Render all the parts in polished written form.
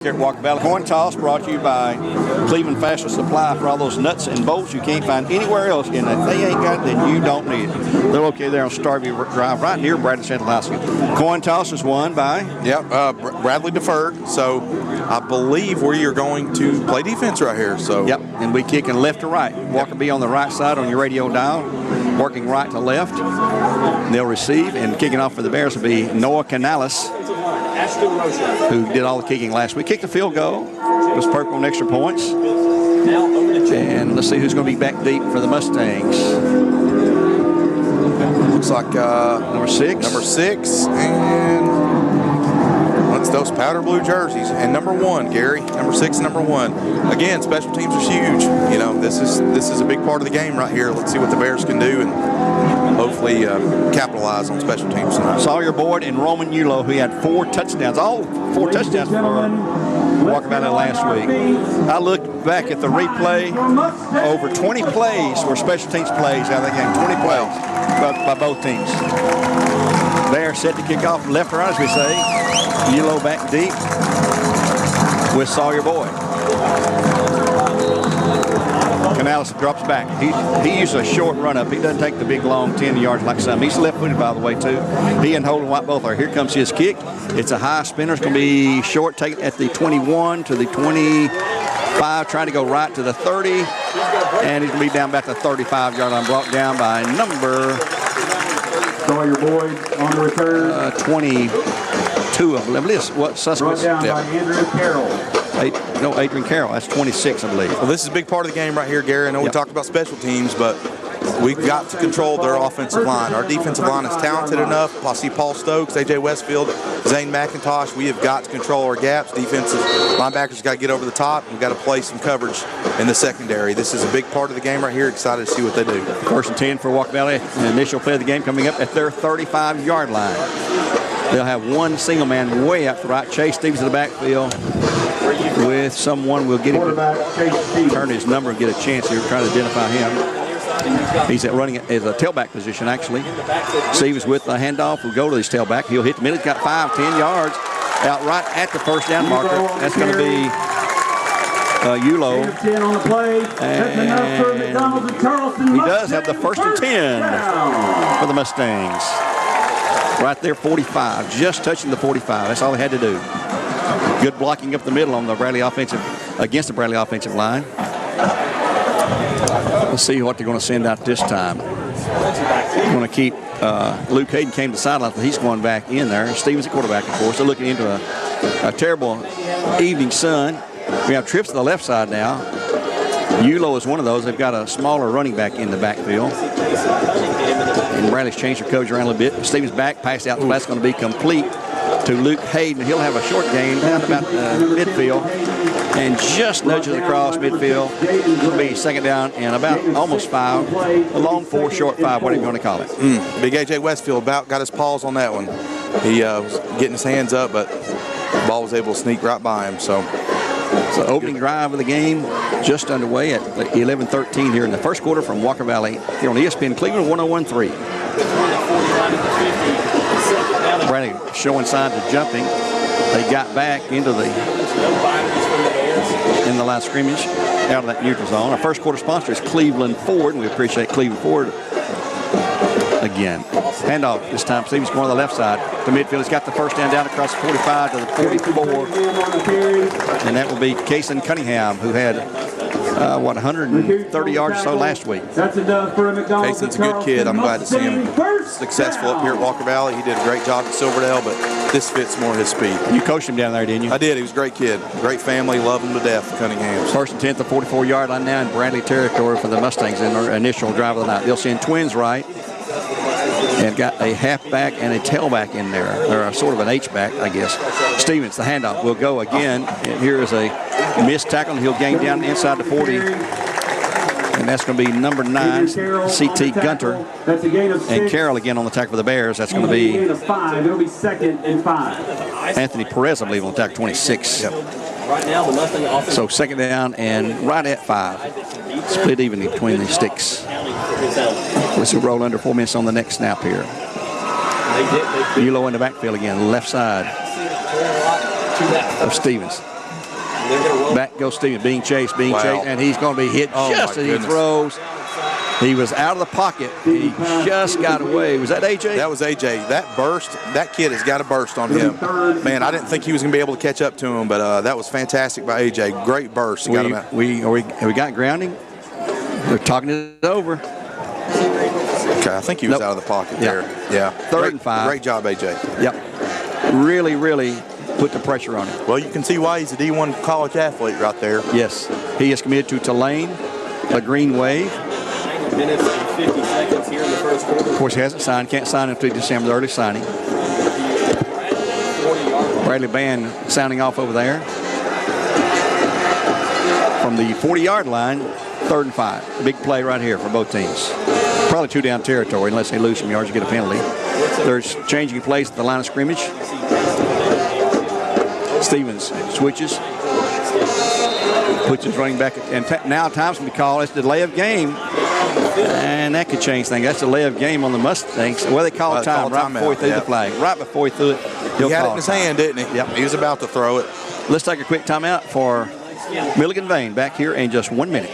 Here at Walker Valley. Coin toss brought to you by Cleveland Fashion Supply for all those nuts and bolts you can't find anywhere else. And if they ain't got it, then you don't need it. They're located there on Starview Drive, right near Bradley Central High School. Coin toss is won by? Bradley deferred. So I believe we are going to play defense right here. So yep, and we kicking left to right. Walker be on the right side on your radio dial, working right to left. They'll receive, and kicking off for the Bears will be Noah Canales, who did all the kicking last week. Kicked the field goal. It was purple on extra points. And let's see who's going to be back deep for the Mustangs. Looks like number 6. Number 6. And what's those powder blue jerseys? And number 1, Gary. Number 6 and number 1. Again, special teams is huge. You know, this is a big part of the game right here. Let's see what the Bears can do and hopefully capitalize on special teams tonight. Sawyer Boyd and Roman Yulo, who had 4 touchdowns, all 4 touchdowns for Walker Valley last week. I looked back at the replay. Over 20 plays were special teams plays out of the game. 20 plays by both teams. Bears set to kick off left or right, as we say. Yulo back deep with Sawyer Boyd. Canales drops back. He uses a short run up. He doesn't take the big long 10 yards like some. He's left-footed, by the way, too. He and Holden White both are. Here comes his kick. It's a high spinner. It's going to be short, taken at the 21 to the 25, trying to go right to the 30. And he's going to be down back to the 35-yard line, brought down by number Sawyer Boyd on the return. 22, I believe. What Sussex? Brought down by Andrew Carroll. Adrian Carroll. That's 26, I believe. Well, this is a big part of the game right here, Gary. I know we talked about special teams, but we've got to control their offensive line. Our defensive line is talented enough. I see Paul Stokes, A.J. Westfield, Zane McIntosh. We have got to control our gaps. Defensive linebackers got to get over the top. We've got to play some coverage in the secondary. This is a big part of the game right here. Excited to see what they do. 1st and 10 for Walker Valley. The initial play of the game coming up at their 35-yard line. They'll have one single man way out to the right. Chase Stevens in the backfield with someone. We'll get him to turn his number and get a chance here, trying to identify him. He's running as a tailback position, actually. Stevens with the handoff will go to his tailback. He'll hit the middle. He's got 5-10 yards out right at the first down marker. That's going to be Yulo. And he does have the 1st and 10 for the Mustangs. Right there, 45, just touching the 45. That's all they had to do. Good blocking up the middle on the Bradley against the Bradley offensive line. Let's see what they're going to send out this time. They're going to keep Luke Hayden came to the sideline, but he's going back in there. Stevens at quarterback, of course. They're looking into a terrible evening sun. We have trips to the left side now. Yulo is one of those. They've got a smaller running back in the backfield. And Bradley's changed their coverage around a little bit. Stevens back, pass out. That's going to be complete to Luke Hayden. He'll have a short gain down about midfield and just nudges across midfield. It'll be 2nd down and about almost 5. A long 4, short 5, whatever you want to call it. Big A.J. Westfield about got his paws on that one. He was getting his hands up, but the ball was able to sneak right by him. So opening drive of the game just underway at 11:13 here in the first quarter from Walker Valley here on ESPN Cleveland 101.3. Bradley showing signs of jumping. They got back into the line of scrimmage out of that neutral zone. Our first quarter sponsor is Cleveland Ford, and we appreciate Cleveland Ford again. Handoff this time. Stevens going to the left side to midfield. He's got the 1st down across the 45 to the 44. And that will be Kason Cunningham, who had 130 yards or so last week. Kason's a good kid. I'm glad to see him successful up here at Walker Valley. He did a great job at Silverdale, but this fits more his speed. You coached him down there, didn't you? I did. He was a great kid. Great family. Love him to death, Cunningham. 1st and 10 the 44-yard line now in Bradley territory for the Mustangs in their initial drive of the night. They'll send twins right. And got a halfback and a tailback in there, or a sort of an H-back, I guess. Stevens, the handoff, will go again. And here is a missed tackle. He'll gain down inside the 40. And that's going to be number 9, C.T. Gunter. And Carroll again on the tackle for the Bears. That's going to be It'll be 2nd and 5. Anthony Perez, I believe, on tackle 26. Yep. So 2nd down and right at 5. Split evenly between the sticks. Let's roll under 4 minutes on the next snap here. Yulo in the backfield again, left side of Stevens. Back goes Steven, being chased, and he's going to be hit just as he throws. He was out of the pocket. He just got away. Was that AJ? That was AJ. That burst, that kid has got a burst on him. Man, I didn't think he was going to be able to catch up to him, but that was fantastic by AJ. Great burst. Have we got grounding? They're talking it over. Okay, I think he was out of the pocket there. Yeah. 3rd and 5. Great job, AJ. Yep. Really, really put the pressure on him. Well, you can see why he's a D1 college athlete right there. Yes. He is committed to Tallant, a Green Wave. Minutes and 50 seconds here in the first quarter. Of course, he hasn't signed. Can't sign until December, the early signing. Bradley Band sounding off over there. From the 40-yard line, 3rd and 5. Big play right here for both teams. Probably 2 down territory unless they lose some yards, you get a penalty. There's changing plays at the line of scrimmage. Stevens switches. Puts his running back. And now time's going to be called. It's the delay of game. And that could change things. That's the delay of game on the Mustangs. Well, they call time right before he threw the flag. Right before he threw it, he had it in his hand, didn't he? Yep. He was about to throw it. Let's take a quick timeout for Milligan Vane back here in just 1 minute.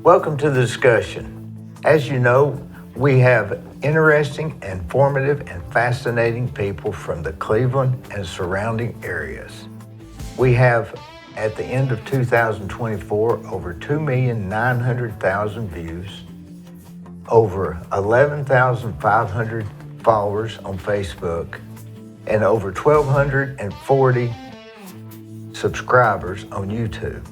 Welcome to the discussion. As you know, we have interesting, informative, and fascinating people from the Cleveland and surrounding areas. We have, at the end of 2024, over 2,900,000 views, over 11,500 followers on Facebook, and over 1,240 subscribers on YouTube.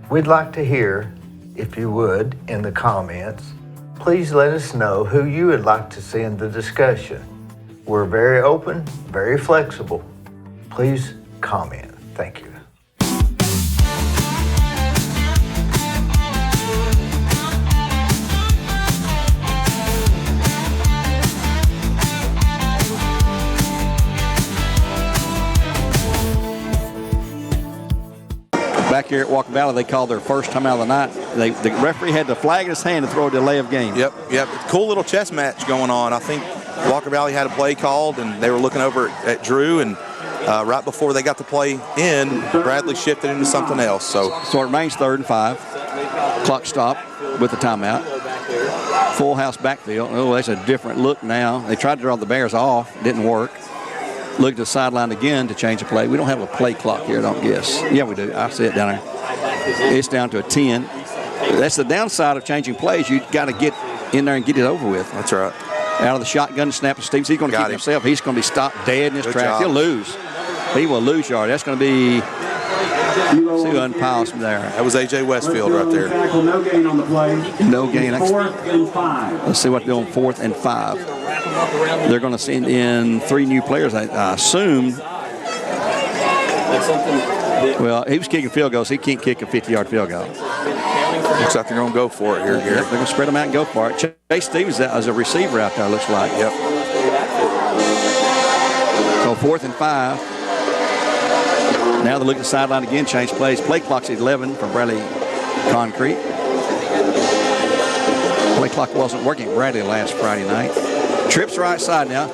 We'd like to hear, if you would, in the comments, please let us know who you would like to see in the discussion. We're very open, very flexible. Please comment. Thank you. Back here at Walker Valley, they called their first time out of the night. The referee had the flag in his hand to throw a delay of game. Yep. Cool little chess match going on. I think Walker Valley had a play called, and they were looking over at Drew, and right before they got the play in, Bradley shifted into something else. So it remains 3rd and 5. Clock stop with the timeout. Full house backfield. Oh, that's a different look now. They tried to draw the Bears off. Didn't work. Look at the sideline again to change the play. We don't have a play clock here, I don't guess. Yeah, we do. I see it down there. It's down to a 10. That's the downside of changing plays. You got to get in there and get it over with. That's right. Out of the shotgun, snap to Stevens. He's going to keep himself. He's going to be stopped dead in his tracks. He'll lose. He will lose yard. That's going to be Sue unpiles from there. That was AJ Westfield right there. No gain on the play. No gain. 4th and 5. Let's see what they're doing 4th and 5. They're going to send in 3 new players, I assume. Well, he was kicking field goals. He can't kick a 50-yard field goal. Looks like they're going to go for it here, Gary. They're going to spread them out and go for it. Chase Stevens as a receiver out there, looks like. Yep. So 4th and 5. Now they look at the sideline again, change plays. Play clock's at 11 for Bradley Concrete. Play clock wasn't working at Bradley last Friday night. Trips right side now.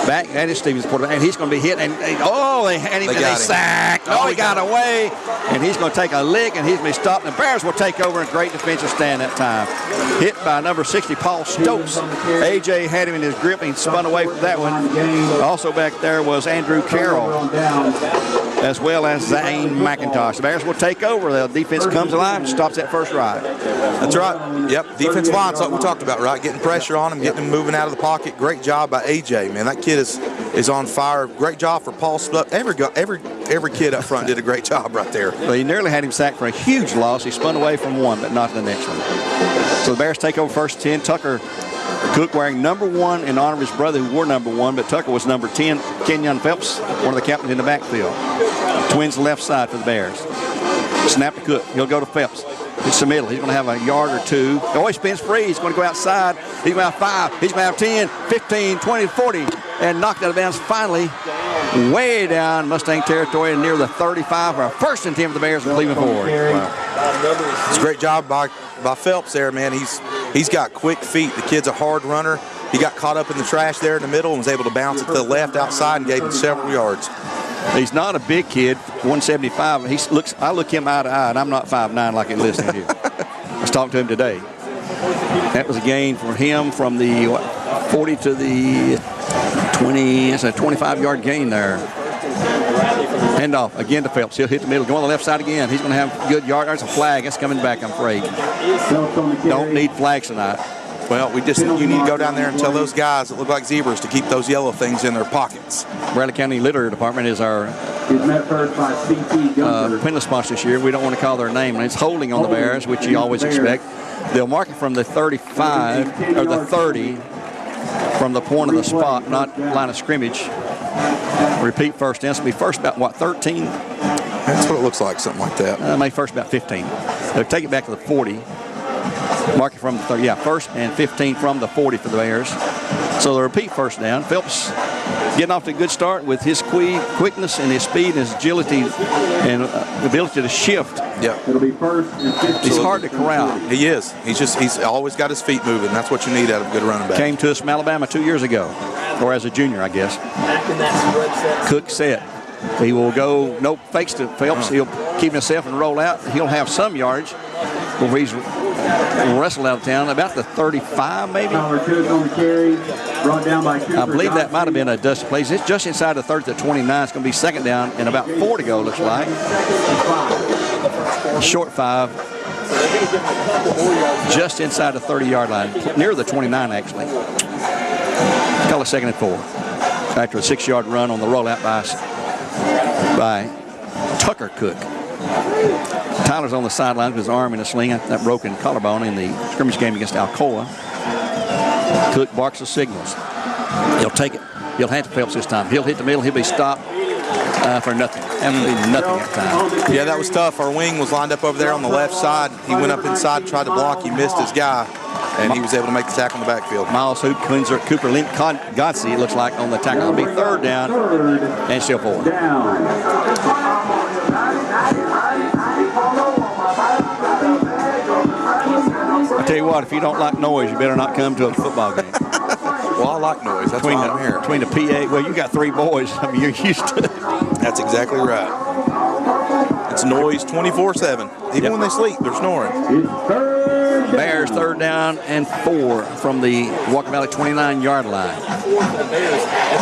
Back, that is Stevens' quarterback, and he's going to be hit. And they had him, and they sacked. He got away, and he's going to take a lick, and he's going to be stopped. And the Bears will take over in a great defensive stand that time. Hit by number 60, Paul Stokes. AJ had him in his grip, and he spun away from that one. Also back there was Andrew Carroll, as well as Zane McIntosh. The Bears will take over. The defense comes alive and stops that first drive. That's right. Yep, defensive line's like we talked about, right? Getting pressure on him, getting him moving out of the pocket. Great job by AJ, man. That kid is on fire. Great job for Paul Stokes. Every kid up front did a great job right there. Well, he nearly had him sacked for a huge loss. He spun away from one, but not the next one. So the Bears take over 1st and 10. Tucker Cook wearing number 1 in honor of his brother who wore number 1, but Tucker was number 10. Kenyon Phelps, one of the captains in the backfield. Twins left side for the Bears. Snap to Cook. He'll go to Phelps. It's the middle. He's going to have a yard or two. Oh, he spins free. He's going to go outside. He's going to have 5. He's going to have 10, 15, 20, 40. And knocked out of bounds finally way down Mustang territory and near the 35 for a 1st and 10 for the Bears and Cleveland forward. Wow. It's a great job by Phelps there, man. He's got quick feet. The kid's a hard runner. He got caught up in the trash there in the middle and was able to bounce it to the left outside and gave him several yards. He's not a big kid, 175. I look him eye to eye, and I'm not 5'9" like I'm listening here. I was talking to him today. That was a gain for him from the 40 to the 20. That's a 25-yard gain there. Handoff again to Phelps. He'll hit the middle. Go on the left side again. He's going to have good yard. There's a flag. That's coming back, I'm afraid. Don't need flags tonight. Well, you need to go down there and tell those guys that look like zebras to keep those yellow things in their pockets. Bradley County Litter Department is our penalty sponsor this year. We don't want to call their name. And it's holding on the Bears, which you always expect. They'll mark it from the 35 or the 30 from the point of the spot, not line of scrimmage. Repeat first down. This will be first about, what, 13? That's what it looks like, something like that. Maybe first about 15. They'll take it back to the 40. Mark it from the 30. Yeah, 1st and 15 from the 40 for the Bears. So the repeat first down. Phelps getting off to a good start with his quickness and his speed and his agility and ability to shift. Yeah. It'll be 1st and 15. He's hard to corral. He is. He's always got his feet moving. That's what you need out of a good running back. Came to us from Alabama 2 years ago, or as a junior, I guess. Cook set. He will go no fakes to Phelps. He'll keep himself and roll out. He'll have some yards before he's wrestled out of town, about the 35 maybe. Tyler Cook on the carry, brought down by Cooper. I believe that might have been a dusty place. It's just inside the 30 to 29. It's going to be 2nd down and about 4 to go, looks like. Short 5. Just inside the 30-yard line, near the 29 actually. Call it 2nd and 4. After a 6-yard run on the rollout by Tucker Cook. Tyler's on the sidelines with his arm in a sling, that broken collarbone in the scrimmage game against Alcoa. Cook barks the signals. He'll take it. He'll hand to Phelps this time. He'll hit the middle. He'll be stopped for nothing. Absolutely nothing at the time. Yeah, that was tough. Our wing was lined up over there on the left side. He went up inside, tried to block. He missed his guy, and he was able to make the tackle in the backfield. Miles Hoop, Cooper Link, Godsey, it looks like, on the tackle. It'll be 3rd down and still forward. I tell you what, if you don't like noise, you better not come to a football game. Well, I like noise. That's why I'm here. Between the PA, well, you got 3 boys. I mean, you're used to it. That's exactly right. It's noise 24/7. Even when they sleep, they're snoring. Bears 3rd down and 4 from the Walker Valley 29-yard line.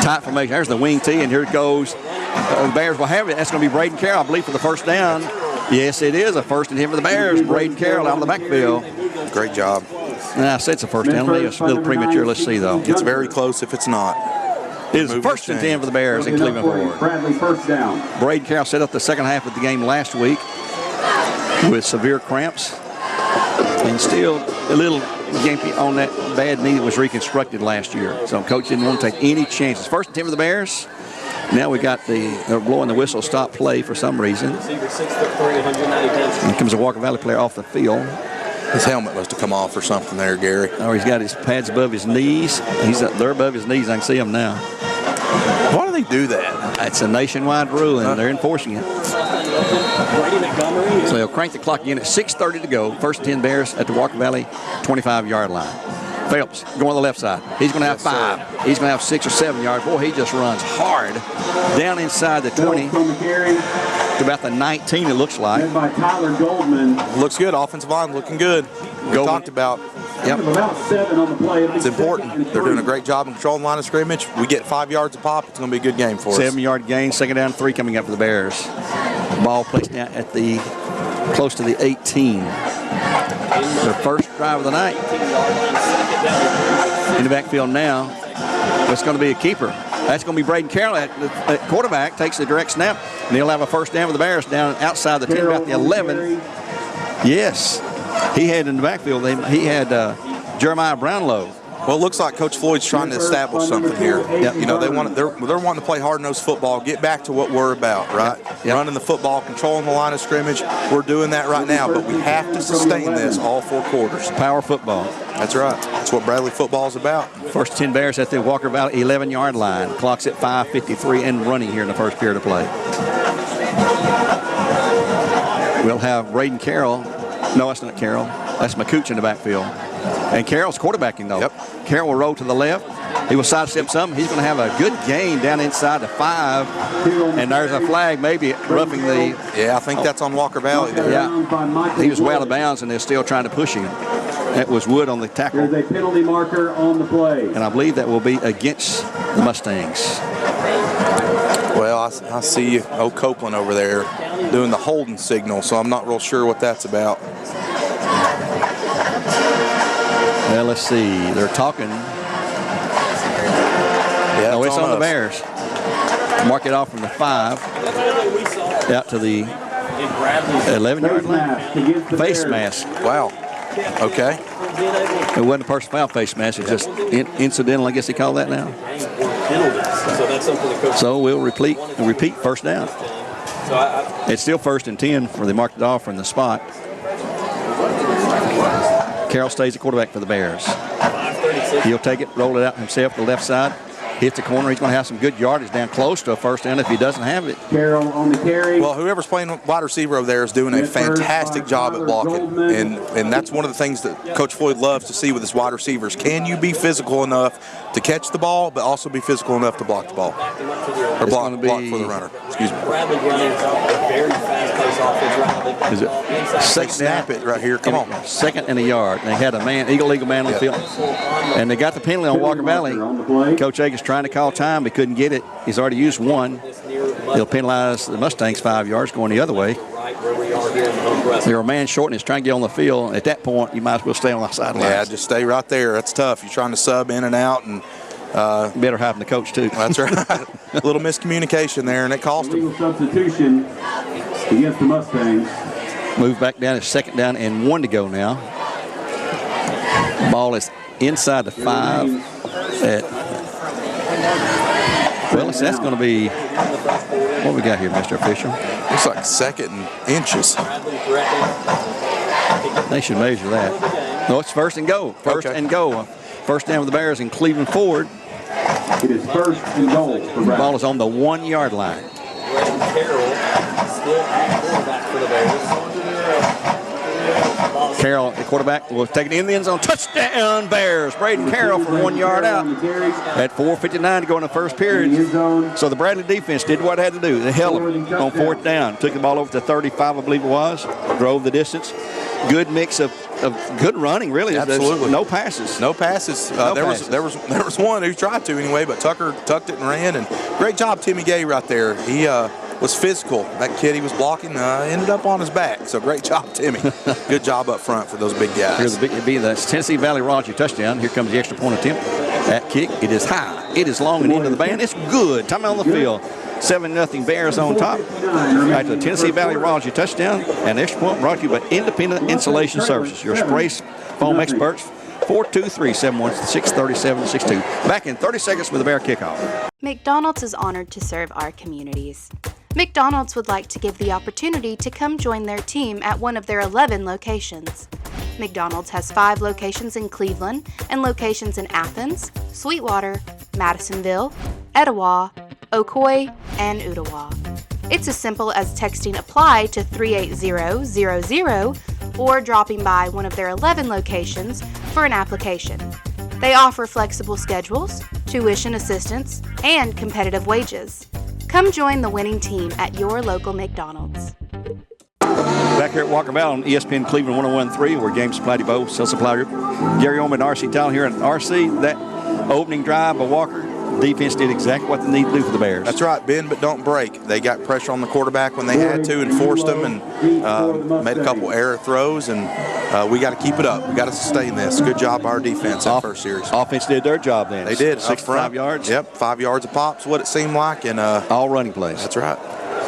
Tight formation. There's the wing tee, and here it goes. The Bears will have it. That's going to be Braden Carroll, I believe, for the 1st down. Yes, it is a 1st and 10 for the Bears. Braden Carroll out of the backfield. Great job. I said it's a 1st down. It's a little premature. Let's see, though. It's very close if it's not. It is 1st and 10 for the Bears in Cleveland forward. Bradley, 1st down. Braden Carroll set up the second half of the game last week with severe cramps. And still a little gimpy on that bad knee that was reconstructed last year. So coach didn't want to take any chances. 1st and 10 for the Bears. Now we got they're blowing the whistle, stop play for some reason. And comes a Walker Valley player off the field. His helmet must have come off or something there, Gary. Oh, he's got his pads above his knees. They're above his knees. I can see them now. Why do they do that? It's a nationwide rule, and they're enforcing it. So they'll crank the clock again at 6:30 to go. 1st and 10 Bears at the Walker Valley 25-yard line. Phelps going on the left side. He's going to have 5. He's going to have 6 or 7 yards. Boy, he just runs hard down inside the 20 to about the 19, it looks like. Led by Tyler Goldman. Looks good. Offensive line looking good. We talked about. Yep. About 7 on the play. It's important. They're doing a great job in controlling the line of scrimmage. We get 5 yards a pop. It's going to be a good game for us. 7-yard gain, 2nd down, 3 coming up for the Bears. Ball placed down at the close to the 18. Their first drive of the night. In the backfield now, it's going to be a keeper. That's going to be Braden Carroll at quarterback, takes the direct snap, and he'll have a 1st down for the Bears down outside the 10, about the 11. Yes, he had in the backfield, he had Jeremiah Brownlow Well, it looks like Coach Floyd's trying to establish something here. Yep. You know, they're wanting to play hard-nosed football, get back to what we're about, right? Yep. Running the football, controlling the line of scrimmage. We're doing that right now, but we have to sustain this all 4 quarters. Power football. That's right. That's what Bradley football is about. First 10 Bears at the Walker Valley 11-yard line. Clock's at 5:53 and running here in the first period of play. We'll have Braden Carroll. No, that's not Carroll. That's McCooch in the backfield. And Carroll's quarterbacking, though. Yep. Carroll will roll to the left. He will sidestep something. He's going to have a good gain down inside the 5. And there's a flag maybe roughing the... Yeah, I think that's on Walker Valley there. Yeah. He was way out of bounds, and they're still trying to push him. That was Wood on the tackle. There's a penalty marker on the play. And I believe that will be against the Mustangs. Well, I see Copeland over there doing the holding signal, so I'm not real sure what that's about. Well, let's see. They're talking. Yeah, No, it's on the us. Bears. Mark it off from the 5 out to the 11-yard line. Face mask. Wow. Okay. It wasn't a personal foul face mask. It's just incidental, I guess they call that now. So that's something that Coach. So we'll repeat first down. It's still 1st and 10 where they marked it off from the spot. Carroll stays at quarterback for the Bears. He'll take it, roll it out himself to the left side. Hits the corner. He's going to have some good yardage down close to a first down if he doesn't have it. Carroll on the carry. Well, whoever's playing wide receiver over there is doing a fantastic job at blocking. And that's one of the things that Coach Floyd loves to see with his wide receivers. Can you be physical enough to catch the ball, but also be physical enough to block the ball? Or block for the runner. Excuse me. Bradley running a very fast-paced offense right. Is it They second snap down? it right here. Come on. 2nd and a yard. They had a man, eagle man on the field. And they got the penalty on Walker Valley. Coach Akins trying to call time. He couldn't get it. He's already used 1. He'll penalize the Mustangs 5 yards going the other way. They're a man short and he's trying to get on the field. At that point, you might as well stay on the sidelines. Yeah, just stay right there. That's tough. You're trying to sub in and out. And better having the coach, too. that's right. A little miscommunication there, and it cost him. Legal substitution against the Mustangs. Move back down. It's 2nd down and 1 to go now. Ball is inside the 5. Well, that's going to be, what we got here, Mr. Official? Looks like 2nd and inches. They should measure that. No, it's 1st and go. First and go. First down with the Bears in Cleveland Ford. It is 1st and goal for The Bradley. ball is on the 1-yard line. Braden Carroll still at quarterback for the Bears. Carroll, the quarterback, will take it in the end zone. Touchdown, Bears. Braden Carroll from 1 yard out at 4:59 to go in the first period. So the Bradley defense did what it had to do. They held them on 4th down. Took the ball over to 35, I believe it was. Drove the distance. Good mix of good running, really. Absolutely. No passes. No passes. There was one who tried to anyway, but Tucker tucked it and ran. And great job, Timmy Gay, right there. He was physical. That kid he was blocking ended up on his back. So great job, Timmy. Good job up front for those big guys. Here's the Tennessee Valley Raja touchdown. Here comes the extra point attempt. That kick, it is high. It is long and into the band. It's good. Time on the field. 7-0 Bears on top. After the Tennessee Valley Raja touchdown, and the extra point brought to you by Independent Insulation Services. Your spray foam experts. 423-716-3762. Back in 30 seconds with the Bear kickoff. McDonald's is honored to serve our communities. McDonald's would like to give the opportunity to come join their team at one of their 11 locations. McDonald's has 5 locations in Cleveland and locations in Athens, Sweetwater, Madisonville, Etowah, Ocoee, and Ottawa. It's as simple as texting APPLY to 38000 or dropping by one of their 11 locations for an application. They offer flexible schedules, tuition assistance, and competitive wages. Come join the winning team at your local McDonald's. Back here at Walker Valley on ESPN Cleveland 101.3, where Game Supply Depot, Sales Supply Group. Gary Ownbey and RC Tallant here at RC. That opening drive by Walker, defense did exactly what they need to do for the Bears. That's right, bend but don't break. They got pressure on the quarterback when they had to and forced them and made a couple error throws, and we got to keep it up. We got to sustain this. Good job by our defense that first series. Offense did their job then. They did. 65 yards. Yep, 5 yards a pop's what it seemed like, and all running plays. That's right.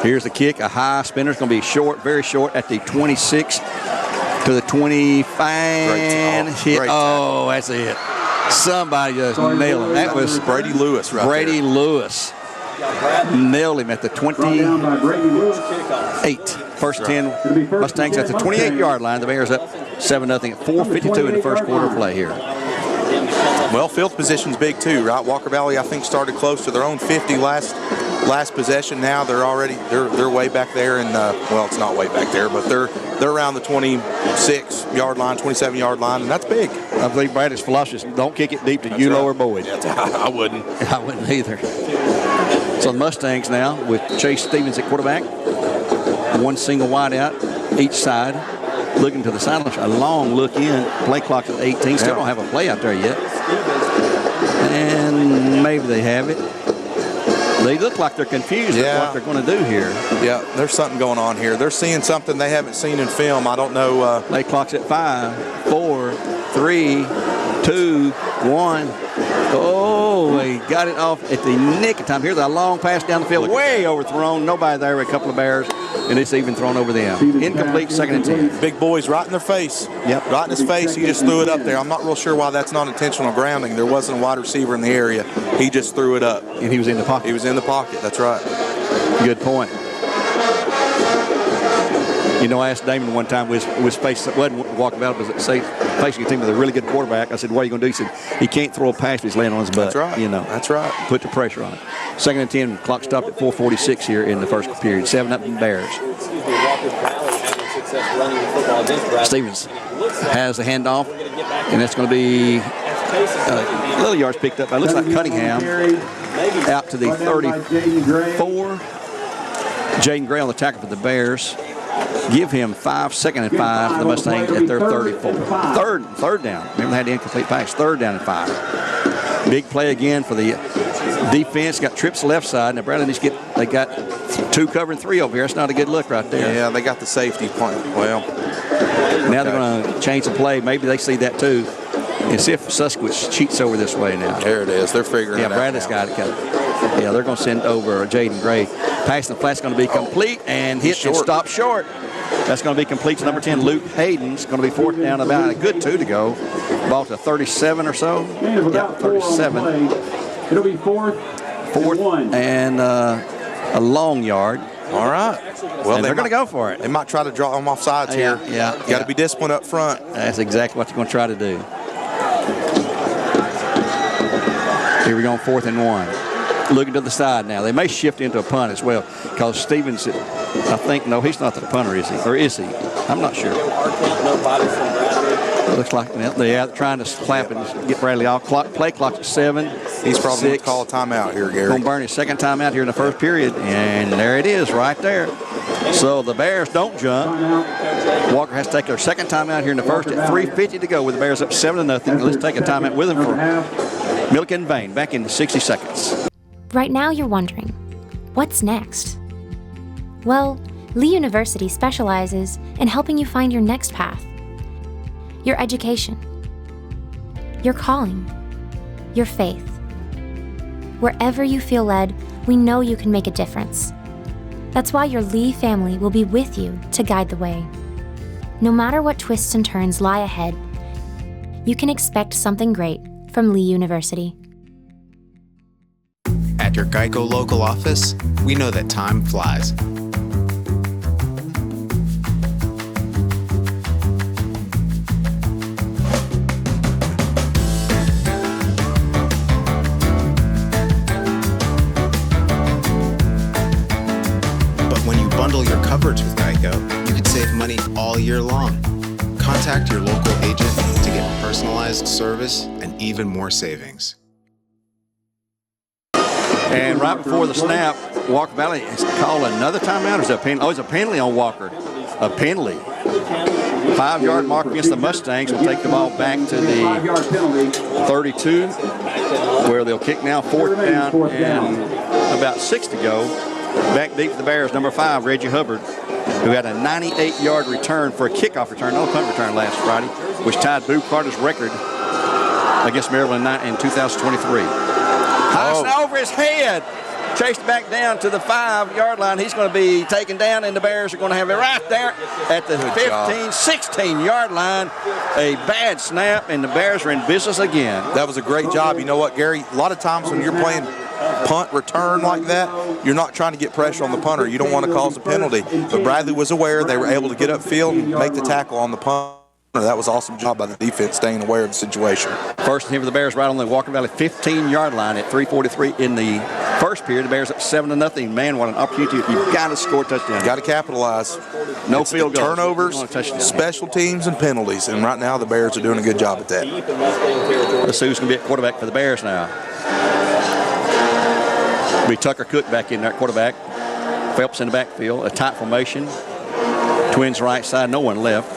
Here's the kick. A high spinner. It's going to be short, very short at the 26 to the 25. Great That's it. Somebody just nailed him. That was Brady Lewis right Brady there. Lewis. Nailed him at the 28. First 10 Mustangs at the 28-yard line. The Bears up 7-0 at 4:52 in the first quarter of play here. Well, field position's big too, right? Walker Valley, I think, started close to their own 50 last possession. Now they're way back there, and well, it's not way back there, but they're around the 26-yard line, 27-yard line, and that's big. I believe Bradley's philosophy is don't kick it deep to Ulo or Boyd. I wouldn't. I wouldn't either. So the Mustangs now with Chase Stevens at quarterback. One single wide out each side. Looking to the sideline. A long look in. Play clock at 18. Still don't have a play out there yet. And maybe they have it. They look like they're confused at what they're going to do here. Yeah, there's something going on here. They're seeing something they haven't seen in film. I don't know. Play clock's at 5, 4, 3, 2, 1. Oh, he got it off at the nick of time. Here's a long pass down the field, way overthrown. Nobody there, a couple of Bears, and it's even thrown over them. Incomplete, 2nd and 10. Big boy's right in their face. Yep. Right in his face. He just threw it up there. I'm not real sure why that's not intentional grounding. There wasn't a wide receiver in the area. He just threw it up. And he was in the pocket. He was in the pocket. That's right. Good point. You know, I asked Damon one time, was wasn't walking about, but facing a team with a really good quarterback. I said, what are you going to do? He said, he can't throw a pass if he's laying on his butt. That's right. You know. That's right. Put the pressure on it. 2nd and 10, clock stopped at 4:46 here in the first period. 7-0 Bears. Stevens has the handoff, and that's going to be little yards picked up. It looks like Cunningham out to the 34. Jaden Gray on the tackle for the Bears. Give him 5, 2nd and 5 for the Mustangs at their 34. Third down. Remember they had the incomplete pass. 3rd down and 5. Big play again for the defense. Got trips left side. Now Bradley needs to get. They got 2 covering 3 over here. It's not a good look right there. Yeah, they got the safety point. Well, now they're going to change the play. Maybe they see that too, and see if Susquich cheats over this way now. There it is. They're figuring it out. Yeah, Bradley's got it. Yeah, they're going to send over Jaden Gray. Pass in the flat's going to be complete and hit and stop short. That's going to be complete to number 10, Luke Hayden. It's going to be 4th down, about a good 2 to go. Ball to 37 or so. Yeah, 37. It'll be 4th and a long yard. All right. Well, they're going to go for it. They might try to draw them off sides here. Yeah. Got to be disciplined up front. That's exactly what they're going to try to do. Here we go on 4th and 1. Looking to the side now. They may shift into a punt as well because Stevens, I think, no, he's not the punter, is he? Or is he? I'm not sure. Looks like they're trying to clap and get Bradley off. Play clock at 7. He's probably going to call a timeout here, Gary. Going to burn his 2nd timeout here in the first period, and there it is right there. So the Bears don't jump. Walker has to take their 2nd timeout here in the first at 3:50 to go with the Bears up 7-0. Let's take a timeout with them for Milliken Vane back in 60 seconds. Right now you're wondering, what's next? Well, Lee University specializes in helping you find your next path. Your education, your calling, your faith. Wherever you feel led, we know you can make a difference. That's why your Lee family will be with you to guide the way. No matter what twists and turns lie ahead, you can expect something great from Lee University. At your Geico local office, we know that time flies. But when you bundle your coverage with Geico, you can save money all year long. Contact your local agent to get personalized service and even more savings. And right before the snap, Walker Valley has called another timeout. Or is it a penalty? Oh, it's a penalty on Walker. A penalty. 5-yard mark against the Mustangs will take the ball back to the 32, where they'll kick now 4th down and about 6 to go. Back deep to the Bears, number 5, Reggie Hubbard, who had a 98-yard return for a kickoff return, no punt return last Friday, which tied Boo Carter's record against Maryland in 2023. High over his head. chased back down to the 5-yard line. He's going to be taken down, and the Bears are going to have it right there at the 15, 16-yard line. A bad snap, and the Bears are in business again. That was a great job. You know what, Gary? A lot of times when you're playing punt return like that, you're not trying to get pressure on the punter. You don't want to cause a penalty. But Bradley was aware. They were able to get upfield and make the tackle on the punt. That was an awesome job by the defense, staying aware of the situation. First and 10 for the Bears right on the Walker Valley 15-yard line at 3:43 in the first period. The Bears up 7-0. Man, what an opportunity. You've got to score a touchdown. Got to capitalize. No field goals. Turnovers, special teams, and penalties. And right now the Bears are doing a good job at that. Let's see who's going to be at quarterback for the Bears now. It'll be Tucker Cook back in there at quarterback. Phelps in the backfield. A tight formation. Twins right side. No one left.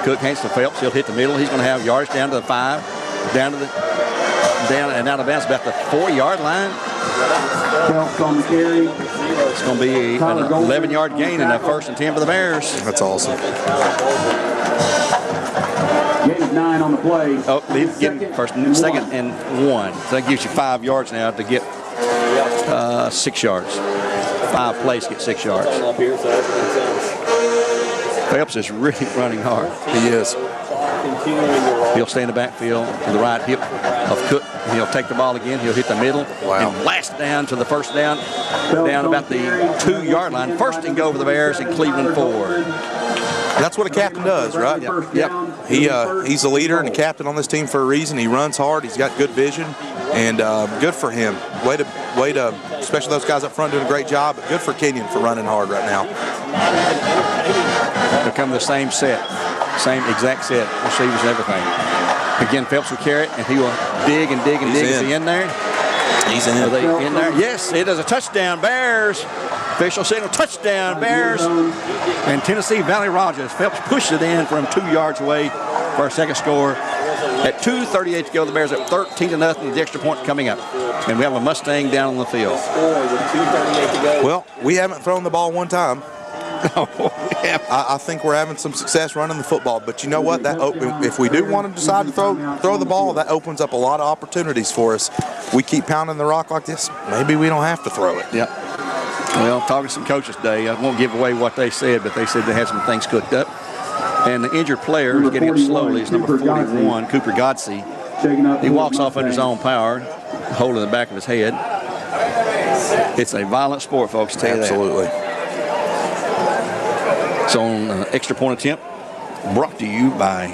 Cook hands to Phelps. He'll hit the middle. He's going to have yards down to the 5, down and out of bounds about the 4-yard line. Phelps on the carry. It's going to be an 11-yard gain in that 1st and 10 for the Bears. That's awesome. Gain 9 on the play. Oh, getting second and 1. So that gives you 5 yards now to get 6 yards. 5 plays get 6 yards. Phelps is really running hard. He is. He'll stay in the backfield to the right hip of Cook. He'll take the ball again. He'll hit the middle and blast down to the first down about the 2-yard line. First and go for the Bears and Cleveland forward. That's what a captain does, right? Yep. He's the leader and the captain on this team for a reason. He runs hard. He's got good vision, and good for him. Way to, especially those guys up front doing a great job. But good for Kenyon for running hard right now. They'll come the same set, same exact set, receivers and everything. Again, Phelps will carry it, and he will dig and dig and dig. Is he in there? He's in. Are they in there? Yes, it is a touchdown, Bears. Official signal, touchdown, Bears. And Tennessee Valley Rogers. Phelps pushed it in from 2 yards away for a second score. At 2:38 to go, the Bears up 13-0. The extra point coming up. And we have a Mustang down on the field. Well, we haven't thrown the ball one time. I think we're having some success running the football, but you know what? If we do want to decide to throw the ball, that opens up a lot of opportunities for us. We keep pounding the rock like this, maybe we don't have to throw it. Yep. Well, talking to some coaches today, I won't give away what they said, but they said they had some things cooked up. And the injured player is getting up slowly. It's number 41, Cooper Godsey. He walks off under his own power, holding the back of his head. It's a violent sport, folks. Tell you Absolutely. That. It's on extra point attempt, brought to you by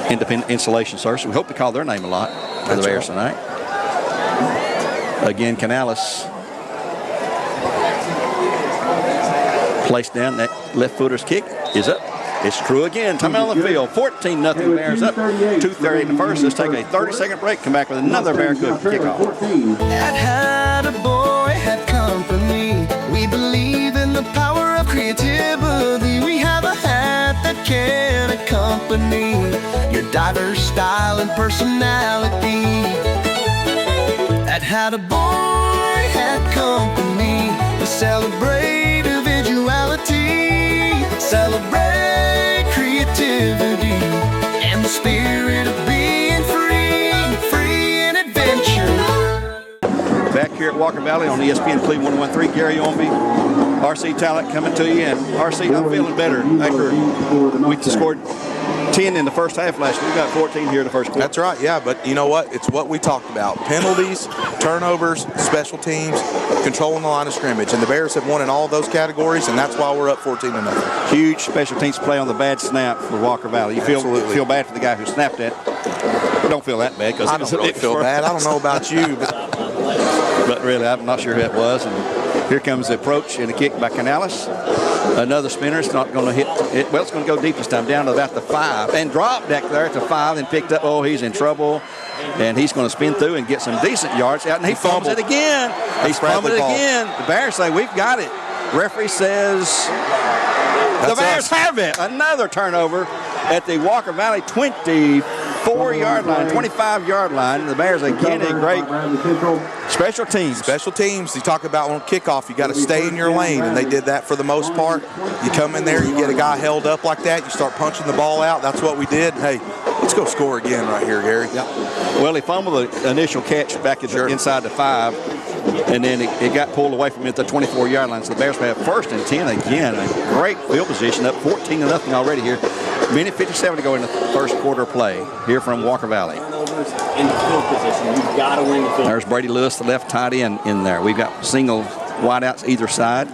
Independent Insulation Service. We hope to call their name a lot for the Bears tonight. Again, Canales placed down. That left footer's kick is up. It's true again. Time out on the field. 14-0 Bears up. 2:30 in the first. Let's take a 30-second break. Come back with another Bear Cook kickoff. Had a boy, had company. We believe in the power of creativity. We have a hat that can accompany your diverse style and personality. That had a boy, had company. We celebrate individuality, celebrate creativity, and the spirit of being free, free in adventure. Back here at Walker Valley on ESPN Cleveland 101.3, Gary Ownbey, RC Tallant coming to you. And RC, I'm feeling better after we scored 10 in the first half last year. We got 14 here in the first quarter. That's right, yeah, but you know what? It's what we talked about. Penalties, turnovers, special teams, controlling the line of scrimmage. And the Bears have won in all of those categories, and that's why we're up 14-0. Huge special teams play on the bad snap for Walker Valley. You feel bad for the guy who snapped it. Don't feel that bad. I don't really feel bad. I don't know about you, but really, I'm not sure who that was. And here comes the approach and a kick by Canales. Another spinner. It's not going to hit it. Well, it's going to go deep this time, down to about the 5. And dropped back there at the 5 and picked up. Oh, he's in trouble. And he's going to spin through and get some decent yards out. And he fumbles it again. He's fumbled it again. The Bears say, we've got it. Referee says the Bears have it. Another turnover at the Walker Valley 24-yard line, 25-yard line. The Bears again a great special teams. Special teams, you talk about on kickoff, you got to stay in your lane, and they did that for the most part. You come in there, you get a guy held up like that, you start punching the ball out. That's what we did. Hey, Let's go score again right here, Gary. Yep. Well, he fumbled the initial catch back at inside the 5, and then it got pulled away from him at the 24-yard line. So the Bears have 1st and 10 again. A great field position, up 14-0 already here. Minute 57 to go in the first quarter play here from Walker Valley. In the field position, you've got to win the field. There's Brady Lewis, the left tight end in there. We've got single wideouts either side.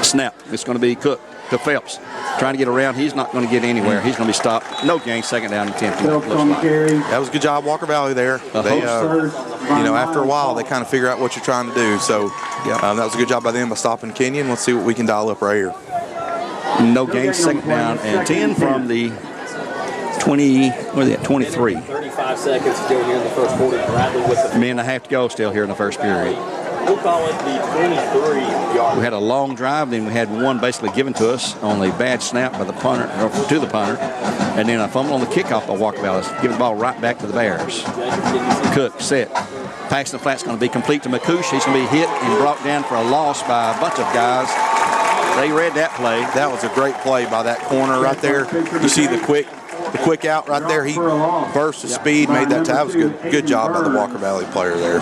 Snap. It's going to be Cook to Phelps. Trying to get around. He's not going to get anywhere. He's going to be stopped. No gain. 2nd down and 10. That was a good job, Walker Valley there. They, after a while, they kind of figure out what you're trying to do. So that was a good job by them by stopping Kenyon. Let's see what we can dial up right here. No gain. 2nd down and 10 from the 20. What is that? 23. 35 seconds to go here in the first quarter. Bradley with the Minute and a half to go still here in the first period. We'll call it the 23-yard. We had a long drive, then we had one basically given to us on a bad snap by the punter, or to the punter, and then a fumble on the kickoff by Walker Valley. Giving the ball right back to the Bears. Cook set. Pass in the flat's going to be complete to McCoosh. He's going to be hit and brought down for a loss by a bunch of guys. They read that play. That was a great play by that corner right there. You see the quick out right there. He burst the speed, made that tackle. That was good. Good job by the Walker Valley player there.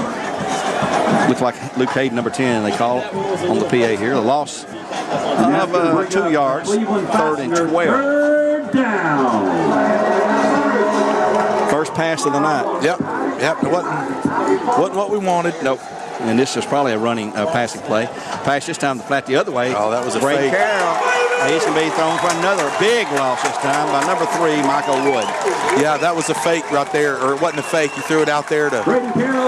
Looks like Luke Hayden, number 10, they call it on the PA here. The loss of 2 yards, 3rd and 12. First pass of the night. Yep. It wasn't what we wanted. Nope. And this is probably a running passing play. Pass this time the flat the other way. Oh, that was a Brady fake. Carroll. He's going to be thrown for another big loss this time by number 3, Michael Wood. Yeah, that was a fake right there. Or it wasn't a fake. He threw it out there to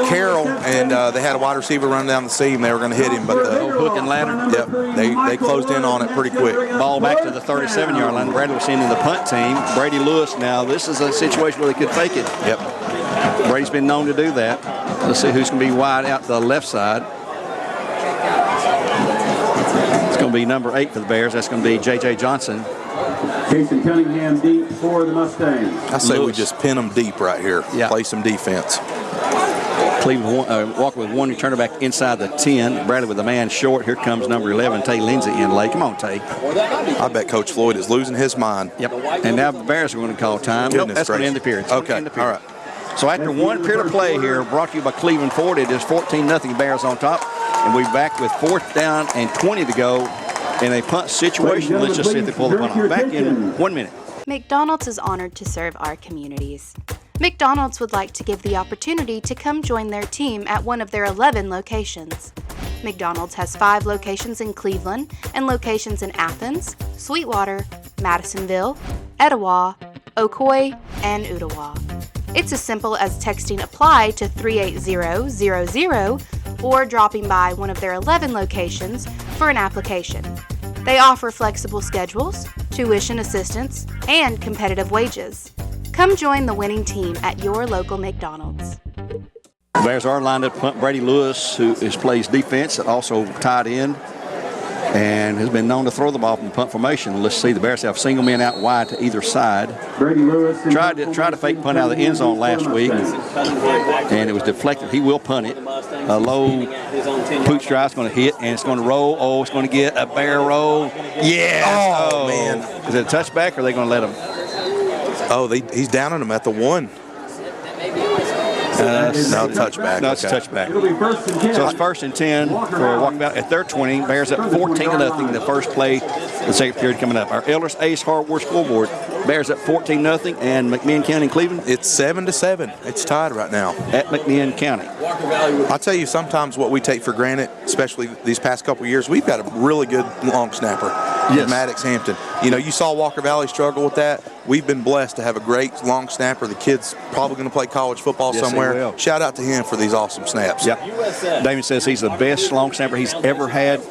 Carroll, and they had a wide receiver run down the seam. They were going to hit him, but the hook and ladder. Yep, they closed in on it pretty quick. Ball back to the 37-yard line. Bradley was sending the punt team. Brady Lewis now. This is a situation where they could fake it. Yep. Brady's been known to do that. Let's see who's going to be wide out to the left side. It's going to be number 8 for the Bears. That's going to be J.J. Johnson. Jason Cunningham deep for the Mustangs. I say we just pin them deep right here. Yeah. Play some defense. Cleveland Walker with one returner back inside the 10. Bradley with a man short. Here comes number 11, Tay Lindsay in late. Come on, Tay. I bet Coach Floyd is losing his mind. Yep. And now the Bears are going to call time. Nope, that's going to end the period. Okay. All right. So after one period of play here, brought to you by Cleveland Ford, it is 14-0 Bears on top. And we're back with 4th down and 20 to go in a punt situation. Let's just see if they pull the punt off. Back in 1 minute. McDonald's is honored to serve our communities. McDonald's would like to give the opportunity to come join their team at one of their 11 locations. McDonald's has 5 locations in Cleveland and locations in Athens, Sweetwater, Madisonville, Etowah, Ocoee, and Ottawa. It's as simple as texting APPLY to 38000 or dropping by one of their 11 locations for an application. They offer flexible schedules, tuition assistance, and competitive wages. Come join the winning team at your local McDonald's. The Bears are lined up to punt. Brady Lewis, who plays defense, also tied in, and has been known to throw the ball from punt formation. Let's see, the Bears have single men out wide to either side. Brady Lewis tried to fake punt out of the end zone last week, and it was deflected. He will punt it. A low pooch drive's going to hit, and it's going to roll. Oh, it's going to get a Bear roll. Yes. Oh, man. Is it a touchback, or are they going to let him? Oh, he's down on him at the 1. No, touchback. No, it's a touchback. It'll be 1st and 10. So it's 1st and 10 for Walkabout at their 20. Bears up 14-0. The first play, the second period coming up. Our Elders Ace Hardware scoreboard. Bears up 14-0, and McMinn County, Cleveland. It's 7-7. It's tied right now at McMinn County. I'll tell you, sometimes what we take for granted, especially these past couple of years, we've got a really good long snapper. Yes. Maddox Hampton. You know, you saw Walker Valley struggle with that. We've been blessed to have a great long snapper. The kid's probably going to play college football somewhere. Shout out to him for these awesome snaps. Yep. Damon says he's the best long snapper he's ever had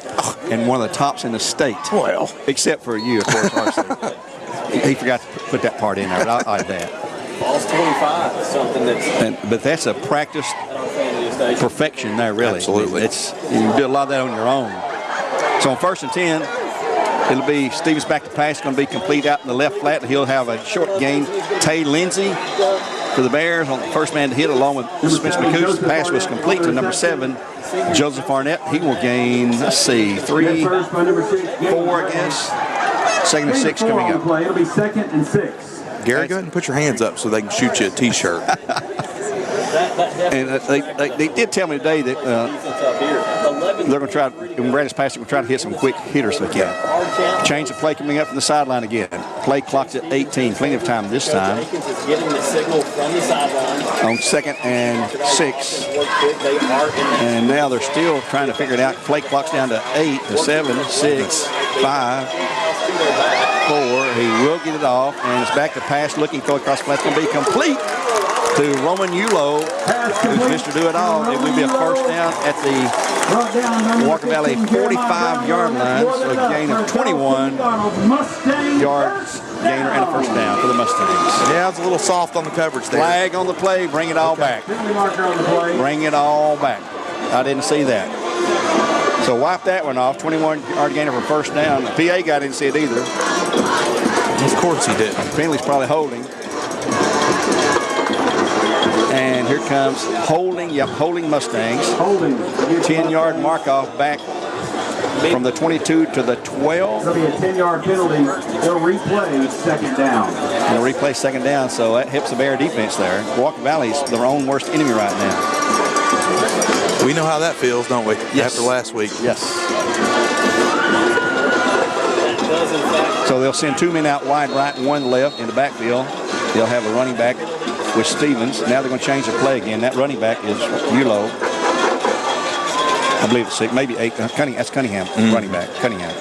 and one of the tops in the state. Well, except for you, of course, RC. He forgot to put that part in there, but I like that. Ball's 25 is something but that's a practice perfection there, really. Absolutely. You do a lot of that on your own. So on 1st and 10, it'll be Stevens back to pass. It's going to be complete out in the left flat. He'll have a short gain. Tay Lindsay for the Bears on the first man to hit, along with Spencer McCoos. The pass was complete to number 7, Joseph Arnett. He will gain, let's see, 3, 4, I guess. Second and 6 coming up. Play. It'll be 2nd and 6. Gary, go ahead and put your hands up so they can shoot you a T-shirt. And they did tell me today that they're going to try, when Bradley's passing, we'll try to hit some quick hitters if they can. Change the play coming up from the sideline again. Play clock's at 18, plenty of time this time. On 2nd and 6. And now they're still trying to figure it out. Play clock's down to 8, to 7, 6, 5, 4. He will get it off, and it's back to pass, looking throw across the play. It's going to be complete to Roman Yulo, who's Mr. Do-It-All. It will be a first down at the Walker Valley 45-yard line, so a gain of 21 yards, gainer and a first down for the Mustangs. Yeah, it's a little soft on the coverage there. Flag on the play, bring it all back. Bring it all back. I didn't see that. So wipe that one off, 21-yard gainer for first down. The PA guy didn't see it either. Of course he didn't. Penalty's probably holding. And here comes holding Mustangs. 10-yard mark-off back from the 22 to the 12. It'll be a 10-yard penalty. They'll replay 2nd down. And they'll replay 2nd down, so that helps the Bear defense there. Walker Valley's their own worst enemy right now. We know how that feels, don't we? Yes. After last week. Yes. So they'll send 2 men out wide right and 1 left in the backfield. They'll have a running back with Stevens. Now they're going to change the play again. That running back is Yulo. I believe it's 6, maybe 8. That's Cunningham, running back. Cunningham.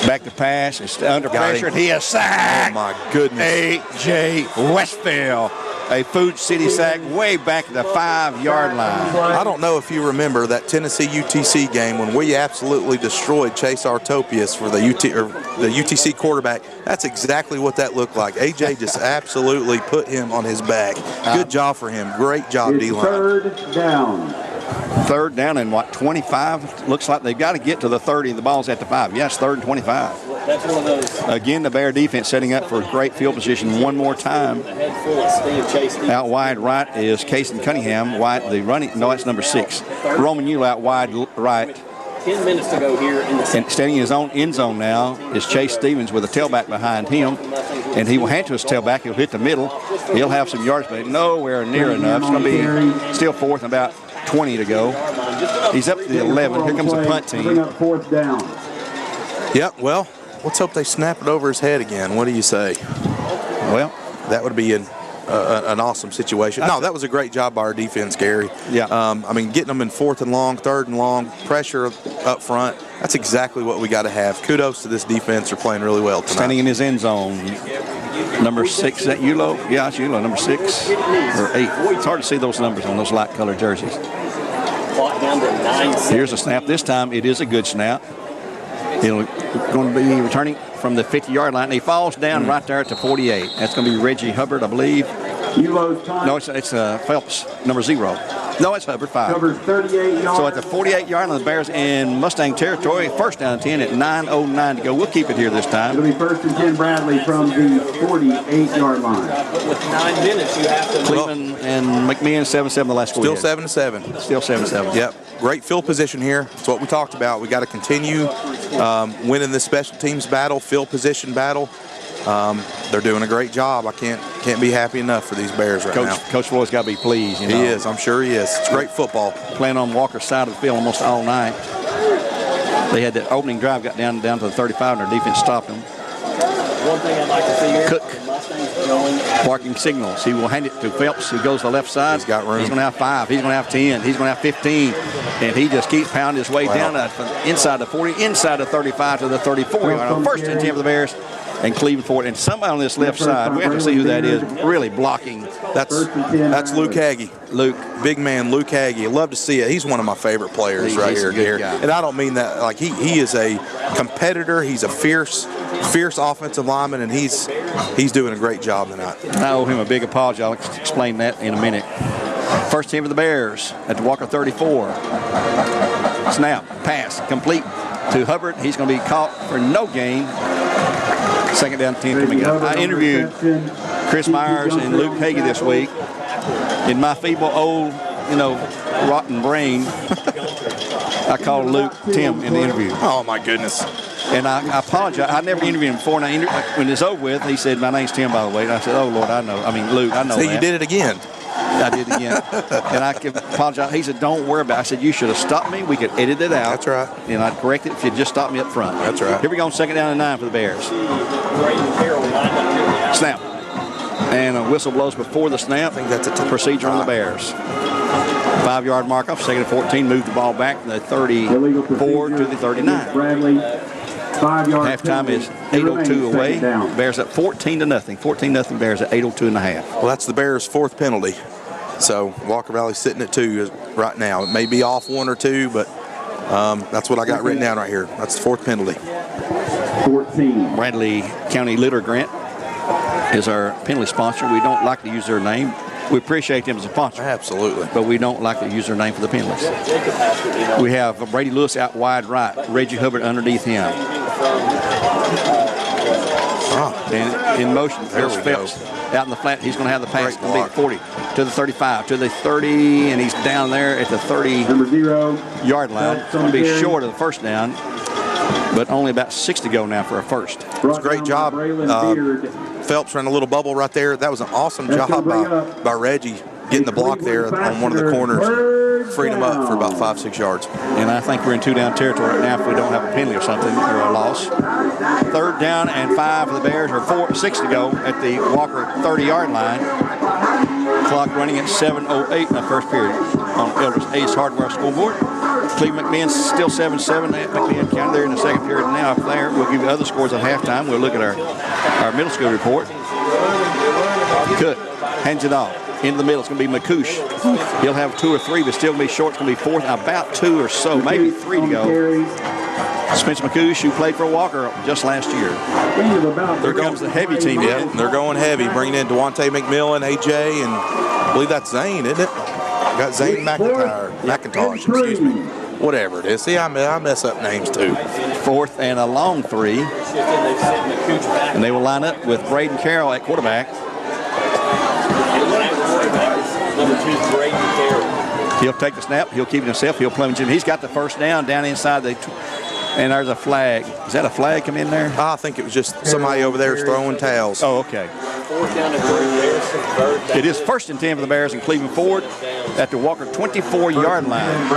Back to pass. It's under pressure. He is sacked. Oh, my goodness. A.J. Westfield. A Food City sack way back at the 5-yard line. I don't know if you remember that Tennessee UTC game when we absolutely destroyed Chase Artopius for the UTC quarterback. That's exactly what that looked like. AJ just absolutely put him on his back. Good job for him. Great job, D-line. 3rd down. 3rd down and 25? Looks like they've got to get to the 30 and the ball's at the 5. Yes, 3rd and 25. That's one of those. Again, the Bear defense setting up for great field position one more time. Out wide right is Casey Cunningham. Wide the running. No, that's number 6. Roman Yulo out wide right. 10 minutes to go here in the second. And standing in his own end zone now is Chase Stevens with a tailback behind him. And he will hand to his tailback. He'll hit the middle. He'll have some yards, but nowhere near enough. It's going to be still 4th and about 20 to go. He's up to the 11. Here comes the punt team. Bring up 4th down. Yep, well, let's hope they snap it over his head again. What do you say? Well, that would be an awesome situation. No, that was a great job by our defense, Gary. Yeah. I mean, getting them in 4th and long, 3rd and long, pressure up front, that's exactly what we got to have. Kudos to this defense. They're playing really well tonight. Standing in his end zone. Number 6, is that Yulo? Yeah, it's Yulo. Number 6 or 8. It's hard to see those numbers on those light colored jerseys. Here's a snap. This time it is a good snap. He'll going to be returning from the 50-yard line. He falls down right there at the 48. That's going to be Reggie Hubbard, I believe. No, it's Phelps, number 0. No, it's Hubbard, 5. Covers 38 yards. So at the 48-yard line, the Bears in Mustang territory. First down 10 at 9:09 to go. We'll keep it here this time. It'll be 1st and 10 Bradley from the 48-yard line. With 9 minutes, you have to. Cleveland and McMahon 7-7 the last score. Still 7-7. Still 7-7. Yep. Great field position here. That's what we talked about. We got to continue winning this special teams battle, field position battle. They're doing a great job. I can't be happy enough for these Bears right now. Coach Floyd's got to be pleased. You know? He is. I'm sure he is. It's great football. Playing on Walker's side of the field almost all night. They had the opening drive, got down to the 35, and their defense stopped them. One thing I'd like to see here. Cook. Barking signals. He will hand it to Phelps, who goes to the left side. He's got room. He's going to have 5. He's going to have 10. He's going to have 15. And he just keeps pounding his way down inside the 40, inside the 35 to the 34. 1st and 10 for the Bears. And Cleveland for it. And somebody on this left side, we have to see who that is, really blocking. That's Luke Hagee. Luke. Big man, Luke Hagee. I love to see it. He's one of my favorite players right here. And I don't mean that, like, he is a competitor. He's a fierce offensive lineman, and he's doing a great job tonight. I owe him a big apology. I'll explain that in a minute. First team for the Bears at the Walker 34. Snap, pass, complete to Hubbard. He's going to be caught for no gain. 2nd down 10 coming up. I interviewed Chris Myers and Luke Hagee this week. In my feeble old, rotten brain, I called Luke Tim in the interview. Oh, my goodness. And I apologize. I never interviewed him before. And when it's over with, he said, "My name's Tim, by the way." And I said, "Oh, Lord, I know. I mean, Luke, I know So that." you did it again. I did it again. And I apologize. He said, "Don't worry about it." I said, "You should have stopped me. We could edit it out." That's right. And I'd correct it if you just stopped me up front. That's right. Here we go on 2nd down and 9 for the Bears. Snap. And a whistle blows before the snap. I think that's a procedure on the Bears. 5-yard mark off, 2nd and 14. Move the ball back from the 34 to the 39. Bradley, 5-yard Halftime is 8:02 away. Bears up 14-0. 14-0 Bears at 8:02 and a half. Well, that's the Bears' 4th penalty. So Walker Valley's sitting at 2 right now. It may be off 1 or 2, but that's what I got written down right here. That's the 4th penalty. 14. Bradley County Litter Grant is our penalty sponsor. We don't like to use their name. We appreciate them as a sponsor. Absolutely. But we don't like to use their name for the penalties. We have Brady Lewis out wide right. Reggie Hubbard underneath him. And in motion, there's Phelps out in the flat. He's going to have the pass. Going to be at 40 to the 35 to the 30, and he's down there at the 30-yard line. It's going to be short of the first down, but only about 6 to go now for a first. It's a great job. Phelps ran a little bubble right there. That was an awesome job by Reggie getting the block there on one of the corners, freed him up for about 5-6 yards. And I think we're in 2-down territory right now if we don't have a penalty or something, or a loss. 3rd down and 5 for the Bears, or 6 to go at the Walker 30-yard line. Clock running at 7:08 in the first period on Elders Ace Hardware Scoreboard. Cleveland McMahon's still 7-7 at McMahon County there in the 2nd period now. Up there, we'll give you other scores at halftime. We'll look at our middle school report. Cook hands it off. Into the middle, it's going to be McCoosh. He'll have 2 or 3, but still going to be short. It's going to be 4th, about 2 or so, maybe 3 to go. Spencer McCoosh, who played for Walker just last year. There comes the heavy team. Yeah, they're going heavy, bringing in Devontae McMillan, AJ, and I believe that's Zane, isn't it? Got Zane McIntosh, excuse me. Whatever it is. See, I mess up names too. 4th and a long 3. And they will line up with Braden Carroll at quarterback. He'll take the snap. He'll keep it himself. He'll plunge in. He's got the first down inside the and there's a flag. Is that a flag come in there? I think it was just somebody over there throwing towels. Oh, okay. It is 1st and 10 for the Bears in Cleveland Ford at the Walker 24-yard line.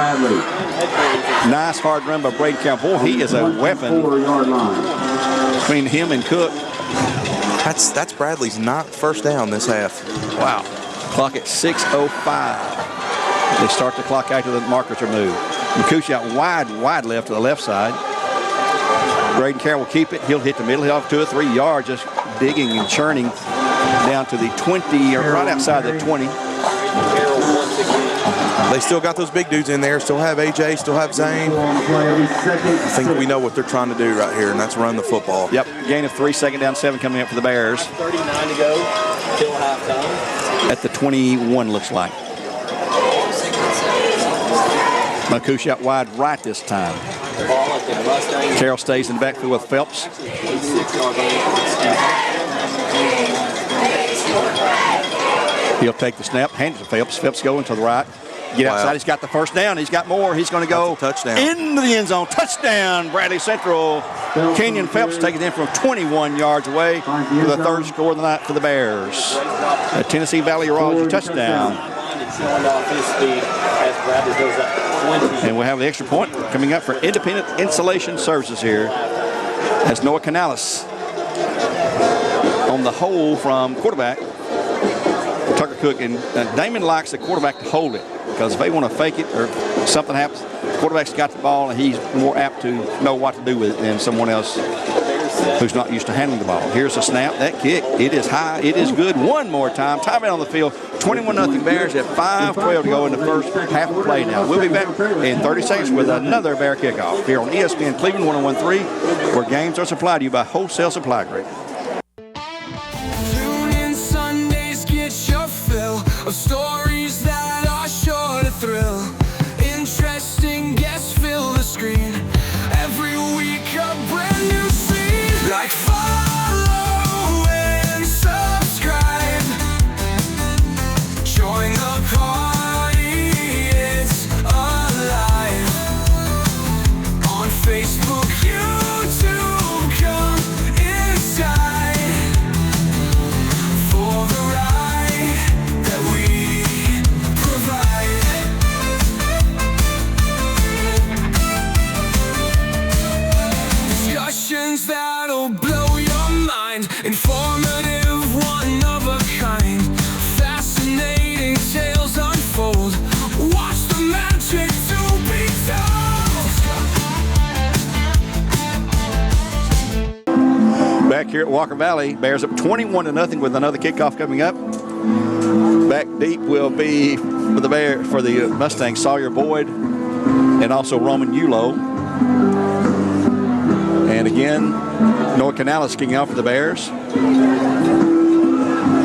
Nice hard run by Braden Carroll. Boy, he is a weapon between him and Cook. That's Bradley's 9th first down this half. Wow. Clock at 6:05. They start the clock after the markers are moved. McCoosh out wide left to the left side. Braden Carroll will keep it. He'll hit the middle. He'll have 2 or 3 yards, just digging and churning down to the 20, or right outside the 20. They still got those big dudes in there. Still have AJ, still have Zane. I think we know what they're trying to do right here, and that's run the football. Yep, gain of 3, 2nd down, 7 coming up for the Bears. 39 to go till halftime. At the 21, looks like. McCoosh out wide right this time. Carroll stays in the backfield with Phelps. He'll take the snap, hand it to Phelps. Phelps going to the right. Get outside. He's got the first down. He's got more. He's going to go touchdown into the end zone. Touchdown, Bradley Central. Kenyon Phelps taking it in from 21 yards away for the 3rd score of the night for the Bears. A Tennessee Valley Urology touchdown. And we'll have the extra point coming up for Independent Insulation Services here as Noah Canales on the hole from quarterback Tucker Cook. And Damon likes the quarterback to hold it, because if they want to fake it or something happens, the quarterback's got the ball and he's more apt to know what to do with it than someone else who's not used to handling the ball. Here's a snap. That kick, it is high. It is good. One more time. Timeout on the field. 21-0 Bears at 5:12 to go in the first half of play now. We'll be back in 30 seconds with another Bear kickoff here on ESPN Cleveland 101.3, where games are supplied to you by Wholesale Supply Group. Tune in Sundays, get your fill of stories that are sure to thrill. Interesting guests fill the screen. Every week a brand new scene. Like follow and subscribe. Join the party, it's alive. back here at Walker Valley. Bears up 21-0 with another kickoff coming up. Back deep will be for the Mustangs, Sawyer Boyd and also Roman Ulo. And again, Noah Canales kicking off for the Bears.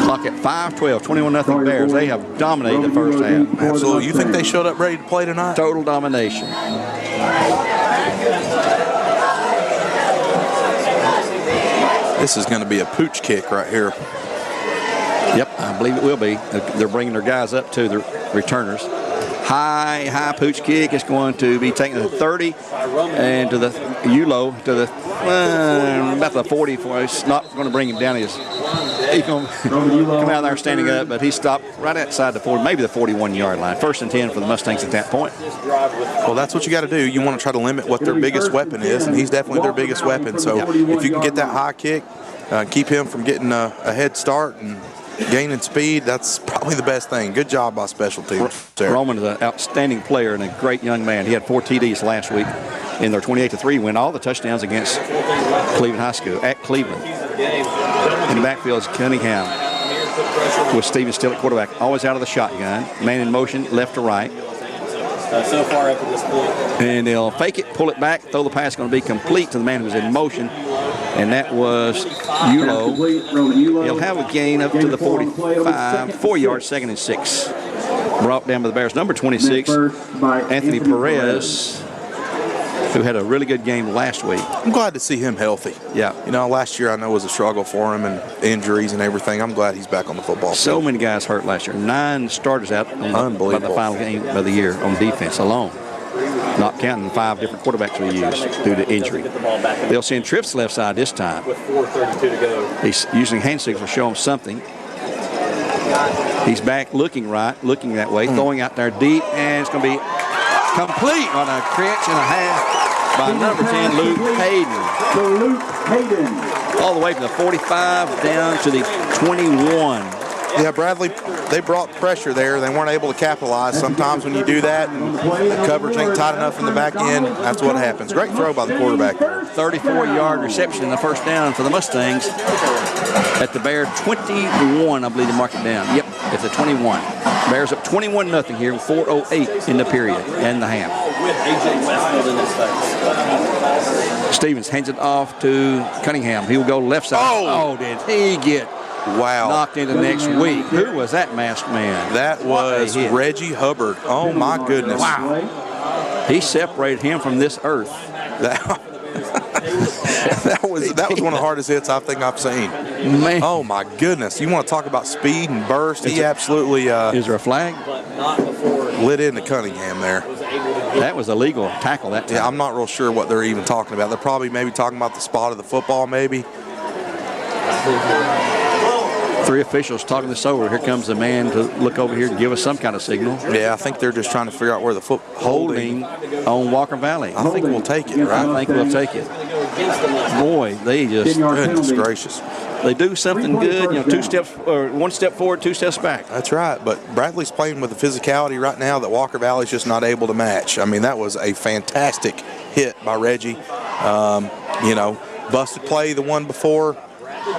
Clock at 5:12, 21-0 Bears. They have dominated the first half. Absolutely. You think they showed up ready to play tonight? Total domination. This is going to be a pooch kick right here. Yep, I believe it will be. They're bringing their guys up to the returners. High pooch kick. It's going to be taken to the 30 and to the Ulo to the about the 40. It's not going to bring him down. He's going to come out there standing up, but he stopped right outside the 40, maybe the 41-yard line. 1st and 10 for the Mustangs at that point. Well, that's what you got to do. You want to try to limit what their biggest weapon is, and he's definitely their biggest weapon. So if you can get that high kick, keep him from getting a head start and gaining speed, that's probably the best thing. Good job by special teams. Roman is an outstanding player and a great young man. He had 4 TDs last week in their 28-3 win. All the touchdowns against Cleveland High School at Cleveland. In the backfield is Cunningham with Stevens still at quarterback. Always out of the shotgun. Man in motion, left to right. So far up to this point. And they'll fake it, pull it back, throw the pass. Going to be complete to the man who's in motion. And that was Ulo. He'll have a gain up to the 45, 4 yards, 2nd and 6. Brought down by the Bears. Number 26, Anthony Perez, who had a really good game last week. I'm glad to see him healthy. Yeah. You know, last year I know was a struggle for him and injuries and everything. I'm glad he's back on the football field. So many guys hurt last year. 9 starters out on the final game of the year on defense alone. Not counting 5 different quarterbacks we used due to injury. They'll send trips left side this time. With 4:32 to go. He's using hand signals to show him something. He's back looking right, looking that way, throwing out there deep, and it's going to be complete on a catch and a half by number 10, Luke Hayden. All the way from the 45 down to the 21. Yeah, Bradley, they brought pressure there. They weren't able to capitalize. Sometimes when you do that and the coverage ain't tight enough in the back end, that's what happens. Great throw by the quarterback there. 34-yard reception, the first down for the Mustangs at the Bear 21, I believe they marked it down. Yep, at the 21. Bears up 21-0 here, 4:08 in the period and the half. With A.J. Westfield in his face. Stevens hands it off to Cunningham. He will go left side. Oh, did he get knocked into next week? Who was that masked man? That was Reggie Hubbard. Oh, my goodness. Wow. He separated him from this earth. That was one of the hardest hits I think I've seen. Man. Oh, my goodness. You want to talk about speed and burst? He absolutely is there a flag? Lit into Cunningham there. That was a legal tackle that time. Yeah, I'm not real sure what they're even talking about. They're probably maybe talking about the spot of the football maybe. 3 officials talking this over. Here comes the man to look over here and give us some kind of signal. Yeah, I think they're just trying to figure out where the holding on Walker Valley. I think we'll take it, right? I think we'll take it. Boy, they just goodness gracious. They do something good, you know, 2 steps or 1 step forward, 2 steps back. That's right, but Bradley's playing with a physicality right now that Walker Valley's just not able to match. I mean, that was a fantastic hit by Reggie. You know, busted play the one before.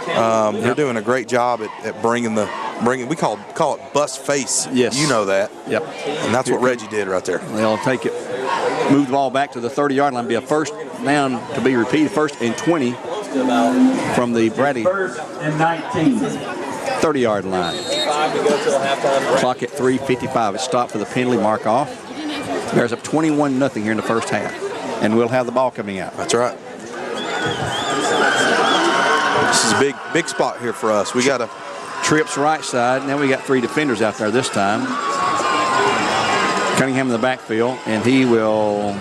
They're doing a great job at bringing we call it bust face. Yes. You know that. Yep. And that's what Reggie did right there. They'll take it, move the ball back to the 30-yard line, be a first down to be repeated, 1st and 20 from the Brady 30-yard line. Clock at 3:55. It stopped for the penalty mark off. Bears up 21-0 here in the first half, and we'll have the ball coming out. That's right. This is a big spot here for us. We got a trips right side. Now we got 3 defenders out there this time. Cunningham in the backfield, and he will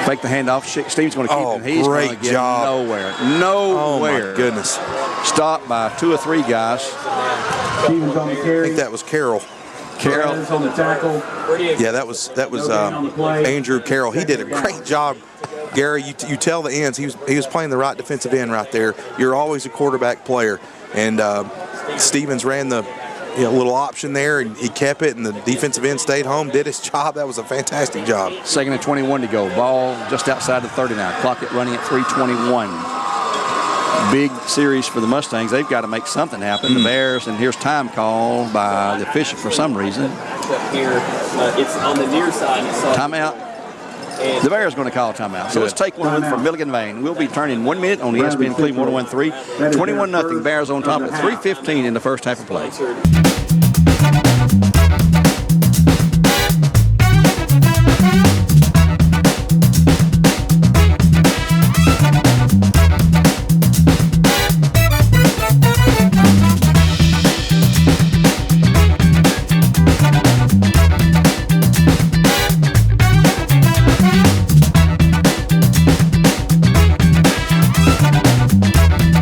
fake the handoff. Steve's going to keep it. And he's going to get nowhere. Oh, my goodness. Stopped by 2 or 3 guys. Stevens on the carry. I think that was Carroll. Perez on the tackle. Yeah, that was Andrew Carroll. He did a great job. Gary, you tell the ends. He was playing the right defensive end right there. You're always a quarterback player, and Stevens ran the little option there, and he kept it, and the defensive end stayed home, did his job. That was a fantastic job. 2nd and 21 to go. Ball just outside the 39. Clock it running at 3:21. big series for the Mustangs. They've got to make something happen. The Bears, and here's time call by the official for some reason. Up here, it's on the near side. Timeout. The Bears going to call a timeout. So let's take one from Milligan Vane. We'll be turning 1 minute on the ESPN Cleveland 101.3. 21-0 Bears on top at 3:15 in the first half of play.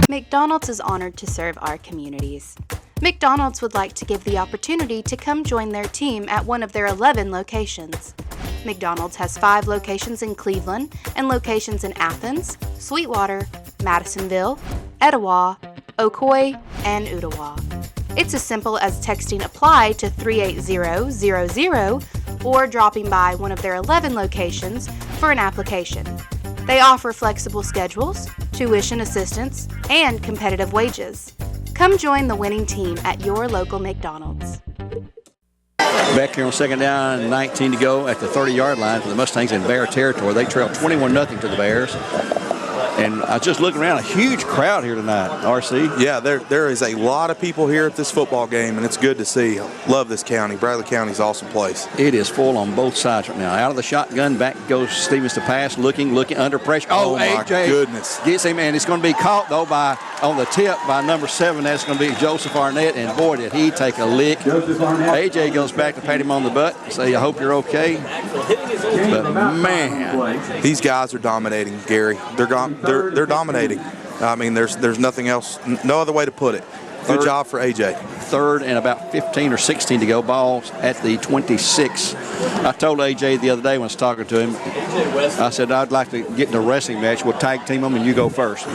McDonald's is honored to serve our communities. McDonald's would like to give the opportunity to come join their team at one of their 11 locations. McDonald's has 5 locations in Cleveland and locations in Athens, Sweetwater, Madisonville, Etowah, Ocoee, and Ottawa. It's as simple as texting APPLY to 38000 or dropping by one of their 11 locations for an application. They offer flexible schedules, tuition assistance, and competitive wages. Come join the winning team at your local McDonald's. Back here on second down, 19 to go at the 30-yard line for the Mustangs in Bear territory. They trail 21-0 to the Bears. And I was just looking around, a huge crowd here tonight, RC. Yeah, there is a lot of people here at this football game, and it's good to see. Love this county. Bradley County's an awesome place. It is full on both sides right now. Out of the shotgun, back goes Stevens to pass, looking under pressure. Oh my AJ goodness. Gets him, and it's going to be caught, though, on the tip by number 7. That's going to be Joseph Arnett, and boy, did he take a lick. AJ goes back to pat him on the butt and say, I hope you're okay. But, man. These guys are dominating, Gary. They're dominating. I mean, there's nothing else, no other way to put it. Good job for AJ. Third and about 15 or 16 to go. Ball at the 26. I told AJ the other day when I was talking to him, I said, I'd like to get in a wrestling match. We'll tag team them and you go first.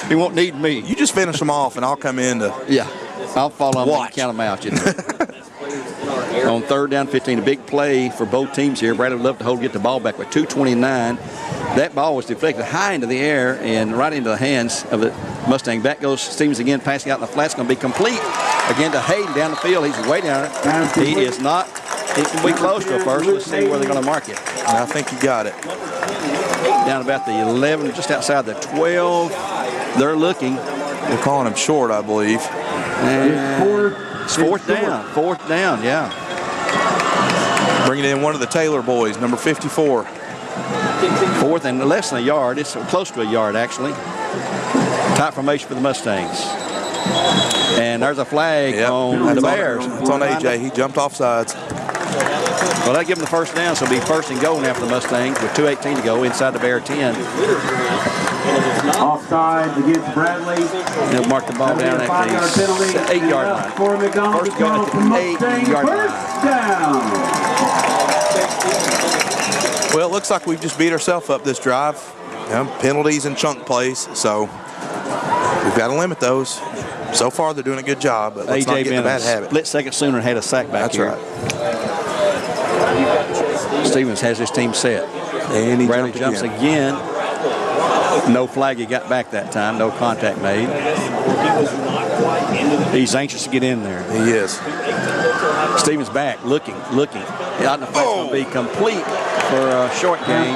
He won't need me. You just finish them off and I'll come in to I'll follow them and count them out. You know. On third down, 15, a big play for both teams here. Bradley would love to get the ball back with 2:29. That ball was deflected high into the air and right into the hands of the Mustang. Back goes Stevens again, passing out in the flat. It's going to be complete. Again to Hayden down the field. He's way down it. He is not. He can be close to a first. Let's see where they're going to mark it. I think he got it. Down about the 11, just outside the 12. They're looking. They're calling him short, I believe. And it's fourth down. Fourth down, yeah. Bringing in one of the Taylor boys, number 54. Fourth and less than a yard. It's close to a yard, actually. Tight formation for the Mustangs. And there's a flag on the Bears. It's on AJ. He jumped off sides. Well, that give him the first down, so it'll be first and goal now for the Mustangs with 2:18 to go inside the Bear 10. Offside against Bradley. They'll mark the ball down at the 8-yard line. For McDonald's, First down at the 8-yard line. First down. Well, it looks like we've just beat ourselves up this drive. Penalties and chunk plays, so we've got to limit those. So far, they're doing a good job, but let's not get in a bad habit. Split second sooner and had a sack back here. That's right. Stevens has his team set. And he Bradley jumps again. No flag he got back that time. No contact made. He's anxious to get in there. He is. Stevens back, looking. Out in the flag will be complete for a short game.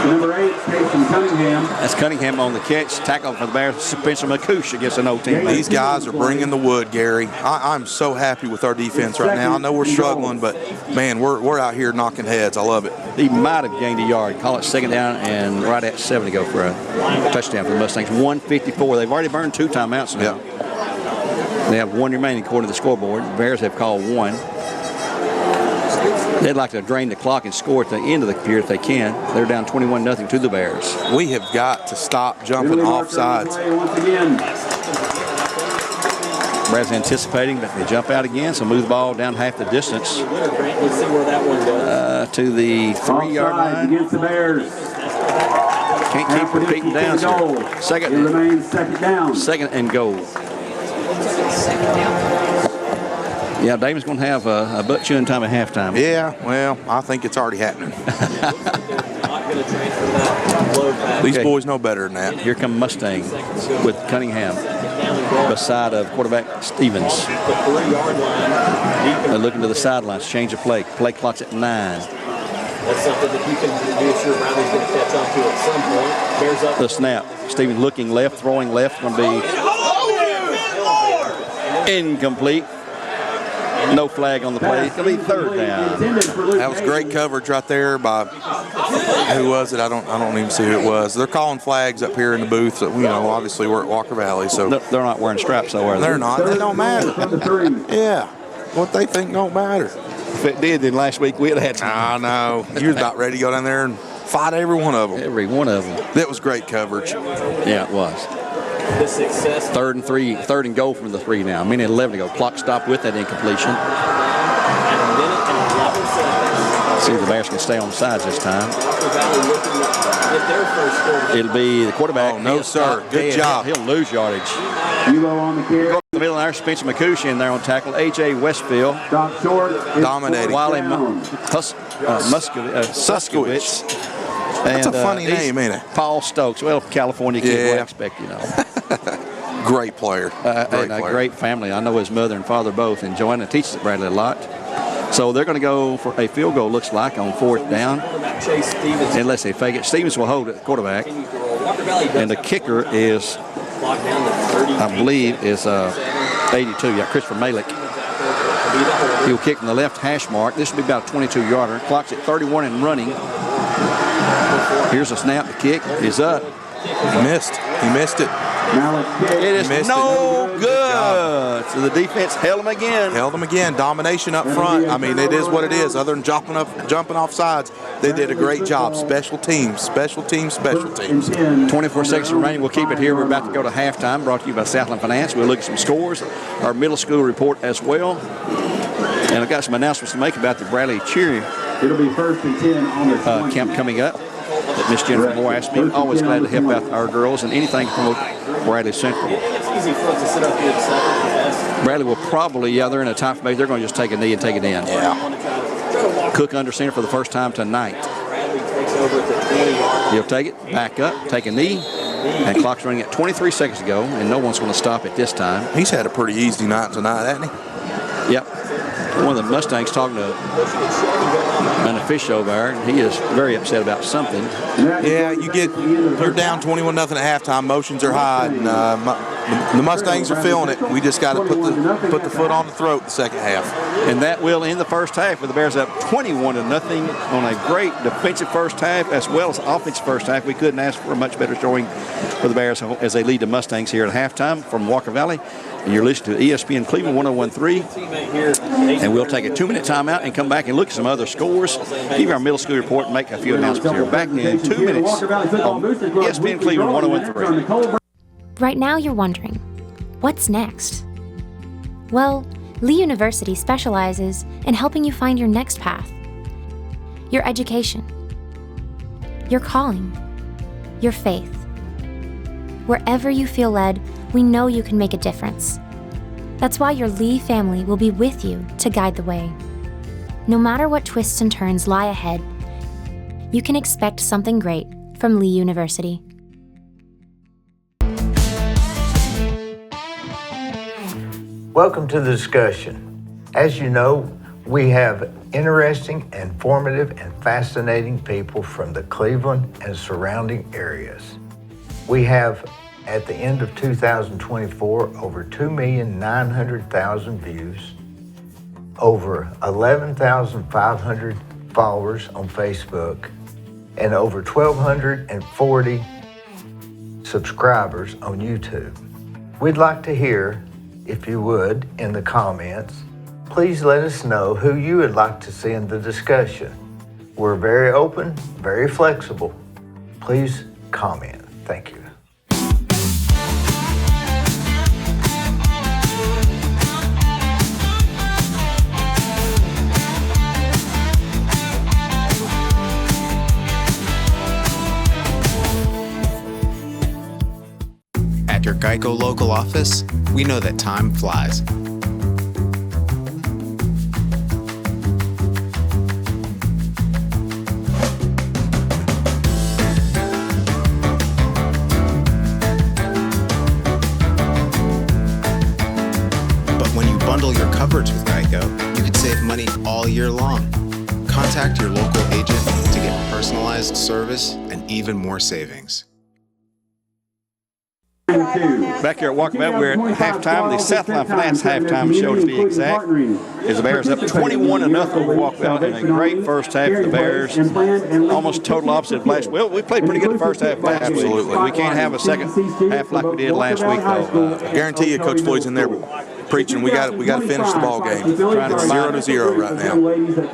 Number 8, Casey Cunningham. That's Cunningham on the catch. Tackle for the Bears. Spencer McCouche against an old team. These guys are bringing the wood, Gary. I'm so happy with our defense right now. I know we're struggling, but, man, we're out here knocking heads. I love it. He might have gained a yard. Call it second down and right at 7 to go for a touchdown for the Mustangs. 1:54. They've already burned 2 timeouts now. Yeah. They have 1 remaining according to the scoreboard. The Bears have called 1. They'd like to drain the clock and score at the end of the period if they can. They're down 21-0 to the Bears. We have got to stop jumping off sides. Brad's anticipating, but they jump out again, so move the ball down half the distance to the 3-yard line. Against the Bears. Can't keep repeating down. Second and goal. Yeah, David's going to have a butt chewing time at halftime. Yeah, well, I think it's already happening. going to transfer that low pass. These boys know better than that. Here come Mustang with Cunningham beside of quarterback Stevens. The 3-yard line. They're looking to the sidelines, change of play. Play clock's at 9. That's something that you can be assured Bradley's going to catch on to at some point. Bears up. The snap. Stevens looking left, throwing left. Going to be incomplete. No flag on the play. It's going to be 3rd down. That was great coverage right there by, who was it? I don't even see who it was. They're calling flags up here in the booth. You know, obviously we're at Walker Valley, so They're not wearing straps, though, are they? they're not. It don't matter. Yeah, what they think don't matter. If it did, then last week we'd have had some. I know. You was about ready to go down there and fight every one of them. Every one of them. That was great coverage. Yeah, it was. The success. 3rd and 3, 3rd and goal from the 3 now. 1:11 to go. Clock stopped with that incompletion. At a minute and 11 seconds. See if the Bears can stay on the sides this time. Walker Valley looking to get their first score. It'll be the quarterback. Oh, no, He'll sir. stop Good dead. job. He'll lose yardage. Yulo on the carry. The middle there, Spencer McCush in there on tackle. A.J. Westfield. Stop short. It's Dominating. Wiley down. Suskowitz. That's a funny he's name, ain't it? Paul Stokes. Well, California kid, Yeah. what I expect, you know. Great player. And a great family. I know his mother and father both. And Joanna teaches at Bradley a lot. So they're going to go for a field goal, looks like, on 4th down. Chase Stevens. Unless they fake it. Stevens will hold it at quarterback. Walker Valley does And the kicker is, clock down to 30. I believe, is 82. Yeah, Christopher Malik. He'll kick from the left hash mark. This will be about a 22-yarder. Clock's at 31 and running. Here's a snap. The kick is up. He missed. He missed it. It is Missed no it. good. So the defense held him again. Held them again. Domination up front. I mean, it is what it is. Other than jumping off sides, they did a great job. Special teams, special teams, special teams. 24 seconds remaining. We'll keep it here. We're about to go to halftime. Brought to you by Southland Finance. We'll look at some scores, our middle school report as well. And I've got some announcements to make about the Bradley cheer It'll be 1st and 10 on the 20. camp coming up that Miss Jennifer Moore asked me. Always glad to help out our girls and anything to promote Bradley Central. It's easy for us to sit up here and second. Bradley will probably, they're in a tight formation. They're going to just take a knee and take it in. Yeah. Cook under center for the first time tonight. Bradley takes over at the 20-yard. He'll take it, back up, take a knee, and clock's running at 23 seconds to go, and no one's going to stop it this time. He's had a pretty easy night tonight, hasn't he? Yep. One of the Mustangs talking to an official over there, and he is very upset about something. Yeah, you're down 21-0 at halftime. Motions are high, and the Mustangs are feeling it. We just got to put the foot on the throat the second half. And that will end the first half with the Bears up 21-0 on a great defensive first half as well as offensive first half. We couldn't ask for a much better showing for the Bears as they lead the Mustangs here at halftime from Walker Valley. And you're listening to ESPN Cleveland 101.3. And we'll take a 2-minute timeout and come back and look at some other scores, give our middle school report, and make a few announcements here. Back in 2 minutes on ESPN Cleveland 101.3. Right now you're wondering, what's next? Well, Lee University specializes in helping you find your next path. Your education, your calling, your faith. Wherever you feel led, we know you can make a difference. That's why your Lee family will be with you to guide the way. No matter what twists and turns lie ahead, you can expect something great from Lee University. Welcome to the discussion. As you know, we have interesting, informative, and fascinating people from the Cleveland and surrounding areas. We have, at the end of 2024, over 2,900,000 views, over 11,500 followers on Facebook, and over 1,240 subscribers on YouTube. We'd like to hear, if you would, in the comments, please let us know who you would like to see in the discussion. We're very open, very flexible. Please comment. Thank you. At your Geico local office, we know that time flies. Contact your local agent to get personalized service and even more savings. Back here at Walker Valley, we're at halftime. The Southline Finance halftime show, to be exact, is the Bears up 21-0 over Walker Valley in a great first half for the Bears. Almost total opposite of last week. Well, we played pretty good the first half last week. Absolutely. We can't have a second half like we did last week, though. I guarantee you, Coach Floyd's in there preaching. We got to finish the ball game. It's 0-0 right now.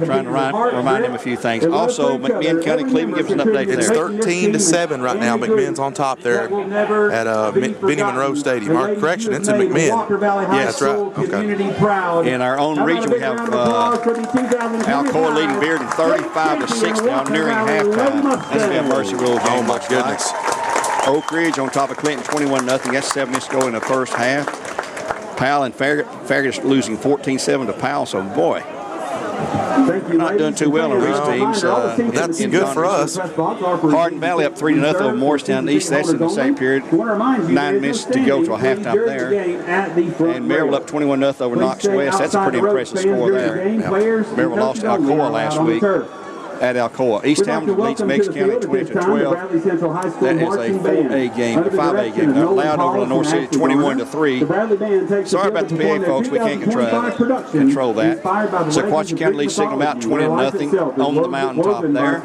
Trying to remind him a few things. Also, McMinn County, Cleveland, give us an update there. It's 13-7 right now. McMinn's on top there at Benny Monroe Stadium. Correction, it's in McMinn. Yeah, that's right. Okay. In our own region, we have Alcoa leading Bearden 35-6 now, nearing halftime. That's going to be a mercy rule game. Oh, my goodness. Oak Ridge on top of Clinton 21-0. That's 7 minutes to go in the first half. Powell and Farragut losing 14-7 to Powell, so boy, we're not doing too well on these teams. That's good for us. Hardin Valley up 3-0 over Morristown East. That's in the same period. 9 minutes to go to a halftime there. And Maryville up 21-0 over Knox West. That's a pretty impressive score there. Maryville lost to Alcoa last week at Alcoa. East Hamilton leads Meigs County 20-12. That is a 4A game, a 5A game. They're allowed over Lenore City 21-3. Sorry about the PA folks, we can't control that. Sequatchie County leads Signal Mountain 20-0 on the mountaintop there.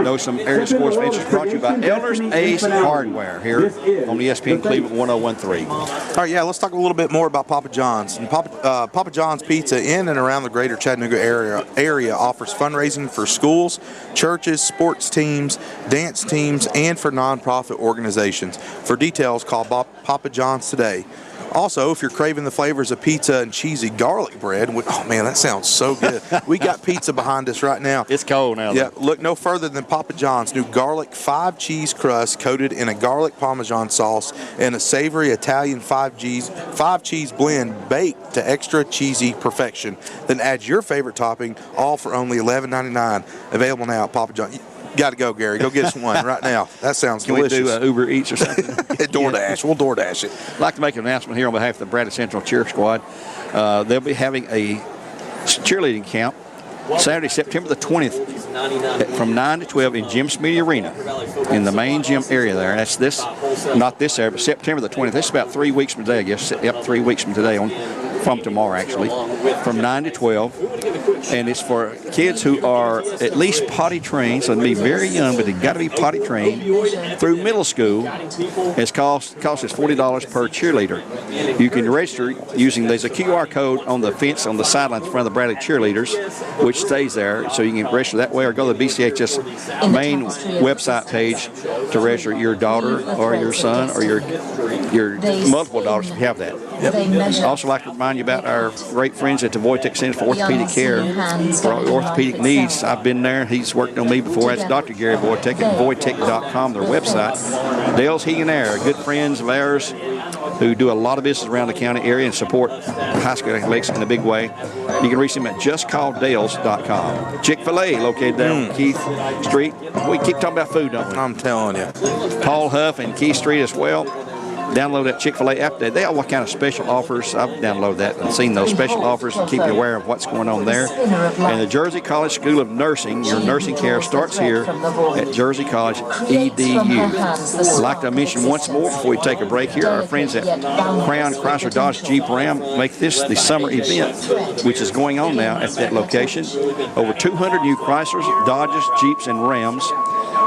Those some area sports features brought to you by Elders Ace Hardware here on ESPN Cleveland 1013. All right, yeah, let's talk a little bit more about Papa John's. And Papa John's Pizza in and around the greater Chattanooga area offers fundraising for schools, churches, sports teams, dance teams, and for nonprofit organizations. For details, call Papa John's today. Also, if you're craving the flavors of pizza and cheesy garlic bread, oh man, that sounds so good. We got pizza behind us right now. It's cold now. Yeah, look no further than Papa John's new garlic 5-cheese crust coated in a garlic Parmesan sauce and a savory Italian 5-cheese blend baked to extra cheesy perfection. Then add your favorite topping, all for only $11.99. Available now at Papa John's. Got to go, Gary. Go get us one right now. That sounds delicious. Can we do Uber Eats or something? DoorDash. We'll DoorDash it. I'd like to make an announcement here on behalf of the Bradley Central Cheer Squad. They'll be having a cheerleading camp Saturday, September the 20th from 9 to 12 in Jim Smitty Arena in the main gym area there. That's not this area, but September the 20th. That's about 3 weeks from today, I guess. Yep, 3 weeks from today, from tomorrow actually, from 9 to 12. And it's for kids who are at least potty trained, so they'll be very young, but they've got to be potty trained through middle school. It's cost is $40 per cheerleader. You can register using, there's a QR code on the fence on the sidelines in front of the Bradley cheerleaders, which stays there, so you can register that way, or go to the BCHS main website page to register your daughter or your son or your multiple daughters if you have that. I'd also like to remind you about our great friends at the Wojtek Center for Orthopedic Care for orthopedic needs. I've been there. He's worked on me before. That's Dr. Gary Wojtek at Wojtek.com, their website. Dale's Heating and Air, good friends of ours who do a lot of business around the county area and support high school athletics in a big way. You can reach them at justcalldales.com. Chick-fil-A located there on Keith Street. We keep talking about food, don't we? I'm telling you. Paul Huff and Keith Street as well. Download that Chick-fil-A app. They have what kind of special offers. I've downloaded that and seen those special offers and keep you aware of what's going on there. And the Jersey College School of Nursing, your nursing care starts here at Jersey College EDU. I'd like to mention once more before we take a break here, our friends at Crown Chrysler Dodge Jeep Ram make this the summer event, which is going on now at that location. Over 200 new Chryslers, Dodges, Jeeps, and Rams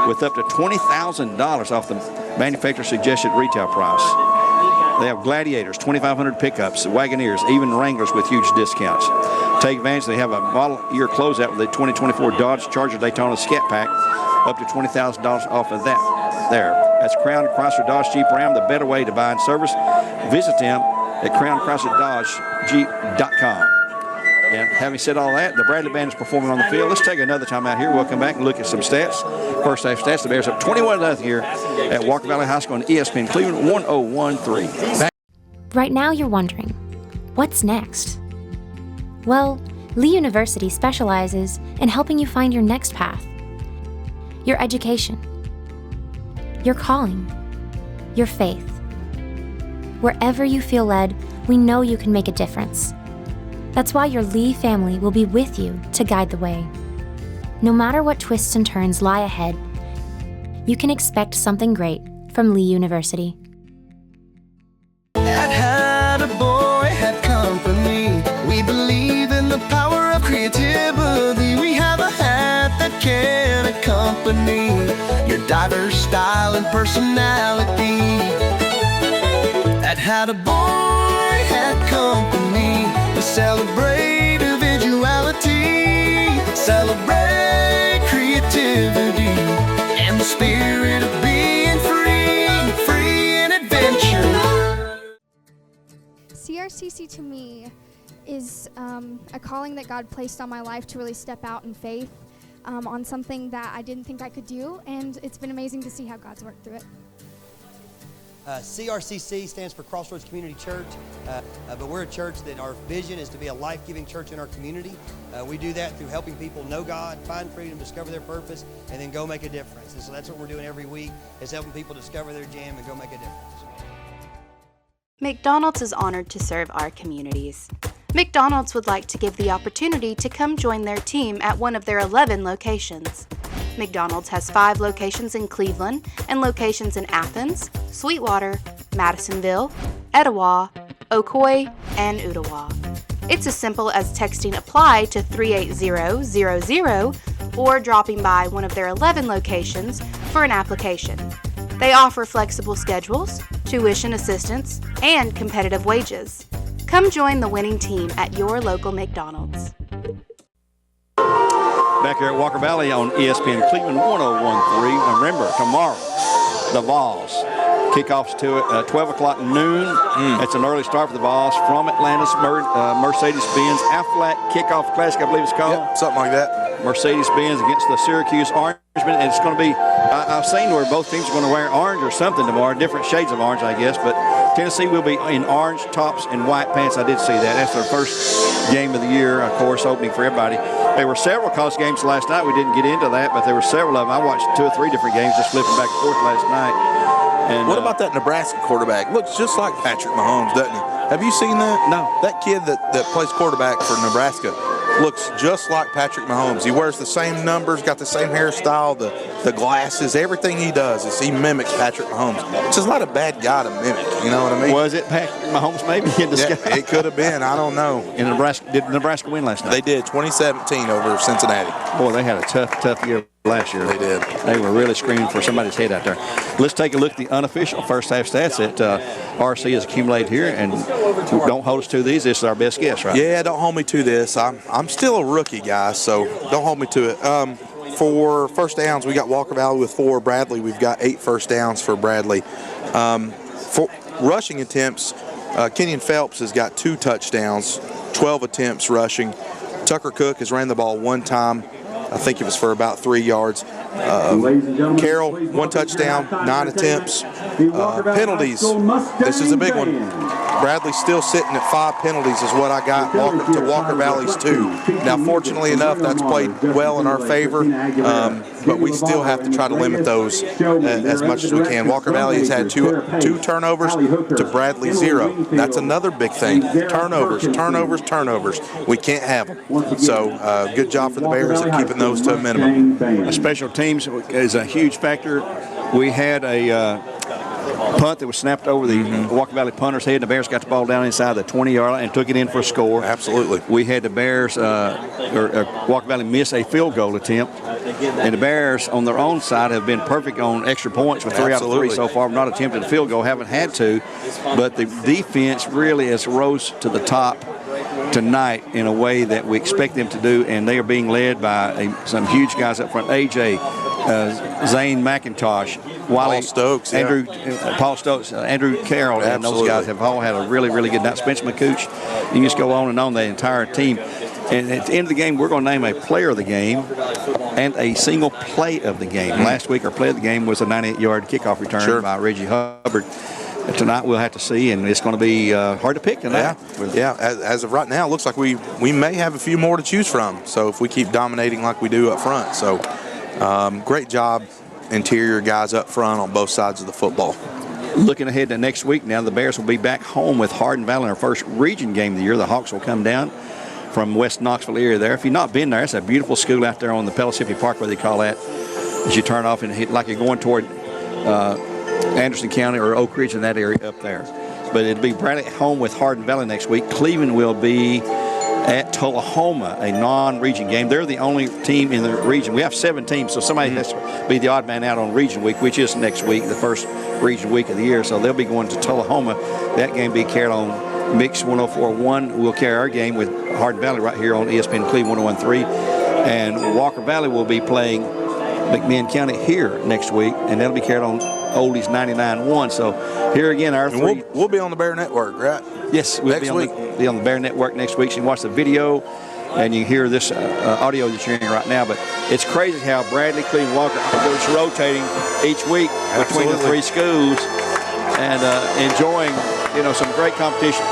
with up to $20,000 off the manufacturer suggested retail price. They have Gladiators, 2,500 pickups, Wagoneers, even Wranglers with huge discounts. Take advantage. They have a model year closeout with the 2024 Dodge Charger Daytona Scat Pack, up to $20,000 off of that. There. That's Crown Chrysler Dodge Jeep Ram, the better way to buy and service. Visit them at crownchrysler.com. And having said all that, the Bradley Band is performing on the field. Let's take another time out here. We'll come back and look at some stats. First half stats, the Bears up 21-0 here at Walker Valley High School on ESPN Cleveland 1013. Right now you're wondering, what's next? Well, Lee University specializes in helping you find your next path. Your education. Your calling. Your faith. Wherever you feel led, we know you can make a difference. That's why your Lee family will be with you to guide the way. No matter what twists and turns lie ahead, you can expect something great from Lee University. Had a boy, had company. We believe in the power of creativity. We have a hat that can accompany your diverse style and personality. Had a boy, had company. We celebrate individuality, celebrate creativity, and the spirit of being free and adventure. CRCC to me is a calling that God placed on my life to really step out in faith on something that I didn't think I could do, and it's been amazing to see how God's worked through it. CRCC stands for Crossroads Community Church, but we're a church that our vision is to be a life-giving church in our community. We do that through helping people know God, find freedom, discover their purpose, and then go make a difference. And so that's what we're doing every week, is helping people discover their jam and go make a difference. McDonald's is honored to serve our communities. McDonald's would like to give the opportunity to come join their team at one of their 11 locations. McDonald's has 5 locations in Cleveland and locations in Athens, Sweetwater, Madisonville, Etowah, Ocoee, and Ottawa. It's as simple as texting APPLY to 38000 or dropping by one of their 11 locations for an application. They offer flexible schedules, tuition assistance, and competitive wages. Come join the winning team at your local McDonald's. Back here at Walker Valley on ESPN Cleveland 1013. And remember, tomorrow, the Vols. Kickoffs to it 12 o'clock noon. It's an early start for the Vols from Atlanta's Mercedes-Benz Aflac Kickoff Classic, I believe it's called. Yep, something like that. Mercedes-Benz against the Syracuse Orangemen. And it's going to be, I've seen where both teams are going to wear orange or something tomorrow, different shades of orange, I guess. But Tennessee will be in orange tops and white pants. I did see that. That's their first game of the year, of course, opening for everybody. There were several college games last night. We didn't get into that, but there were several of them. I watched 2 or 3 different games, just flipping back and forth last night. And, what about that Nebraska quarterback? Looks just like Patrick Mahomes, doesn't he? Have you seen that? No. That kid that plays quarterback for Nebraska looks just like Patrick Mahomes. He wears the same numbers, got the same hairstyle, the glasses, everything he does is he mimics Patrick Mahomes. It's just not a bad guy to mimic, you know what I mean? Was it Patrick Mahomes maybe in disguise? Yeah, it could have been. I don't know. In Nebraska, did Nebraska win last night? They did, 2017 over Cincinnati. Boy, they had a tough year last year. They did. They were really screaming for somebody's head out there. Let's take a look at the unofficial first half stats that RC has accumulated here, and don't hold us to these. This is our best guess, right? Yeah, don't hold me to this. I'm still a rookie, guys, so don't hold me to it. For first downs, we got Walker Valley with 4. Bradley, we've got 8 first downs for Bradley. For rushing attempts, Kenyon Phelps has got 2 touchdowns, 12 attempts rushing. Tucker Cook has ran the ball 1 time. I think it was for about 3 yards. Carroll, 1 touchdown, 9 attempts. Penalties, this is a big one. Bradley's still sitting at 5 penalties is what I got to Walker Valley's 2. Now, fortunately enough, that's played well in our favor, but we still have to try to limit those as much as we can. Walker Valley has had two turnovers to Bradley 0. That's another big thing. Turnovers. We can't have them. So good job for the Bears at keeping those to a minimum. Special teams is a huge factor. We had a punt that was snapped over the Walker Valley punter's head. The Bears got the ball down inside the 20-yard line and took it in for a score. Absolutely. We had the Bears, Walker Valley miss a field goal attempt. And the Bears on their own side have been perfect on extra points with 3 out of 3 so far. We've not attempted a field goal, haven't had to. But the defense really has rose to the top tonight in a way that we expect them to do, and they are being led by some huge guys up front. AJ, Zane McIntosh, Paul Stokes, Paul Stokes, Andrew Carroll, and those guys have all had a really, really good night. Spencer McCooch, you can just go on and on, the entire team. And at the end of the game, we're going to name a player of the game and a single play of the game. Last week, our play of the game was a 98-yard kickoff return by Reggie Hubbard. Tonight we'll have to see, and it's going to be hard to pick tonight. Yeah. As of right now, it looks like we may have a few more to choose from. So if we keep dominating like we do up front. So great job, interior guys up front on both sides of the football. Looking ahead to next week now, the Bears will be back home with Hardin Valley in our first region game of the year. The Hawks will come down from West Knoxville area there. If you've not been there, it's a beautiful school out there on the Pellissippi Parkway, they call that. As you turn off and hit, like you're going toward Anderson County or Oak Ridge in that area up there. But it'll be Bradley at home with Hardin Valley next week. Cleveland will be at Tullahoma, a non-region game. They're the only team in the region. We have 7 teams, so somebody has to be the odd man out on region week, which is next week, the first region week of the year. So they'll be going to Tullahoma. That game will be carried on Mix 104.1. We'll carry our game with Hardin Valley right here on ESPN Cleveland 101.3. And Walker Valley will be playing McMinn County here next week, and that'll be carried on Oldies 99.1. So here again, our three. We'll be on the Bear Network, right? Yes, we'll next be on the Bear Network next week. So you can watch the video, and you can hear this audio that you're hearing right now. But it's crazy how Bradley, Cleveland, Walker are just rotating each week between the 3 schools and enjoying, some great competition.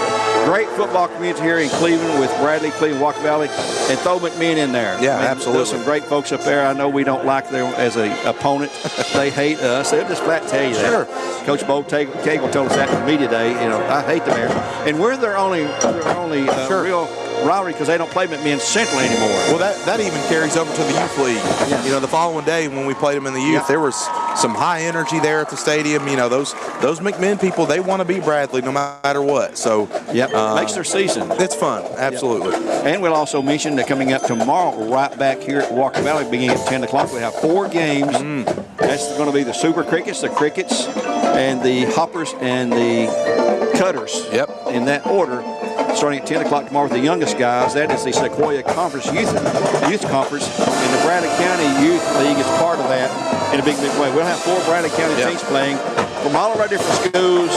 Great football community here in Cleveland with Bradley, Cleveland, Walker Valley, and throw McMinn in there. Yeah, absolutely. There's some great folks up there. I know we don't like them as an opponent. They hate us. They'll just flat tell you that. Sure. Coach Bo Cagle told us after media day, I hate the Bears. And we're their only real rivalry because they don't play McMinn Central anymore. Well, that even carries over to the youth league. Yeah. The following day when we played them in the youth, there was some high energy there at the stadium. Those McMinn people, they want to beat Bradley no matter what. So makes their season. It's fun, absolutely. And we'll also mention that coming up tomorrow, right back here at Walker Valley, beginning at 10 o'clock, we have 4 games. That's going to be the Super Crickets, the Crickets, and the Hoppers and the Cutters. Yep. In that order. Starting at 10 o'clock tomorrow with the youngest guys. That is the Sequoia Conference Youth Conference. And the Bradley County Youth League is part of that in a big way. We'll have 4 Bradley County teams playing from all of our different schools.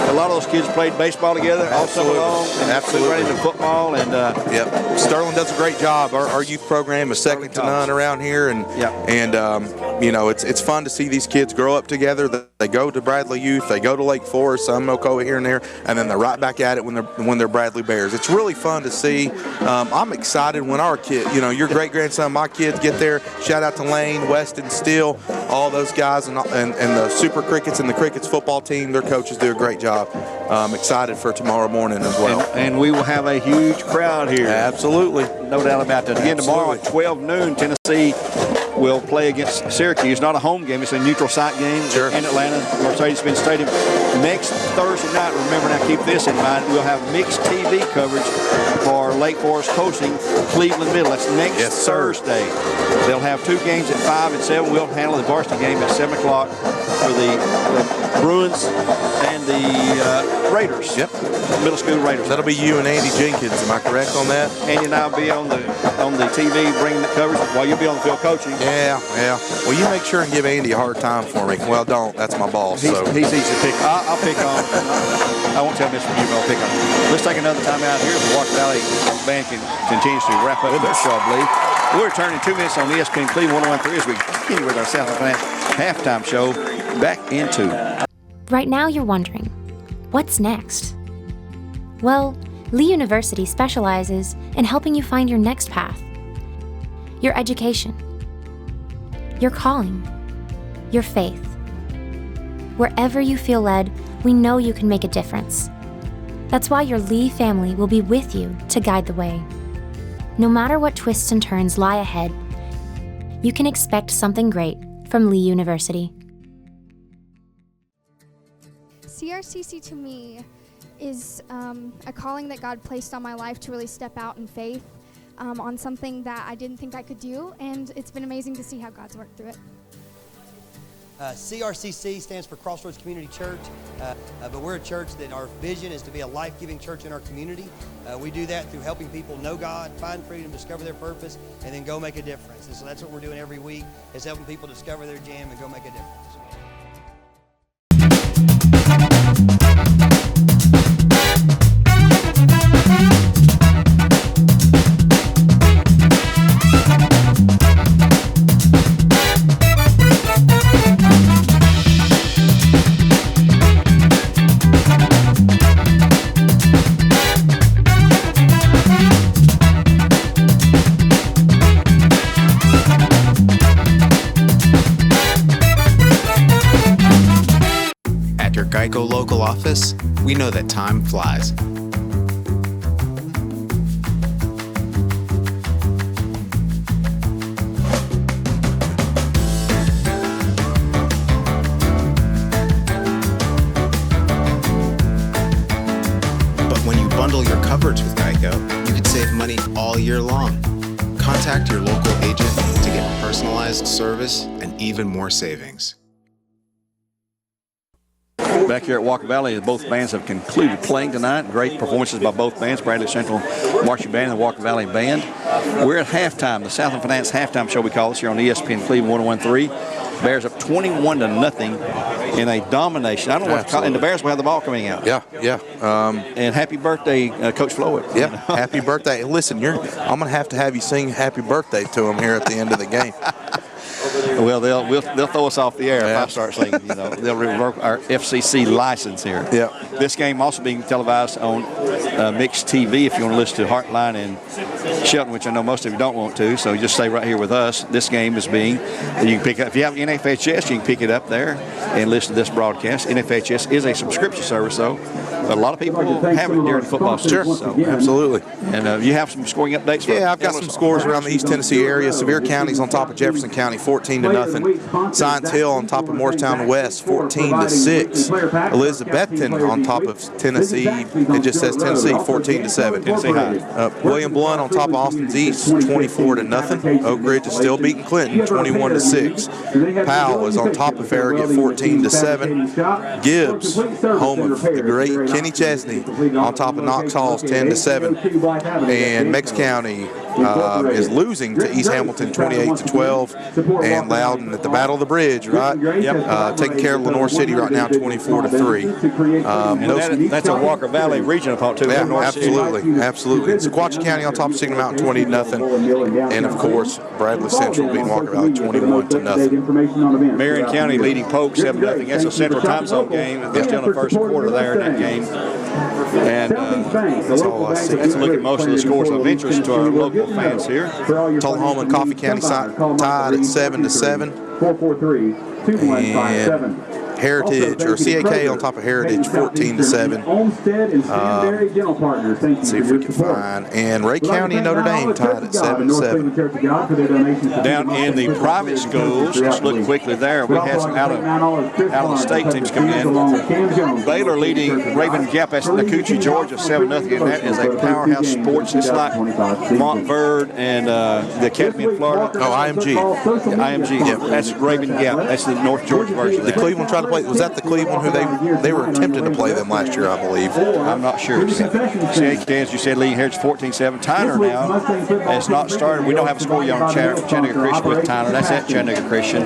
A lot of those kids played baseball together all summer long. And absolutely. Right into football. And Sterling does a great job. Our youth program is second to none around here. And it's fun to see these kids grow up together. They go to Bradley Youth. They go to Lake Forest, some Mocoa here and there, and then they're right back at it when they're Bradley Bears. It's really fun to see. I'm excited when our kid, your great-grandson, my kids get there. Shout out to Lane, Weston, Steele, all those guys, and the Super Crickets and the Crickets football team. Their coaches do a great job. I'm excited for tomorrow morning as well. And we will have a huge crowd here. Absolutely. No doubt about that. Again, tomorrow at 12 noon, Tennessee will play against Syracuse. Not a home game. It's a neutral site game in Atlanta, Mercedes-Benz Stadium. Next Thursday night, remember now, keep this in mind, we'll have mixed TV coverage for Lake Forest hosting Cleveland Middle. That's next Thursday. They'll have 2 games at 5 and 7. We'll handle the varsity game at 7 o'clock for the Bruins and the Raiders. Yep. Middle school Raiders. That'll be you and Andy Jenkins. Am I correct on that? Andy and I will be on the TV bringing the coverage while you'll be on the field coaching. Yeah. Well, you make sure and give Andy a hard time for me. Well, don't. That's my boss. He's easy to pick. I'll pick on. I won't tell Mr. Hugh, but I'll pick on. Let's take another time out here. The Walker Valley Band continues to wrap up their show, I believe. We'll return in 2 minutes on ESPN Cleveland 101.3 as we continue with our South Atlanta halftime show. Back into. Right now you're wondering, what's next? Well, Lee University specializes in helping you find your next path. Your education. Your calling. Your faith. Wherever you feel led, we know you can make a difference. That's why your Lee family will be with you to guide the way. No matter what twists and turns lie ahead, you can expect something great from Lee University. CRCC to me is a calling that God placed on my life to really step out in faith on something that I didn't think I could do, and it's been amazing to see how God's worked through it. CRCC stands for Crossroads Community Church, but we're a church that our vision is to be a life-giving church in our community. We do that through helping people know God, find freedom, discover their purpose, and then go make a difference. And so that's what we're doing every week, is helping people discover their jam and go make a difference. Geico local office, we know that time flies. personalized service, and even more savings. Back here at Walker Valley, both bands have concluded playing tonight. Great performances by both bands, Bradley Central Marching Band and the Walker Valley Band. We're at halftime, the Southland Finance halftime show we call this here on ESPN Cleveland 101.3. Bears up 21-0 in a domination. I don't know what to call it. And the Bears will have the ball coming out. Yeah. And happy birthday, Coach Floyd. Yeah, happy birthday. Listen, I'm going to have you sing happy birthday to him here at the end of the game. Well, they'll throw us off the air if I start singing. They'll revoke our FCC license here. Yeah. This game also being televised on Mixed TV if you want to listen to Heartline and Shelton, which I know most of you don't want to. So just stay right here with us. This game is being, you can pick up, if you have NFHS, you can pick it up there and listen to this broadcast. NFHS is a subscription service, though. But a lot of people have it during football season. Sure, so, absolutely. And you have some scoring updates? Yeah, I've got some scores around the East Tennessee area. Sevier County's on top of Jefferson County, 14-0. Science Hill on top of Morristown West, 14-6. Elizabethton on top of Tennessee. It just says Tennessee, 14-7. Tennessee High. William Blount on top of Austin's East, 24-0. Oak Ridge is still beating Clinton, 21-6. Powell is on top of Farragut, 14-7. Gibbs, home of the great Kenny Chesney, on top of Knox Halls, 10-7. And Meigs County is losing to East Hamilton, 28-12. And Loudon at the Battle of the Bridge, right? Yep. Taking care of Lenore City right now, 24-3. That's a Walker Valley region opponent too. Yeah, absolutely. Sequatchie County on top of Signal Mountain, 20-0. And of course, Bradley Central beating Walker Valley 21-0. Marion County leading Polk 7-0. That's a Central Time Zone game. They're still in the first quarter there in that game. And that's all I see. That's a look at most of the scores of interest to our local fans here. Tullahoma and Coffee County tied at 7-7. 443-2157. Heritage, or CAK on top of Heritage, 14-7. Let's see if we can find. And Ray County and Notre Dame tied at 7-7. Down in the private schools, let's look quickly there. We had some out of state teams coming in. Baylor leading Raven Gap, that's in Nacoochee, Georgia, 7-0. And that is a powerhouse sports. It's like Montverde and the Academy in Florida. Oh, IMG. IMG, yeah. That's Raven Gap. That's the North Georgia version. The Cleveland tried to play. Was that the Cleveland who they were attempting to play them last year, I believe? I'm not sure. As you said, leading Heritage 14-7. Tyner now has not started. We don't have a score yet on Chattanooga Christian with Tyner. That's at Chattanooga Christian.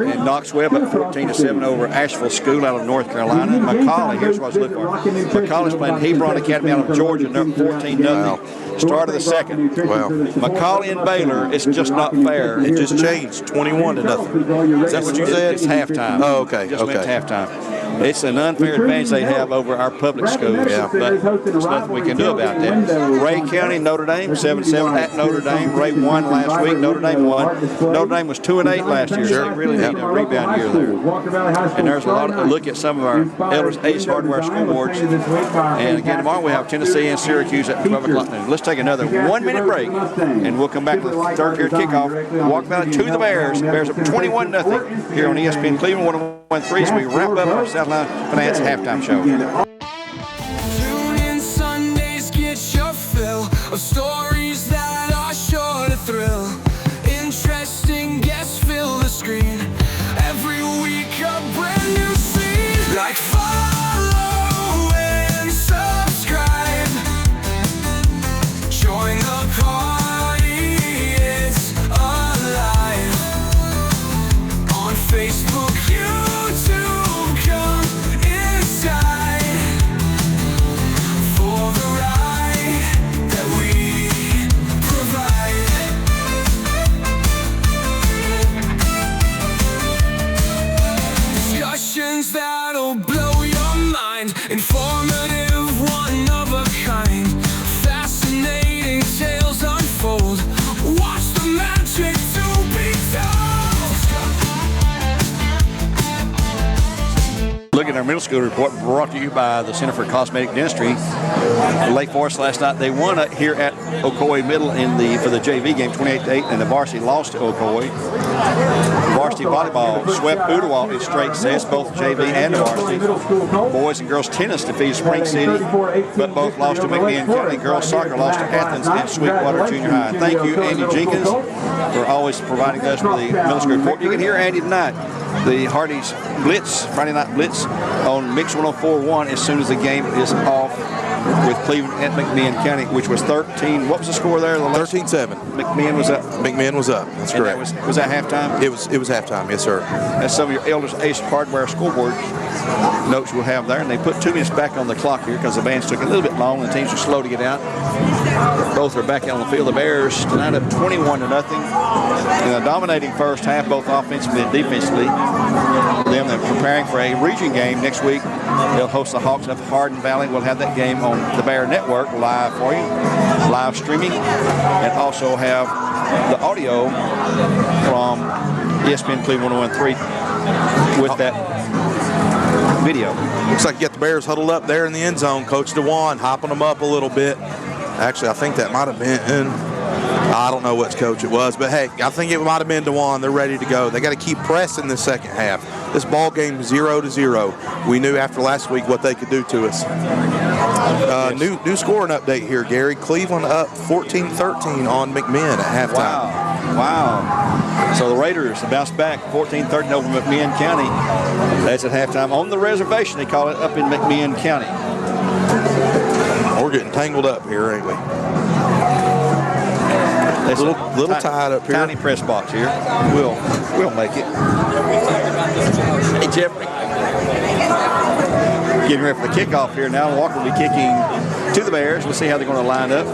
And Knox Webb at 14-7 over Asheville School out of North Carolina. McCallie, here's what I was looking for. McCallie's playing Hebron Academy out of Georgia, 14-0. Start of the second. Wow. McCallie and Baylor, it's just not fair. It just changed, 21-0. Is that what you said? It's halftime. Oh, okay. Just went to halftime. It's an unfair advantage they have over our public schools, but there's nothing we can do about that. Ray County, Notre Dame, 7-7 at Notre Dame. Ray won last week. Notre Dame won. Notre Dame was 2-8 last year, so they really need a rebound year there. And there's a lot of look at some of our Elders Ace Hardware scoreboards. And again, tomorrow we have Tennessee and Syracuse at 12 o'clock noon. Let's take another 1 minute break, and we'll come back to the third period kickoff. Walk Valley to the Bears. Bears up 21-0 here on ESPN Cleveland 101.3 as we wrap up our Southland Finance halftime show. Tune in Sundays, get your fill of stories that are sure to thrill. Interesting guests fill the screen. Every week a brand new scene. Like follow and subscribe. Join the party, it's alive. On Facebook, YouTube, come inside for the ride that we provide. Discussions that'll blow your mind. Informative, one of a kind. Fascinating tales unfold. Watch the magic to be told. Look at our middle school report brought to you by the Center for Cosmetic Dentistry. Lake Forest last night, they won here at Ocoee Middle for the JV game 28-8, and the varsity lost to Ocoee. Varsity volleyball swept Ooltewah in straight sets, both JV and the varsity. Boys and girls tennis defeated Spring City, but both lost to McMinn County. Girls soccer lost to Athens and Sweetwater Junior High. Thank you, Andy Jenkins, for for always providing us with the middle school report. You can hear Andy tonight, the Hardy's Blitz, Friday Night Blitz on Mix 104.1 as soon as the game is off with Cleveland at McMinn County, which was 13. What was the score there? 13-7. McMinn was up. McMinn was up. That's correct. Was that halftime? It was halftime. Yes, sir. That's some of your Elders Ace Hardware scoreboard notes we'll have there. And they put 2 minutes back on the clock here because the bands took a little bit long and the teams were slow to get out. Both are back out on the field. The Bears tonight up 21-0 in a dominating first half, both offensively and defensively. They're preparing for a region game next week. They'll host the Hawks of Hardin Valley. We'll have that game on the Bear Network live for you, live streaming, and also have the audio from ESPN Cleveland 101.3 with that video. Looks like you got the Bears huddled up there in the end zone. Coach DeWan hopping them up a little bit. Actually, I think that might have been, I don't know which coach it was, but hey, I think it might have been DeWan. They're ready to go. They got to keep pressing the second half. This ball game 0-0. We knew after last week what they could do to us. New scoring update here, Gary. Cleveland up 14-13 on McMinn at halftime. Wow. So the Raiders bounced back 14-13 over McMinn County. That's at halftime on the reservation. They call it up in McMinn County. We're getting tangled up here, ain't we? It's a little tied up here. Tiny press box here. We'll make it. Hey, Jeff. Getting ready for the kickoff here now. Walker will be kicking to the Bears. We'll see how they're going to line up.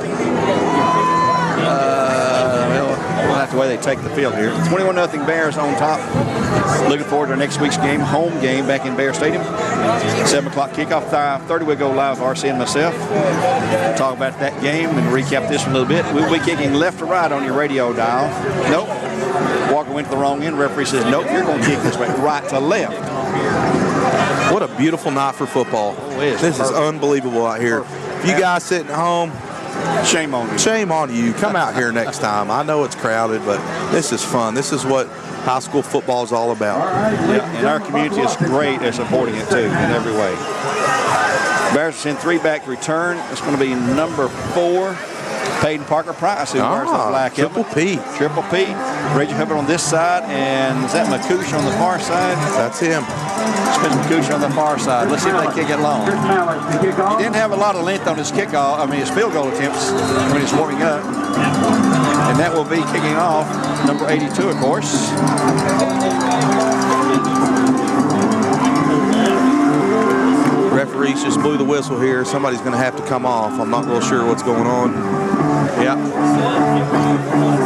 We'll have to way they take the field here. 21-0 Bears on top. Looking forward to next week's game, home game back in Bear Stadium. 7 o'clock kickoff. 5:30 we'll go live, RC and myself. Talk about that game and recap this one a little bit. We'll be kicking left to right on your radio dial. Nope. Walker went to the wrong end. Referee says, nope, you're going to kick this way, right to left. What a beautiful night for football. This is unbelievable out here. If you guys sitting at home, shame on you. Shame on you. Come out here next time. I know it's crowded, but this is fun. This is what high school football is all about. Yeah, and our community is great at supporting it, too, in every way. Bears send 3 back return. It's going to be number 4. Peyton Parker Price, who wears the black Triple P. Triple P. Reggie Hubbard on this side, and is that McCouch on the far side? That's him. Spence McCouch on the far side. Let's see if they kick it long. He didn't have a lot of length on his kickoff, his field goal attempts when he's warming up. And that will be kicking off number 82, of course. Referees just blew the whistle here. Somebody's going to have to come off. I'm not real sure what's going on. Yeah.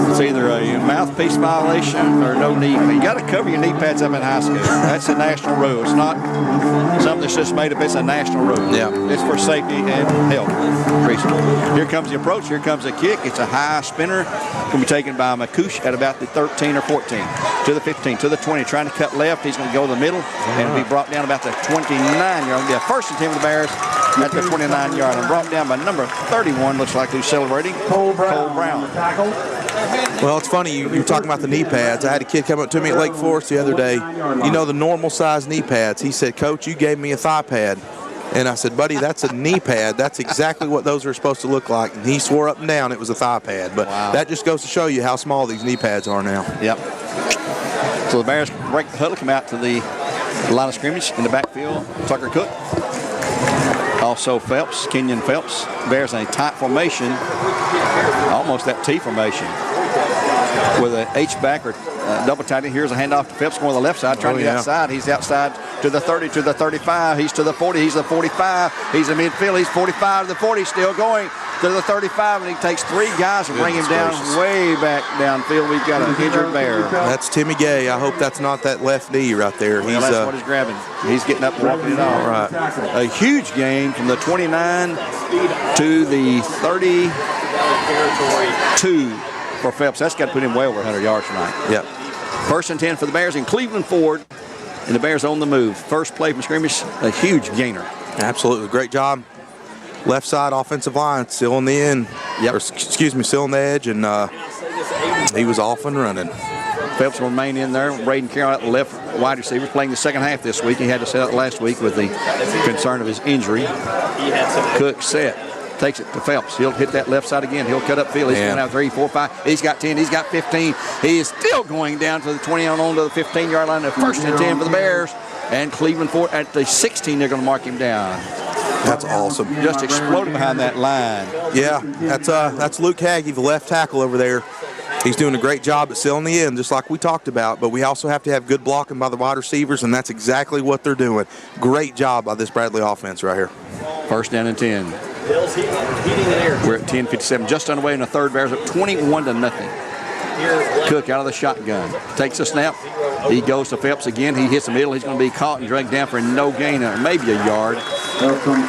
It's either a mouthpiece violation or no knee. You got to cover your knee pads up in high school. That's a national rule. It's not something that's just made up. It's a national rule. Yeah. It's for safety and health reasons. Here comes the approach. Here comes the kick. It's a high spinner. Going to be taken by McCouch at about the 13 or 14. To the 15, to the 20. Trying to cut left. He's going to go to the middle and be brought down about the 29-yard. Yeah, first and 10 for the Bears at the 29-yard. And brought down by number 31. Looks like who's celebrating. Cole Brown. Well, it's funny, you were talking about the knee pads. I had a kid come up to me at Lake Forest the other day. You know the normal size knee pads. He said, Coach, you gave me a thigh pad. And I said, buddy, that's a knee pad. That's exactly what those are supposed to look like. And he swore up and down it was a thigh pad. But that just goes to show you how small these knee pads are now. Yep. So the Bears break the huddle, come out to the line of scrimmage in the backfield. Tucker Cook. Also Phelps, Kenyon Phelps. Bears in a tight formation, almost that T formation. With an H-back or double tight end. Here's a handoff to Phelps going to the left side, trying to get outside. He's outside to the 30, to the 35. He's to the 40. He's the 45. He's in midfield. He's 45 to the 40. Still going to the 35, and he takes 3 guys and bring him down way back downfield. We've got an injured Bear. That's Timmy Gay. I hope that's not that left knee right there. Well, that's what he's grabbing. He's getting up and walking it off. All right. A huge gain from the 29 to the 32 for Phelps. That's got to put him way over 100 yards tonight. Yep. First and 10 for the Bears in Cleveland Ford, and the Bears on the move. First play from scrimmage, a huge gainer. Absolutely. Great job. Left side offensive line still on the end. Yep. Or, still on the edge, and he was off and running. Phelps will remain in there. Braden Carroll at the left wide receiver, playing the second half this week. He had to set out last week with the concern of his injury. Cook set. takes it to Phelps. He'll hit that left side again. He'll cut up field. He's going out 3, 4, 5. He's got 10. He's got 15. He is still going down to the 20 on to the 15-yard line. The 1st and 10 for the Bears. And Cleveland at the 16, they're going to mark him down. That's awesome. Just exploded behind that line. Yeah, that's Luke Hagee, the left tackle over there. He's doing a great job at sealing the end, just like we talked about, but we also have to have good blocking by the wide receivers, and that's exactly what they're doing. Great job by this Bradley offense right here. 1st down and 10. We're at 10:57, just underway in the third. Bears up 21-0. Cook out of the shotgun. Takes a snap. He goes to Phelps again. He hits the middle. He's going to be caught and dragged down for no gain, or maybe a yard.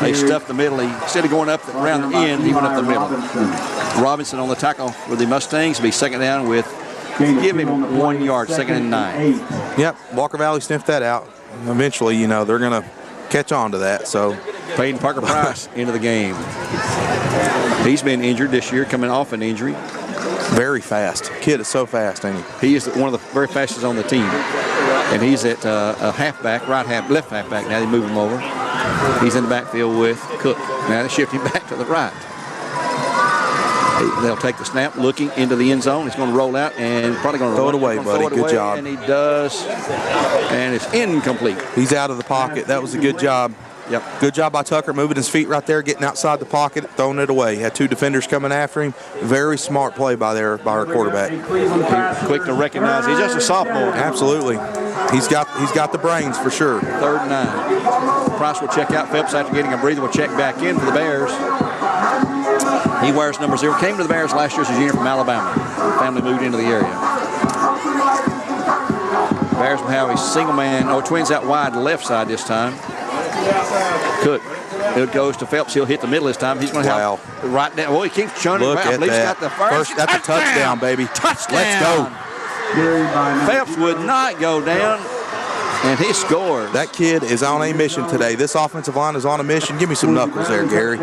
They stuffed the middle. Instead of going up around the end, he went up the middle. Robinson on the tackle for the Mustangs. Be second down with, give him 1 yard, 2nd and 9. Yep, Walker Valley sniffed that out. Eventually, they're going to catch on to that. So Peyton Parker Price into the game. He's been injured this year, coming off an injury. Very fast. Kid is so fast, ain't he? He is one of the very fastest on the team. And he's at a halfback, left halfback now. They move him over. He's in the backfield with Cook. Now they shift him back to the right. They'll take the snap, looking into the end zone. He's going to roll out and probably going to throw it away, buddy. Good job. And he does. And it's incomplete. He's out of the pocket. That was a good job. Yep. Good job by Tucker, moving his feet right there, getting outside the pocket, throwing it away. He had 2 defenders coming after him. Very smart play by our quarterback. Quick to recognize. He's just a sophomore. Absolutely. He's got the brains for sure. 3rd and 9. Price will check out. Phelps, after getting a breather, will check back in for the Bears. He wears number 0. Came to the Bears last year as a junior from Alabama. Family moved into the area. Bears will have a single man, twins out wide left side this time. Cook. It goes to Phelps. He'll hit the middle this time. He's going to have right down. Well, he keeps churning. Look at that. He's got the first. That's a touchdown, baby. Touchdown. Let's go. Phelps would not go down, and he scored. That kid is on a mission today. This offensive line is on a mission. Give me some knuckles there, Gary.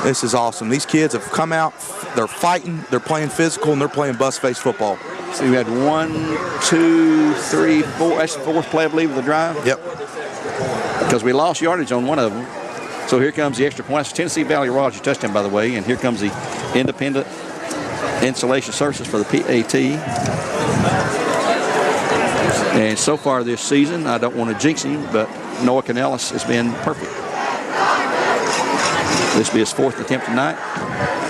This is awesome. These kids have come out. They're fighting. They're playing physical, and they're playing bus-face football. So we had 1, 2, 3, 4. That's the 4th play, I believe, of the drive. Yep. Because we lost yardage on one of them. So here comes the extra point. That's Tennessee Valley Rogers touchdown, by the way. And here comes the independent installation services for the PAT. And so far this season, I don't want to jinx him, but Noah Canellis has been perfect. This will be his 4th attempt tonight.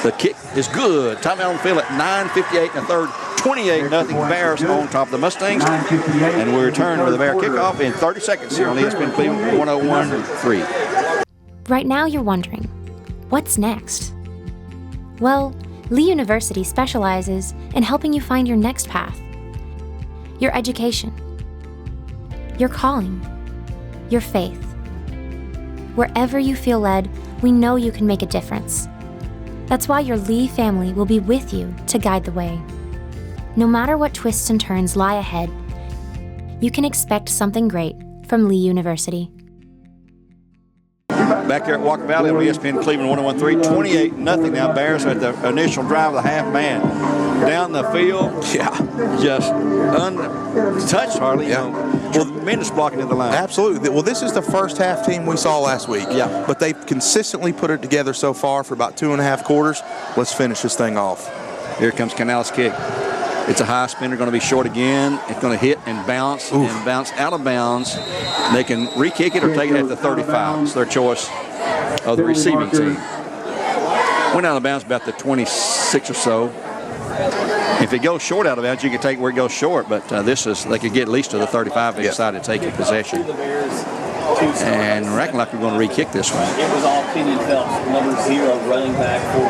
The kick is good. Timeout on the field at 9:58 in the third. 28-0 Bears on top of the Mustangs. And we return with the Bear kickoff in 30 seconds here on ESPN Cleveland 101.3. Right now you're wondering, what's next? Well, Lee University specializes in helping you find your next path. Your education. Your calling. Your faith. Wherever you feel led, we know you can make a difference. That's why your Lee family will be with you to guide the way. No matter what twists and turns lie ahead, you can expect something great from Lee University. Back there at Walker Valley on ESPN Cleveland 101.3, 28-0 now. Bears at the initial drive of the half man. Down the field, just untouched hardly. Tremendous blocking in the line. Absolutely. Well, this is the first half team we saw last week. Yeah. But they've consistently put it together so far for about 2.5 quarters. Let's finish this thing off. Here comes Canales' kick. It's a high spinner, going to be short again. It's going to hit and bounce and bounce out of bounds. They can re-kick it or take it at the 35. It's their choice of the receiving team. Went out of bounds about the 26 or so. If it goes short out of bounds, you can take it where it goes short, but they could get at least to the 35 if they decide to take it possession. And reckon like we're going to re-kick this one. It was all Kenyon Phelps, number 0, running back for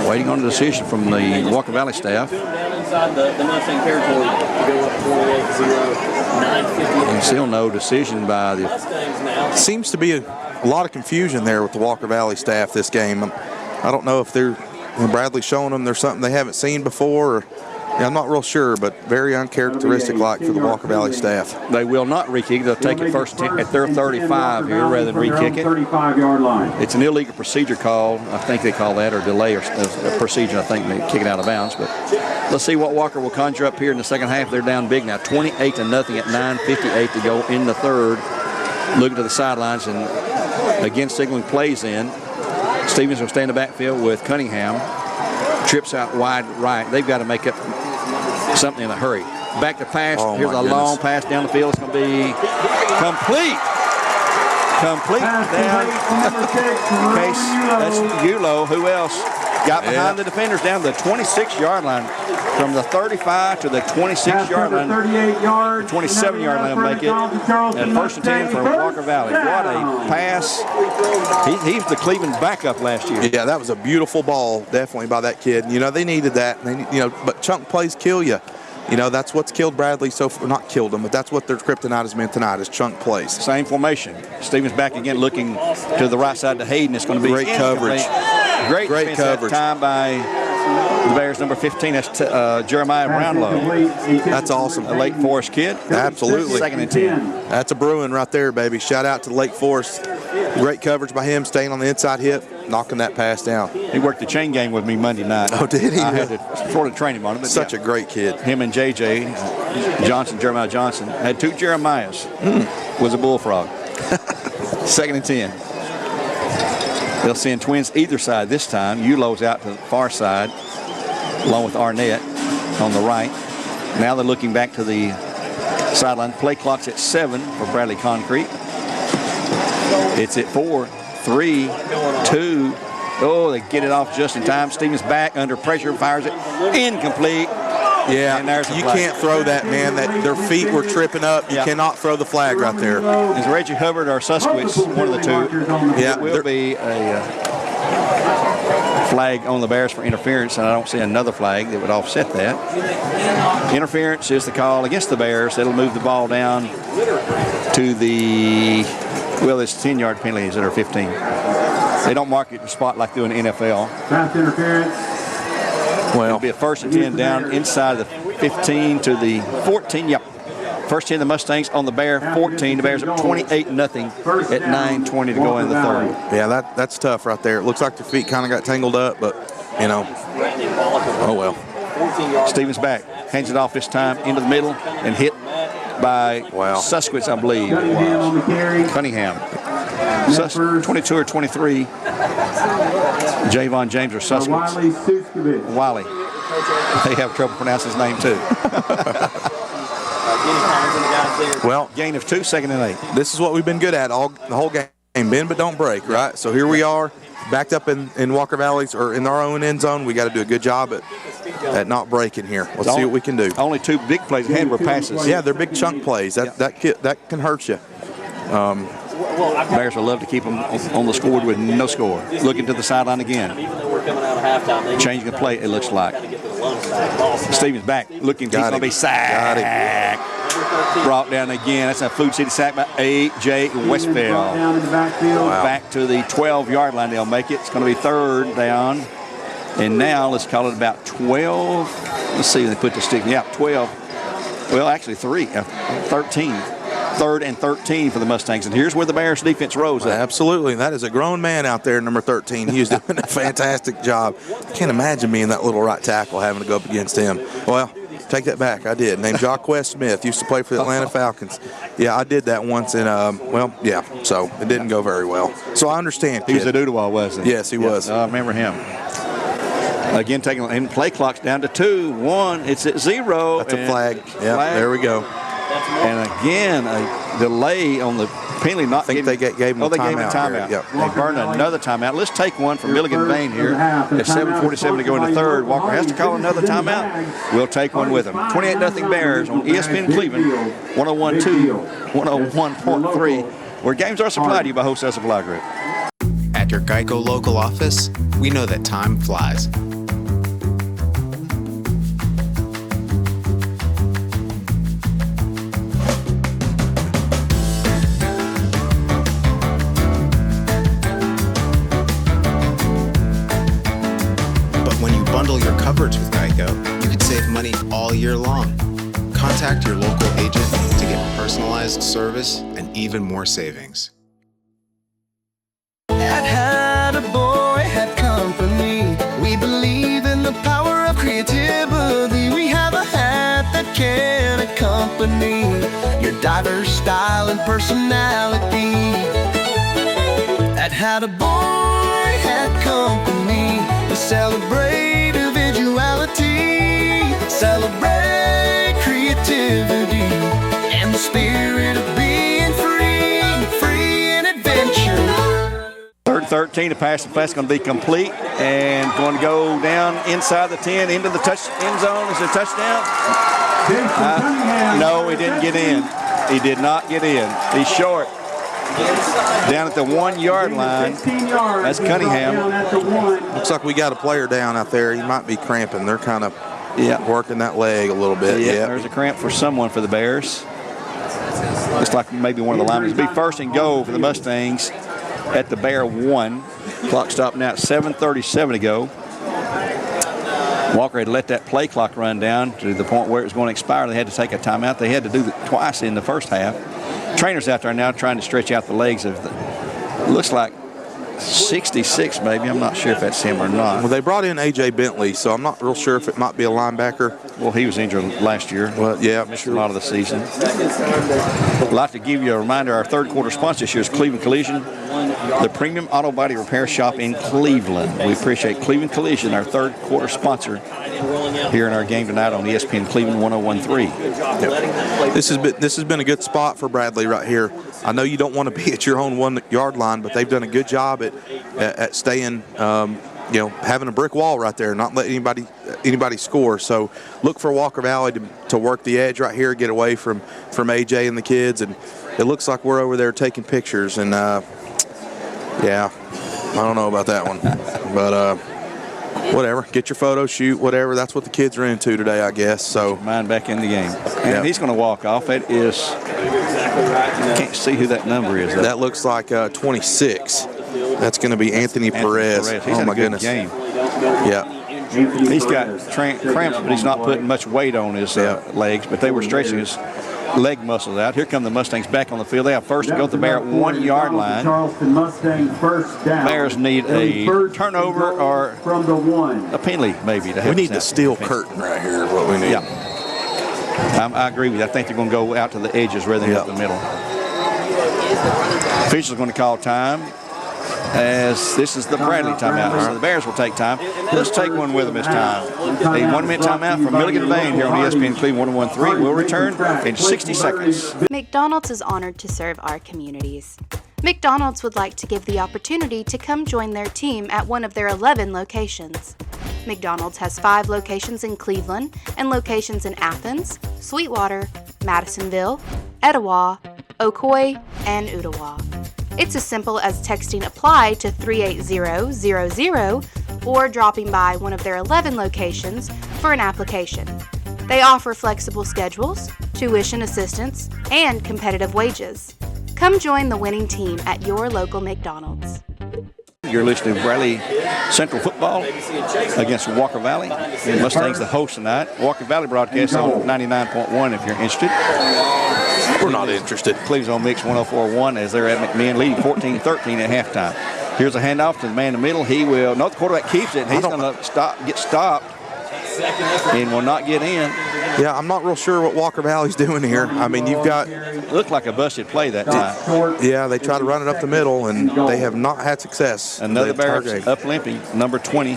waiting on a decision from the Walker Valley staff. Down inside the Mustang territory to go up 28-0, 9:50. And still no decision by the Mustangs now. Seems to be a lot of confusion there with the Walker Valley staff this game. I don't know if Bradley's showing them there's something they haven't seen before. Or, I'm not real sure, but very uncharacteristic-like for the Walker Valley staff. They will not re-kick. They'll take it first at their 35 here rather than re-kick it. 35-yard line. It's an illegal procedure call. I think they call that, or delay or a procedure. I think they kick it out of bounds. But let's see what Walker will conjure up here in the second half. They're down big now, 28-0 at 9:58 to go in the third. Looking to the sidelines and again signaling plays in. Stevens will stay in the backfield with Cunningham. Trips out wide right. They've got to make up something in a hurry. Back to pass. Oh, Here's my a goodness. long pass down the field. It's going to be complete. Complete down. Case, that's Ulo. Who else? Got behind the defenders down the 26-yard line. From the 35 to the 26-yard line. 38 yards. 27-yard line make it. And 1st and 10 for Walker Valley. What a pass. He's the Cleveland backup last year. Yeah, that was a beautiful ball, definitely, by that kid. You know, they needed that. But chunk plays kill you. You know, that's what's killed Bradley so far. Not killed him, but that's what their kryptonite has been tonight is chunk plays. Same formation. Stevens back again looking to the right side to Hayden. It's going to be Great coverage. Great coverage. Time by the Bears number 15. That's Jeremiah Brownlow. That's awesome. A Lake Forest kid. Absolutely. 2nd and 10. That's a Bruin right there, baby. Shout out to Lake Forest. Great coverage by him, staying on the inside hip, knocking that pass down. He worked the chain game with me Monday night. Oh, did he? I had to sort of train him on it. But Such a great kid. Him and JJ Jeremiah Johnson, had 2 Jeremiahs. Was a bullfrog. 2nd and 10. They'll send twins either side this time. Ulo's out to the far side, along with Arnett on the right. Now they're looking back to the sideline. Play clock's at 7 for Bradley Concrete. It's at 4, 3, 2. Oh, they get it off just in time. Stevens back under pressure, fires it. Incomplete. Yeah, and there's the you flag. can't throw that, man. That their feet were tripping up. You cannot throw the flag right there. Is Reggie Hubbard or Suskowitz, one of the two? Yeah, it will be a flag on the Bears for interference, and I don't see another flag that would offset that. Interference is the call against the Bears. It'll move the ball down to the, well, it's 10-yard penalties that are 15. They don't mark it the spot like they do in the NFL. Pass interference. Well, it'll be a 1st and 10 down inside the 15 to the 14. Yep. 1st 10 the Mustangs on the Bear 14. The Bears up 28-0 at 9:20 to go in the 3rd. Yeah, that's tough right there. It looks like their feet kind of got tangled up, but, you know, oh well. Stevens back. Hands it off this time into the middle and hit by Suskowitz, I believe. Cunningham. 22 or 23. Javon James or Suskowitz. Wiley. They have trouble pronouncing his name too. Well, gain of 2, 2nd and 8. This is what we've been good at the whole game. Bend but don't break, right? So here we are, backed up in Walker Valley's or in our own end zone. We got to do a good job at not breaking here. Let's see what we can do. Only 2 big plays ahead were passes. Yeah, they're big chunk plays. That can hurt you. Bears will love to keep them on the scoreboard with no score. Looking to the sideline again. Changing the play, it looks like. Stevens back, looking, he's going to be sacked. Brought down again. That's a Food City sack by A.J. Westfield. Back to the 12-yard line. They'll make it. It's going to be 3rd down. And now let's call it about 12. Let's see if they put the stick. Yeah, 12. Well, actually 13. 3rd and 13 for the Mustangs. And here's where the Bears defense rose up. Absolutely. That is a grown man out there, number 13. He was doing a fantastic job. I can't imagine being that little right tackle having to go up against him. Well, take that back. I did. Named Jacquez Smith. Used to play for the Atlanta Falcons. Yeah, I did that once. And, so it didn't go very well. So I understand. He was a doodle-wall, wasn't he? Yes, he was. I remember him. Again, taking and play clock's down to 2, 1. It's at 0. That's a flag. Yeah, there we go. And again, a delay on the penalty. I think they gave him a timeout. They gave him a timeout. Yep. They burned another timeout. Let's take one from Milligan Bain here. At 7:47 to go in the 3rd. Walker has to call another timeout. We'll take one with him. 28-0 Bears on ESPN Cleveland, 101.2, 101.3, where games are supplied to you by Wholesale Supply Group. At your Geico local office, we know that time flies. Bundle your coverage with Geico, you could save money all year long. Contact your local agent to get personalized service and even more savings. Had a boy, had company. We believe in the power of creativity. We have a hat that can accompany your diverse style and personality. Had a boy, had company. company. We celebrate individuality, celebrate creativity, and the spirit of being free, free in adventure. 3rd and 13, the pass and pass going to be complete and going to go down inside the 10 into the end zone. Is it a touchdown? No, he didn't get in. He did not get in. He's short. Down at the 1 yard line. That's Cunningham. Looks like we got a player down out there. He might be cramping. They're kind of working that leg a little bit. Yeah, there's a cramp for someone for the Bears. Looks like maybe one of the linemen. It'll be 1st and goal for the Mustangs at the Bear 1. Clock stopped now at 7:37 to go. Walker had let that play clock run down to the point where it was going to expire. They had to take a timeout. They had to do it twice in the first half. Trainers out there now trying to stretch out the legs of the, looks like 66 maybe. I'm not sure if that's him or not. Well, they brought in A.J. Bentley, so I'm not real sure if it might be a linebacker. Well, he was injured last year. Well, yeah. Missed a lot of the season. I'd like to give you a reminder, our 3rd quarter sponsor this year is Cleveland Collision, the premium auto body repair shop in Cleveland. We appreciate Cleveland Collision, our 3rd quarter sponsor, here in our game tonight on ESPN Cleveland 101.3. Yep. This has been a good spot for Bradley right here. I know you don't want to be at your own 1 yard line, but they've done a good job at staying, having a brick wall right there, not letting anybody score. So look for Walker Valley to work the edge right here, get away from AJ and the kids. And it looks like we're over there taking pictures. And yeah, I don't know about that one, but whatever. Get your photo, shoot, whatever. That's what the kids are into today, I guess. So mine back in the game. And he's going to walk off. It is, I can't see who that number is. That looks like 26. That's going to be Anthony Perez. He's oh, had my a good goodness. game. Yeah. He's got cramps, but he's not putting much weight on his legs, but they were stretching his leg muscles out. Here come the Mustangs back on the field. They have 1st to go at the Bear 1 yard line. Charleston Mustangs 1st down. Bears need a turnover or from the 1. A penalty maybe. We need the steel curtain right here is what we need. Yeah. I agree with you. I think they're going to go out to the edges rather than up the middle. Officials are going to call time, as this is the Bradley timeout. So the Bears will take time. Let's take one with them this time. A 1-minute timeout from Milligan Vane here on ESPN Cleveland 101.3. We'll return in 60 seconds. McDonald's is honored to serve our communities. McDonald's would like to give the opportunity to come join their team at one of their 11 locations. McDonald's has 5 locations in Cleveland and locations in Athens, Sweetwater, Madisonville, Etowah, Ocoee, and Ottawa. It's as simple as texting APPLY to 38000 or dropping by one of their 11 locations for an application. They offer flexible schedules, tuition assistance, and competitive wages. Come join the winning team at your local McDonald's. You're listening to Bradley Central Football against Walker Valley. The Mustangs the host tonight. Walker Valley broadcast on 99.1 if you're interested. We're not interested. Cleveland's on Mix 104.1 as they're at McMinn, leading 14-13 at halftime. Here's a handoff to the man in the middle. He will, no, the quarterback keeps it, and he's going to get stopped and will not get in. Yeah, I'm not real sure what Walker Valley's doing here. I mean, you've got... Looked like a busted play that time. Yeah, they try to run it up the middle, and they have not had success. Another Bear up limping, number 20.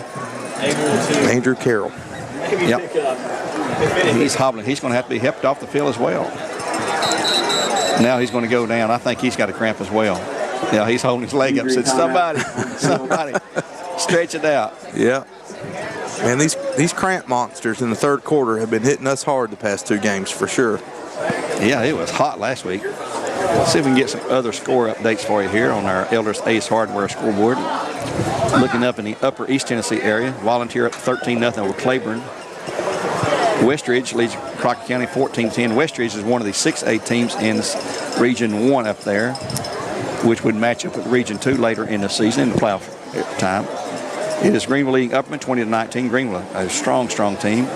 Andrew Carroll. Yep. He's hobbling. He's going to have to be helped off the field as well. Now he's going to go down. I think he's got a cramp as well. Yeah, he's holding his leg up. Said, somebody, stretch it out. Yeah. And these cramp monsters in the 3rd quarter have been hitting us hard the past 2 games for sure. Yeah, it was hot last week. Let's see if we can get some other score updates for you here on our Elders Ace Hardware scoreboard. Looking up in the upper East Tennessee area, Volunteer up 13-0 over Claiborne. Westridge leads Crockett County 14-10. Westridge is one of the 6A teams in Region 1 up there, which would match up with Region 2 later in the season in the playoff time. It is Greenville leading Upperman 20-19. Greenville, a strong team.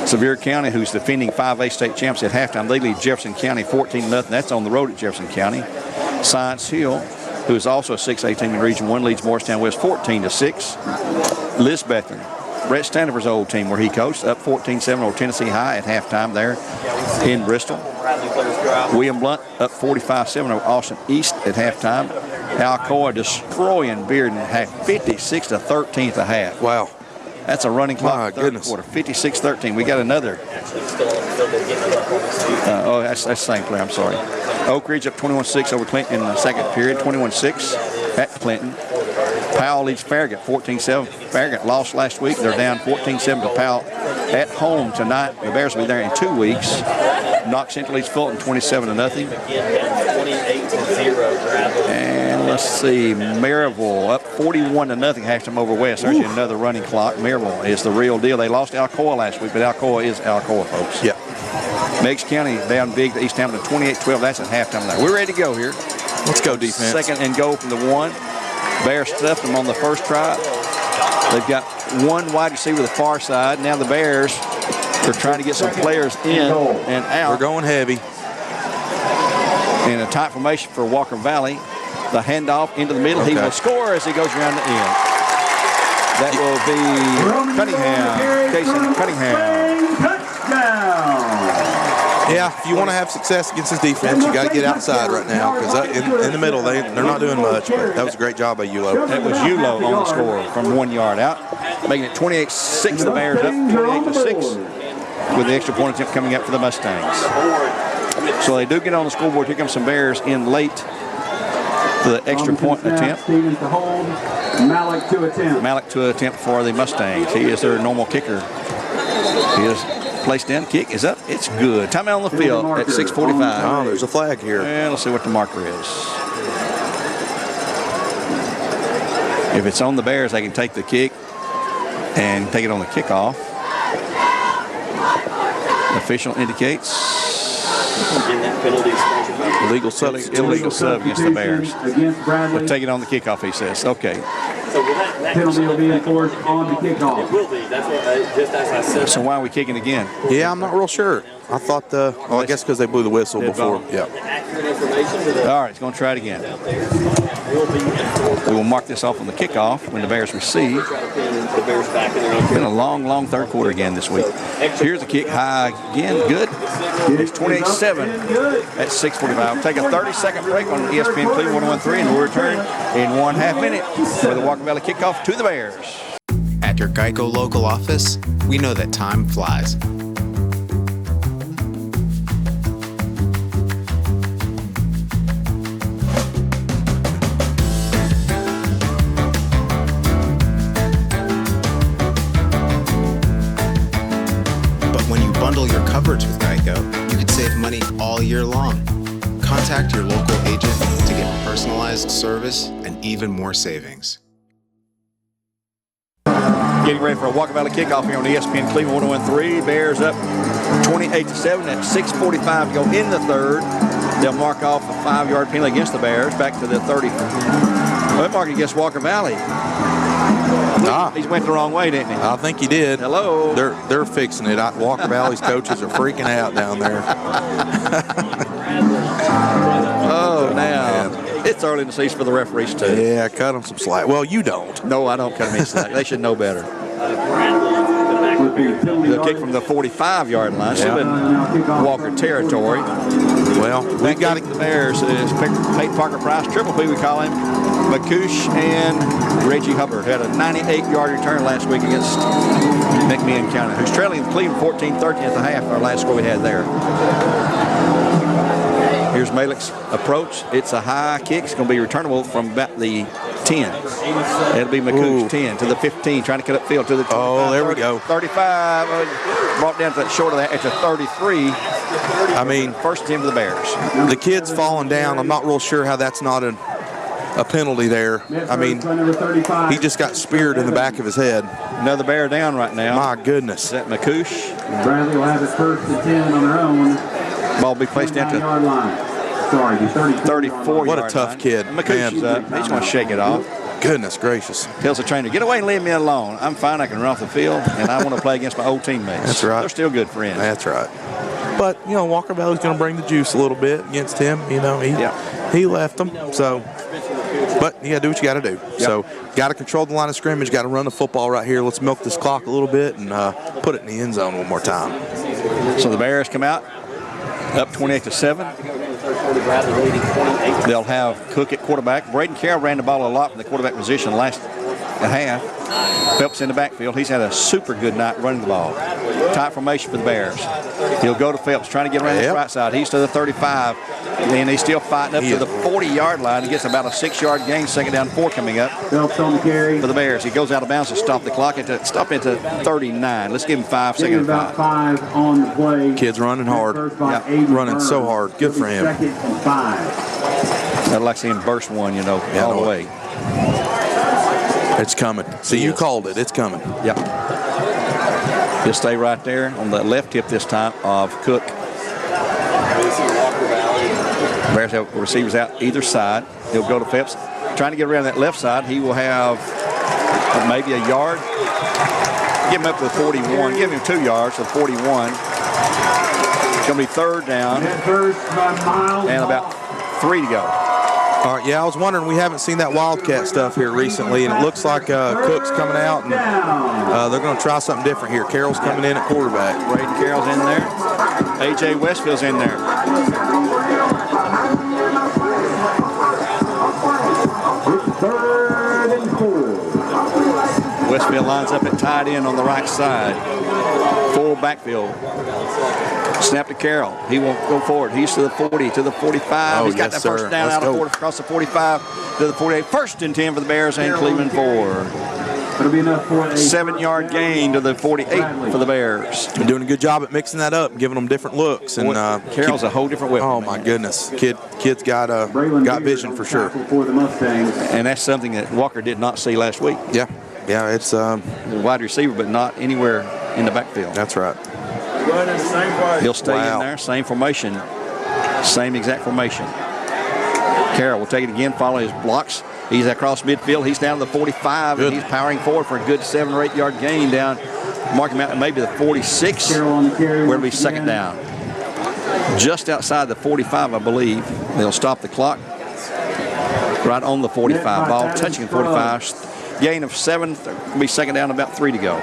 Sevier County, who's defending 5A state champs at halftime, they lead Jefferson County 14-0. That's on the road at Jefferson County. Science Hill, who is also a 6A team in Region 1, leads Morristown West 14-6. Lisbethton, Brett Standifer's old team where he coached, up 14-7 over Tennessee High at halftime there in Bristol. William Blunt up 45-7 over Austin East at halftime. Alcoa destroying Bearden at 56-13 at the half. Wow. That's a running clock. My Third goodness. quarter, 56-13. We got another. That's the same play. I'm sorry. Oak Ridge up 21-6 over Clinton in the second period. 21-6 at Clinton. Powell leads Farragut 14-7. Farragut lost last week. They're down 14-7 to Powell at home tonight. The Bears will be there in 2 weeks. Knox Central leads Fulton 27-0. And let's see, Maryville up 41-0 halftime over West. There's another running clock. Maryville is the real deal. They lost Alcoa last week, but Alcoa is Alcoa, folks. Yeah. Meigs County down big to East Hamilton 28-12. That's at halftime there. We're ready to go here. Let's go defense. Second and goal from the 1. Bears stuffed them on the first try. They've got one wide receiver to the far side. Now the Bears are trying to get some players in and out. We're going heavy. In a tight formation for Walker Valley. The handoff into the middle. Okay. He will score as he goes around the end. That will be Cunningham. Jason Cunningham. Yeah, if you want to have success against this defense, you got to get outside right now because in the middle they're not doing much. But that was a great job by Yulo. That was Yulo on the score from 1 yard out, making it 28-6. The Bears up 28-6 with the extra point attempt coming up for the Mustangs. So they do get on the scoreboard. Here comes some Bears in late for the extra point attempt. Stevens to hold. Malik to attempt. Malik to attempt for the Mustangs. He is their normal kicker. He is placed in. Kick is up. It's good. Timeout on the field at 6:45. Oh, there's a flag here. And let's see what the marker is. If it's on the Bears, they can take the kick and take it on the kickoff. The official indicates illegal sub against the Bears. We'll take it on the kickoff, he says. Okay. Penalty will be enforced on the kickoff. It will be. That's what just as I said. So why are we kicking again? Yeah, I'm not real sure. I thought I guess because they blew the whistle before. Yeah. All right, he's going to try it again. We will mark this off on the kickoff when the Bears receive. It's been a long third quarter again this week. Here's a kick high again. Good. It's 28-7 at 6:45. We'll take a 30-second break on ESPN Cleveland 101.3 and we'll return in 1/2 minute for the Walker Valley kickoff to the Bears. At your Geico local office, we know that time flies. Bundle your coverage with Geico, you can save money all year long. Contact your local agent to get personalized service and even more savings. Getting ready for a Walker Valley kickoff here on ESPN Cleveland 101.3. Bears up 28-7 at 6:45 to go in the third. They'll mark off a 5-yard penalty against the Bears back to the 30. Well, they marked against Walker Valley. He went the wrong way, didn't he? I think he did. Hello. They're fixing it. Walker Valley's coaches are freaking out down there. Now it's early in the season for the referees too. Yeah, cut them some slack. Well, you don't. No, I don't cut them any slack. They should know better. The kick from the 45-yard line. Still in Walker territory. Well, we've got the Bears. Is Peyton Parker Price, Triple P we call him. McCoosh and Reggie Hubbard had a 98-yard return last week against McMinn County, who's trailing Cleveland 14-13 at the half, our last score we had there. Here's Malik's approach. It's a high kick. It's going to be returnable from about the 10. It'll be McCoosh 10 to the 15, trying to cut up field to the 25. Oh, there we go. 35, brought down to that short of that at the 33. I mean, first attempt for the Bears. The kid's falling down. I'm not real sure how that's not a penalty there. I mean, he just got speared in the back of his head. Another Bear down right now. My goodness. Is that McCoosh? Bradley will have his first and 10 on their own. Ball will be placed down to 34. What a tough kid. McCoosh's up. He's going to shake it off. Goodness gracious. Tells the trainer, get away and leave me alone. I'm fine. I can run off the field, and I want to play against my old teammates. That's right. They're still good friends. That's right. But, you know, Walker Valley's going to bring the juice a little bit against him. You know, he left them. So, but you got to do what you got to do. Yep. So, got to control the line of scrimmage. Got to run the football right here. Let's milk this clock a little bit and put it in the end zone one more time. So the Bears come out Up 28-7. They'll have Cook at quarterback. Braden Carroll ran the ball a lot from the quarterback position last half. Phelps in the backfield. He's had a super good night running the ball. Tight formation for the Bears. He'll go to Phelps, trying to get around his right side. He's to the 35. And he's still fighting up to the 40-yard line. He gets about a 6-yard gain, 2nd down, 4 coming up Phelps on the carry for the Bears. He goes out of bounds to stop the clock stop into 39. Let's give him 5 seconds. About 5 on the play. Kid's running hard. Running so hard. Good for him. 2nd and 5. I'd like to see him burst one, all the way. It's coming. See, you called it. It's coming. Yep. He'll stay right there on the left hip this time of Cook. Bears have receivers out either side. He'll go to Phelps. Trying to get around that left side. He will have maybe a yard. Give him up to the 41. Give him 2 yards to 41. It's going to be 3rd down. And about 3 to go. All right, I was wondering, we haven't seen that Wildcat stuff here recently, and it looks like Cook's coming out, and they're going to try something different here. Carroll's coming in at quarterback. Braden Carroll's in there. A.J. Westfield's in there. Westfield lines up at tight end on the right side. Full backfield. Snap to Carroll. He won't go forward. He's to the 40, to the 45. He's got that first down out of 40, across the 45 to the 48. 1st and 10 for the Bears and Cleveland 4. It'll be enough for a 7-yard gain to the 48 for the Bears. Been doing a good job at mixing that up, giving them different looks. And Carroll's a whole different weapon. Oh my goodness, kid's got vision for sure. For the Mustangs. And that's something that Walker did not see last week. Yeah, it's a wide receiver, but not anywhere in the backfield. That's right. He'll stay in there, same formation, same exact formation. Carroll will take it again, follow his blocks. He's across midfield. He's down to the 45, and he's powering forward for a good 7 or 8 yard gain down. Mark him out at maybe the 46, where it'll be 2nd down. Just outside the 45, I believe. They'll stop the clock right on the 45. Ball touching the 45. Gain of 7, will be 2nd down, about 3 to go.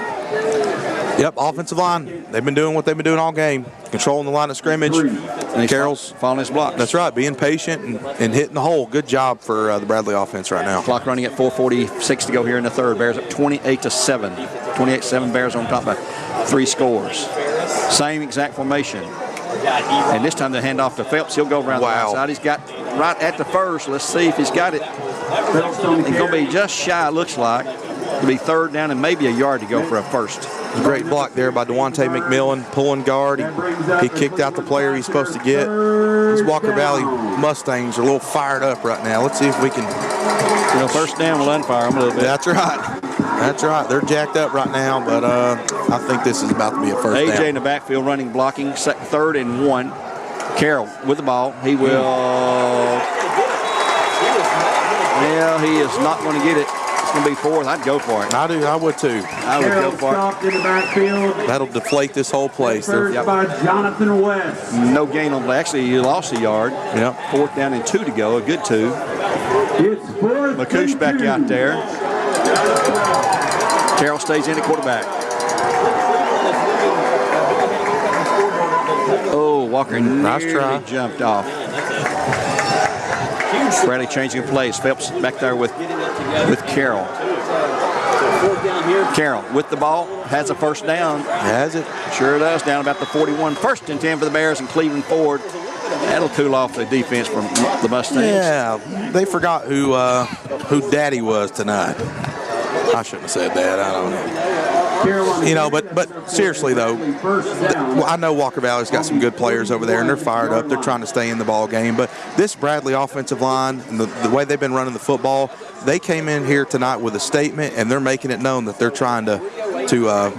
Yep, offensive line. They've been doing what they've been doing all game, controlling the line of scrimmage. And Carroll's following his blocks. That's right, being patient and hitting the hole. Good job for the Bradley offense right now. Clock running at 4:46 to go here in the 3rd. Bears up 28-7. 28-7 Bears on top by 3 scores. Same exact formation. And this time they hand off to Phelps. He'll go around the outside. He's got right at the 1st. Let's see if he's got it. It's going to be just shy, it looks like. It'll be 3rd down and maybe a yard to go for a 1st. Great block there by Devontae McMillan, pulling guard. He kicked out the player he's supposed to get. These Walker Valley Mustangs are a little fired up right now. Let's see if we can. 1st down will unfire them a little bit. That's right. That's right. They're jacked up right now, but I think this is about to be a 1st down. AJ in the backfield running, blocking, 3rd and 1. Carroll with the ball. He will. Well, he is not going to get it. It's going to be 4th. I'd go for it. I would too. I would go for it. In the backfield. That'll deflate this whole place. First by Jonathan West. No gain on play. Actually, you lost a yard. Yep. 4th down and 2 to go. A good 2. It's 4th. McCoosh back out there. Carroll stays in at quarterback. Oh, Walker nearly jumped off. Bradley changing plays. Phelps back there with Carroll. Carroll with the ball, has a 1st down. Has it? Sure does, down about the 41. 1st and 10 for the Bears and Cleveland forward. That'll cool off the defense from the Mustangs. Yeah, they forgot who Daddy was tonight. I shouldn't have said that. I don't know. But seriously though, I know Walker Valley's got some good players over there, and they're fired up. They're trying to stay in the ball game. But this Bradley offensive line and the way they've been running the football, they came in here tonight with a statement, and they're making it known that they're trying to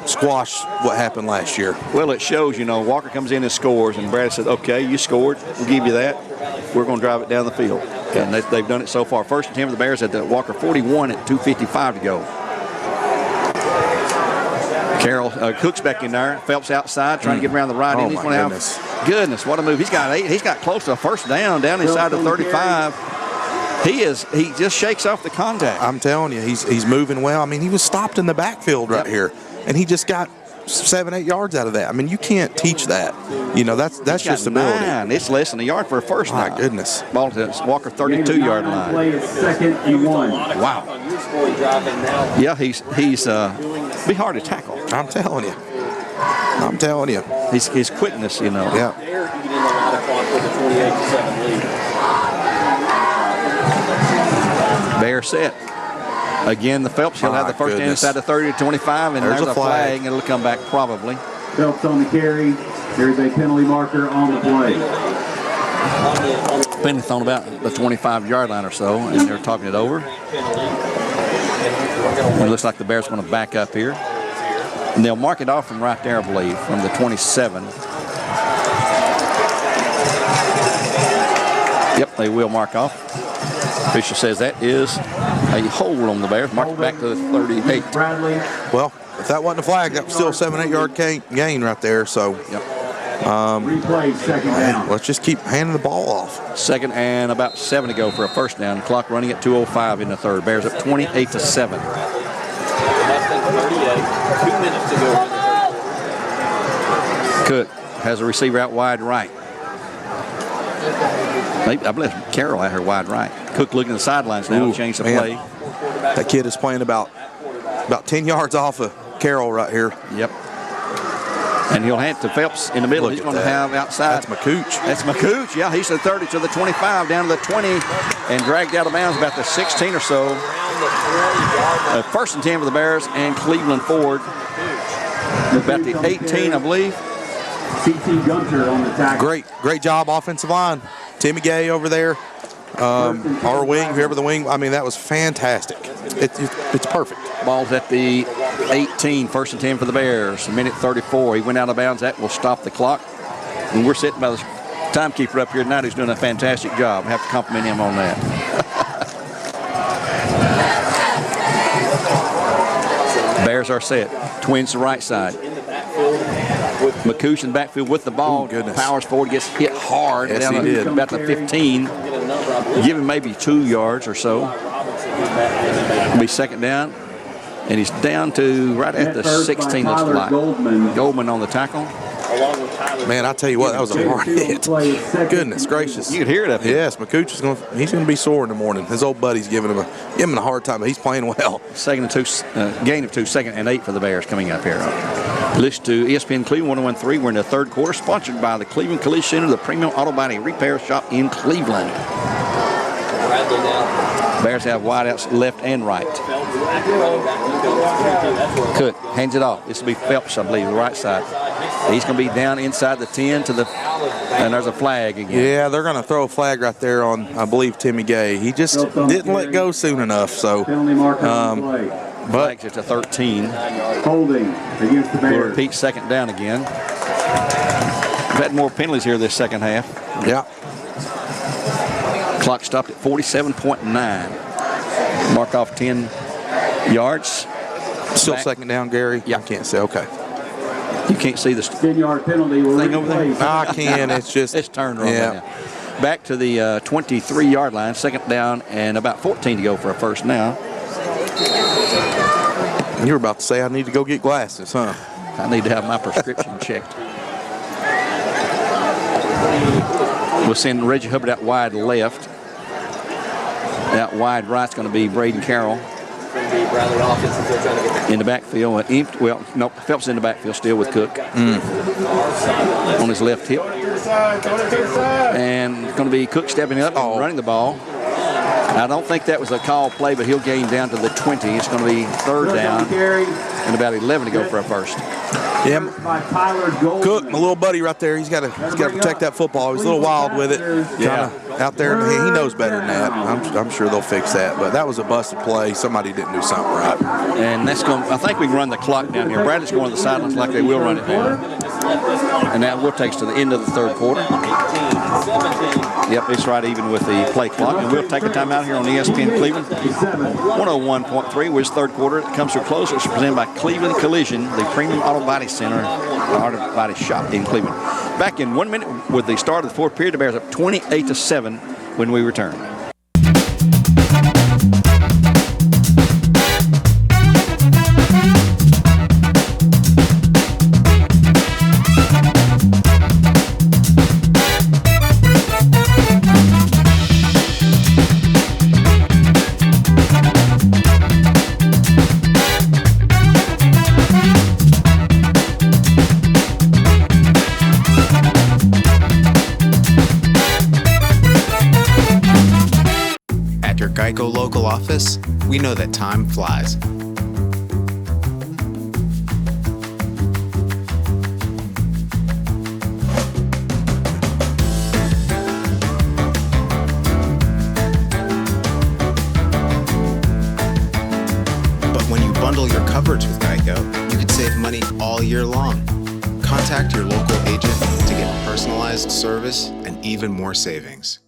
squash what happened last year. Well, it shows, Walker comes in and scores, and Brad said, okay, you scored. We'll give you that. We're going to drive it down the field. And they've done it so far. 1st and 10 for the Bears at the Walker 41 at 2:55 to go. Carroll, Cook's back in there. Phelps outside, trying to get around the right end. He's going to have goodness, what a move! He's got 8. He's got close to a 1st down inside the 35. He just shakes off the contact. I'm telling you, he's moving well. I mean, he was stopped in the backfield right here, and he just got 7, 8 yards out of that. I mean, you can't teach that. You know, that's just ability. 9. It's less than a yard for a first My now. goodness. Ball to Walker 32-yard line. Play is 2nd and 1. Wow. Yeah, he's be hard to tackle. I'm telling you. His quickness, you know. Yeah. They're eating a lot of clock with a 28-7 lead. Bear set. Again, the Phelps, he'll have the first down inside the 30 to 25, and there's a flag, and it'll come back probably. Phelps on the carry. There's a penalty marker on the play. Penalty thrown about the 25-yard line or so, and they're talking it over. It looks like the Bears going to back up here. And they'll mark it off from right there, I believe, from the 27. Yep, they will mark off. Official says that is a hold on the Bears. Mark it back to the 38. Well, if that wasn't a flag, that was still a 7, 8 yard gain right there. So, Replay, 2nd down. Let's just keep handing the ball off. 2nd and about 7 to go for a first down. Clock running at 2:05 in the third. Bears up 28-7. Mustang 38. 2 minutes to go. Cook has a receiver out wide right. I believe Carroll had her wide right. Cook looking at the sidelines now to change the play. That kid is playing about 10 yards off of Carroll right here. Yep. And he'll hand it to Phelps in the middle. He's going to have outside. That's McCooch. That's McCooch. Yeah, he's the 30 to the 25, down to the 20, and dragged out of bounds about the 16 or so. First and 10 for the Bears and Cleveland forward. About the 18, I believe. CT Gunter on the tackle. Great job, offensive line. Timmy Gay over there. Our wing, whoever the wing, I mean, that was fantastic. It's perfect. Ball's at the 18, first and 10 for the Bears. A minute 34. He went out of bounds. That will stop the clock. And we're sitting by the timekeeper up here tonight who's doing a fantastic job. I have to compliment him on that. Bears are set. Twins to right side. McCooch in the backfield with the ball. Powers forward, gets hit hard. Yes, down he did. About the 15. Give him maybe 2 yards or so. It'll be 2nd down. And he's down to right at the 16. Looks like. Goldman on the tackle. Man, I tell you what, that was a hard hit. Goodness gracious. You could hear it up here. Yes, McCooch is he's going to be sore in the morning. His old buddy's giving him a hard time, but he's playing well. Gain of 2, 2nd and 8 for the Bears coming up here. Listen to ESPN Cleveland 101.3. We're in the third quarter, sponsored by the Cleveland Collision Center, the premium auto body repair shop in Cleveland. Bears have wideouts left and right. Cook hands it off. This will be Phelps, I believe, the right side. He's going to be down inside the 10 to the, and there's a flag again. Yeah, they're going to throw a flag right there on, I believe, Timmy Gay. He just didn't let go soon enough. So, Flags at the 13. Holding against the Bears. We'll repeat 2nd down again. We've had more penalties here this second half. Yeah. Clock stopped at 47.9. Mark off 10 yards. Still 2nd down, Gary? Yeah. I can't say. Okay. You can't see the 10-yard penalty. thing over there? No, I can. It's just. It's turned wrong right now. Back to the 23-yard line. 2nd down and about 14 to go for a first now. You were about to say I need to go get glasses, huh? I need to have my prescription checked. We'll send Reggie Hubbard out wide left. Out wide right's going to be Braden Carroll. In the backfield. Phelps in the backfield still with Cook. On his left hip. And it's going to be Cook stepping up and running the ball. I don't think that was a call play, but he'll gain down to the 20. It's going to be 3rd down and about 11 to go for a first. Yeah, Cook, my little buddy right there, he's got to protect that football. He's a little wild with it. Yeah, out there, he knows better than that. I'm sure they'll fix that. But that was a busted play. Somebody didn't do something right. And that's going. I think we can run the clock down here. Bradley's going to the sidelines like they will run it down. And that will take us to the end of the third quarter. Yep, it's right even with the play clock. And we'll take a time out here on ESPN Cleveland. 101.3 was third quarter. It comes to a close. It's presented by Cleveland Collision, the premium auto body center, the auto body shop in Cleveland. Back in 1 minute with the start of the fourth period. The Bears up 28-7 when we return. Geico local office, we know that time flies. But when you bundle your coverage with Geico, you could save money all year long. Contact your local agent to get personalized service and even more savings.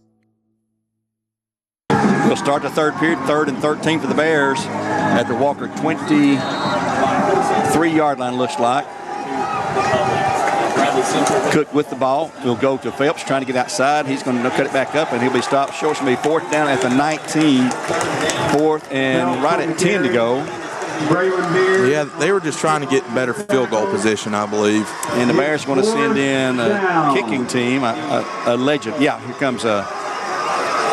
We'll start the third period, 3rd and 13 for the Bears at the Walker 23-yard line, looks like. Cook with the ball. We'll go to Phelps, trying to get outside. He's going to cut it back up, and he'll be stopped short. It's going to be 4th down at the 19, 4th and right at 10 to go. Yeah, they were just trying to get better field goal position, I believe. And the Bears are going to send in a kicking team, a legend. Yeah, here comes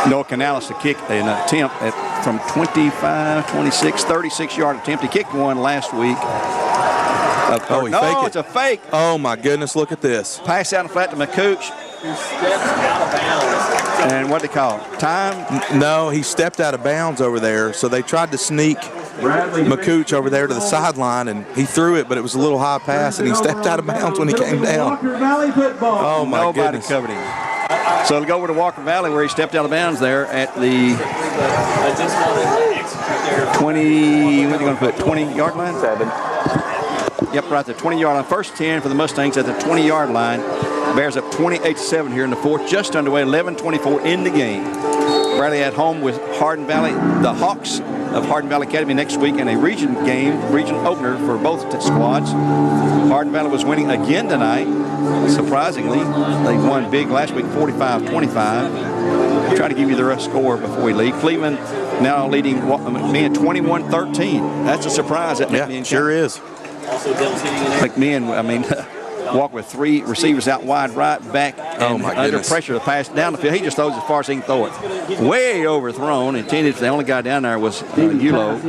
Noah Canales to kick an attempt from 25, 26, 36-yard attempt. He kicked one last week. It's a fake. Oh, my goodness, look at this. Pass out and flat to McCooch. And what do they call it? Time? No, he stepped out of bounds over there, so they tried to sneak McCooch over there to the sideline, and he threw it, but it was a little high pass, and he stepped out of bounds when he came down. Oh, my goodness. Nobody covered him. So it'll go over to Walker Valley, where he stepped out of bounds there at the 20, what are you going to put, 20-yard line? 7. Yep, right there, 20-yard line. 1st 10 for the Mustangs at the 20-yard line. Bears up 28-7 here in the 4th, just underway, 11:24 in the game. Bradley at home with Hardin Valley, the Hawks of Hardin Valley Academy next week in a region opener for both squads. Hardin Valley was winning again tonight. Surprisingly, they won big last week, 45-25. Try to give you the rough score before we leave. Cleveland now leading McMinn 21-13. That's a surprise at McMinn. Yeah, sure is. McMinn, walk with 3 receivers out wide right, back, and under pressure to pass down the field. He just throws as far as he can throw it. Way overthrown. Intended, the only guy down there was Ulo.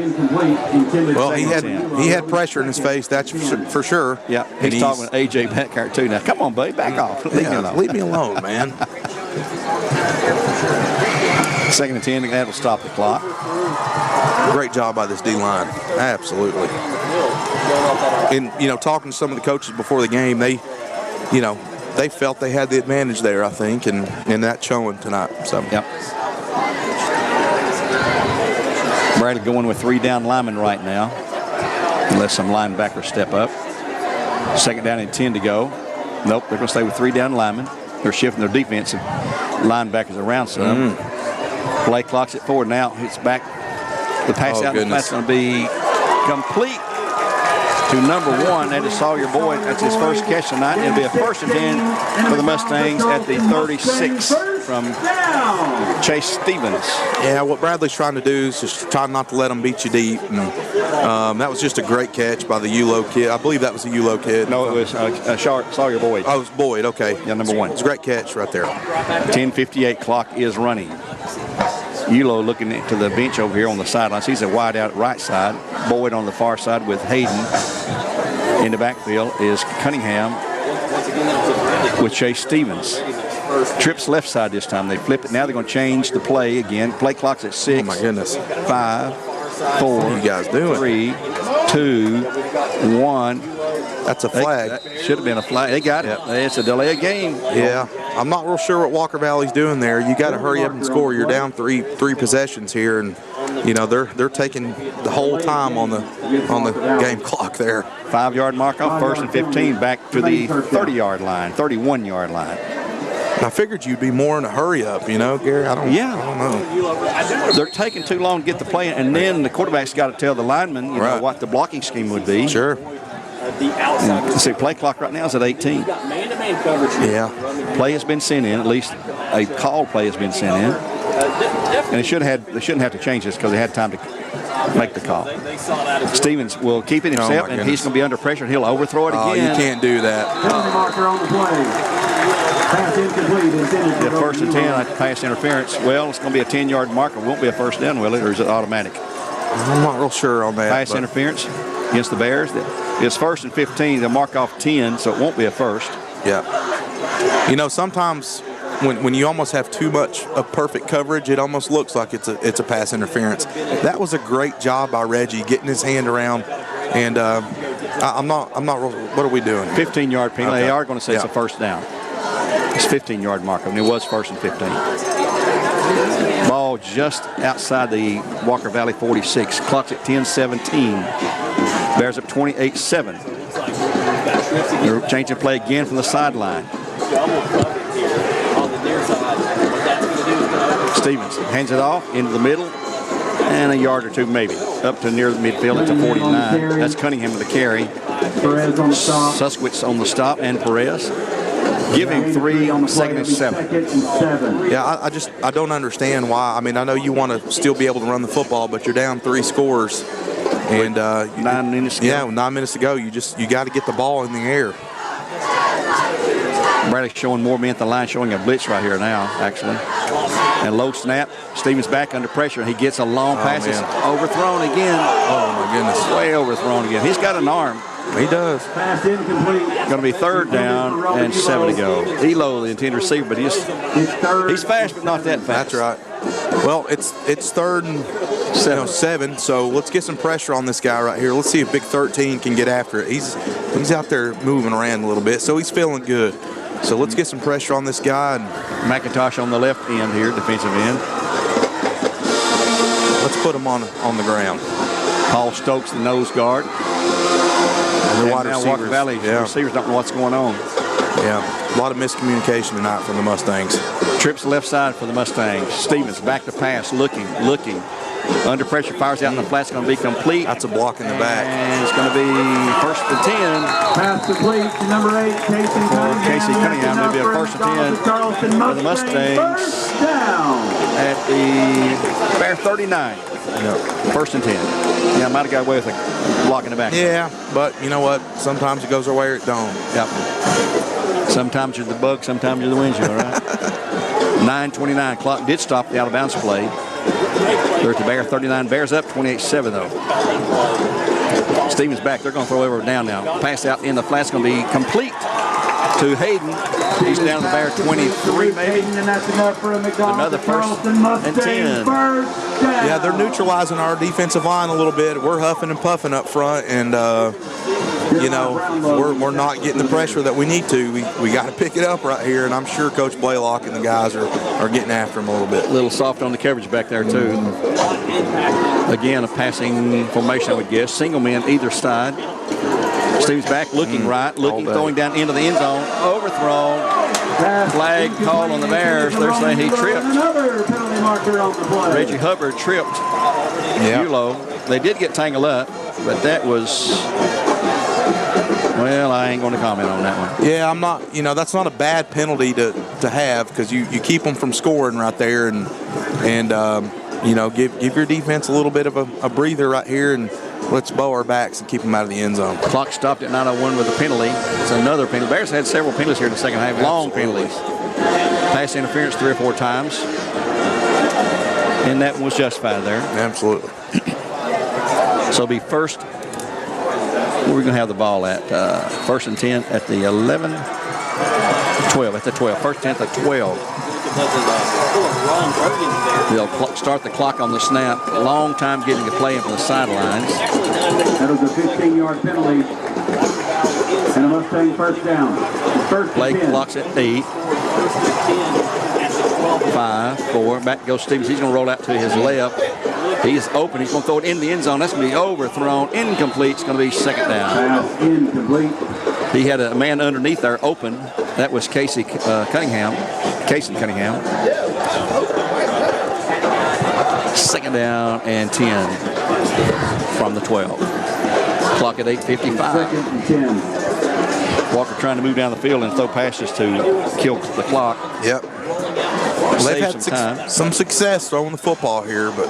Well, he had pressure in his face, that's for sure. Yeah, he's talking with A.J. Beckert too now. Come on, buddy, back off. Leave me alone. Leave me alone, man. 2nd and 10, that'll stop the clock. Great job by this D-line. Absolutely. And, talking to some of the coaches before the game, they felt they had the advantage there, I think, and that's showing tonight. So. Yep. Bradley going with 3 down linemen right now, unless some linebackers step up. 2nd down and 10 to go. Nope, they're going to stay with 3 down linemen. They're shifting their defensive linebackers around some. Play clock's at 4 now. It's back. The pass out, that's going to be complete to number 1. That is Sawyer Boyd. That's his first catch tonight. It'll be a 1st and 10 for the Mustangs at the 36 from Chase Stevens. Yeah, what Bradley's trying to do is just try not to let them beat you deep. And, that was just a great catch by the Ulo kid. I believe that was the Ulo kid. No, it was Sawyer Boyd. Oh, it was Boyd, okay. Yeah, number 1. It's a great catch right there. 10:58 clock is running. Ulo looking to the bench over here on the sidelines. He's a wide out right side. Boyd on the far side with Hayden. In the backfield is Cunningham with Chase Stevens. Trips left side this time. They flip it. Now they're going to change the play again. Play clock's at 6. Oh, my goodness. 5, 4, what are you guys doing? 3, 2, 1. That's a flag. That should have been a flag. They got it. It's a delay of game. Yeah. I'm not real sure what Walker Valley's doing there. You got to hurry up and score. You're down three possessions here, and they're taking the whole time on the game clock there. 5-yard mark off, 1st and 15, back to the 30-yard line, 31-yard line. I figured you'd be more in a hurry up, Gary. I don't know. They're taking too long to get the play, and then the quarterback's got to tell the lineman, what the blocking scheme would be. Sure. See, play clock right now is at 18. Yeah. Play has been sent in. At least a call play has been sent in. And they shouldn't have to change this because they had time to make the call. Stevens will keep it himself, and he's going to be under pressure. He'll overthrow it again. Oh, you can't do that. The 1st and 10, pass interference. Well, it's going to be a 10-yard marker. It won't be a 1st down, will it, or is it automatic? I'm not real sure on that. Pass interference against the Bears. It's 1st and 15. They'll mark off 10, so it won't be a 1st. Yeah. Sometimes when you almost have too much of perfect coverage, it almost looks like it's a pass interference. That was a great job by Reggie getting his hand around, and I'm not. What are we doing? 15-yard penalty. Okay. They are going to say it's a first down. It's 15-yard marker, and it was 1st and 15. Ball just outside the Walker Valley 46. Clock's at 10:17. Bears up 28-7. They're changing play again from the sideline. Stevens hands it off into the middle, and a yard or two maybe. Up to near the midfield, it's a 49. That's Cunningham with the carry. Perez on the stop. Suskowitz on the stop, and Perez. Give him 3 on the second and 7. Yeah, I don't understand why. I mean, I know you want to still be able to run the football, but you're down 3 scores, and 9 minutes to go. Yeah, 9 minutes to go. You got to get the ball in the air. Bradley showing more men at the line, showing a blitz right here now, actually. And low snap. Stevens back under pressure. He gets a long pass. It's overthrown again. Oh, my goodness. Way overthrown again. He's got an arm. He does. Pass incomplete. Going to be 3rd down and 7 to go. Elo, the intended receiver, but he's fast, but not that fast. That's right. Well, it's 3rd and 7, so let's get some pressure on this guy right here. Let's see if Big 13 can get after it. He's out there moving around a little bit, so he's feeling good. So let's get some pressure on this guy. And McIntosh on the left end here, defensive end. Let's put him on the ground. Paul Stokes, the nose guard. And the wide now receivers. Walker Valley receivers don't know what's going on. Yeah, a lot of miscommunication tonight from the Mustangs. Trips left side for the Mustangs. Stevens back to pass, looking. Under pressure, fires out in the flat. It's going to be complete. That's a block in the back. And it's going to be 1st and 10. Pass complete to number 8, Casey Cunningham. Maybe a 1st and 10 for the Mustangs. First down. At the Bear 39. 1st and 10. Yeah, I might have got away with a block in the back. Yeah, but you know what? Sometimes it goes our way or it don't. Yep. Sometimes you're the bug, sometimes you're the windshield, all right? 9:29. Clock did stop the out of bounds play. They're at the Bear 39. Bears up 28-7 though. Stevens back. They're going to throw over down now. Pass out in the flat's going to be complete to Hayden. He's down to the Bear 23 maybe. And that's enough for a Another 1st and 10. Yeah, they're neutralizing our defensive line a little bit. We're huffing and puffing up front, and we're not getting the pressure that we need to. We got to pick it up right here, and I'm sure Coach Blaylock and the guys are getting after him a little bit. A little soft on the coverage back there too. Again, a passing formation, I would guess. Single man either side. Stevens back, looking right, throwing down into the end zone. Overthrown. Flag called on the Bears. They're saying he tripped. Another penalty marker on the play. Reggie Hubbard tripped Bulow. They did get tangled up, but that was, well, I ain't going to comment on that one. Yeah, I'm not, that's not a bad penalty to have, because you keep them from scoring right there, and give your defense a little bit of a breather right here, and let's bow our backs and keep them out of the end zone. Clock stopped at 9:01 with a penalty. It's another penalty. Bears had several penalties here in the second half. Long penalties. Pass interference 3 or 4 times. And that was justified there. Absolutely. So it'll be first. Where are we going to have the ball at? 1st and 10 at the 11. 12 at the 12. 1st and 10 at the 12. They'll start the clock on the snap. A long time getting the play in from the sidelines. That was a 15-yard penalty. And a Mustang first down. First Play 10. clock's at 8. 5, 4. Back goes Stevens. He's going to roll out to his left. He's open. He's going to throw it in the end zone. That's going to be overthrown. Incomplete. It's going to be 2nd down. Pass incomplete. He had a man underneath there open. That was Casey Cunningham. 2nd down and 10 from the 12. Clock at 8:55. 2nd and 10. Walker trying to move down the field and throw passes to kill the clock. Yep. They've had some success throwing the football here, but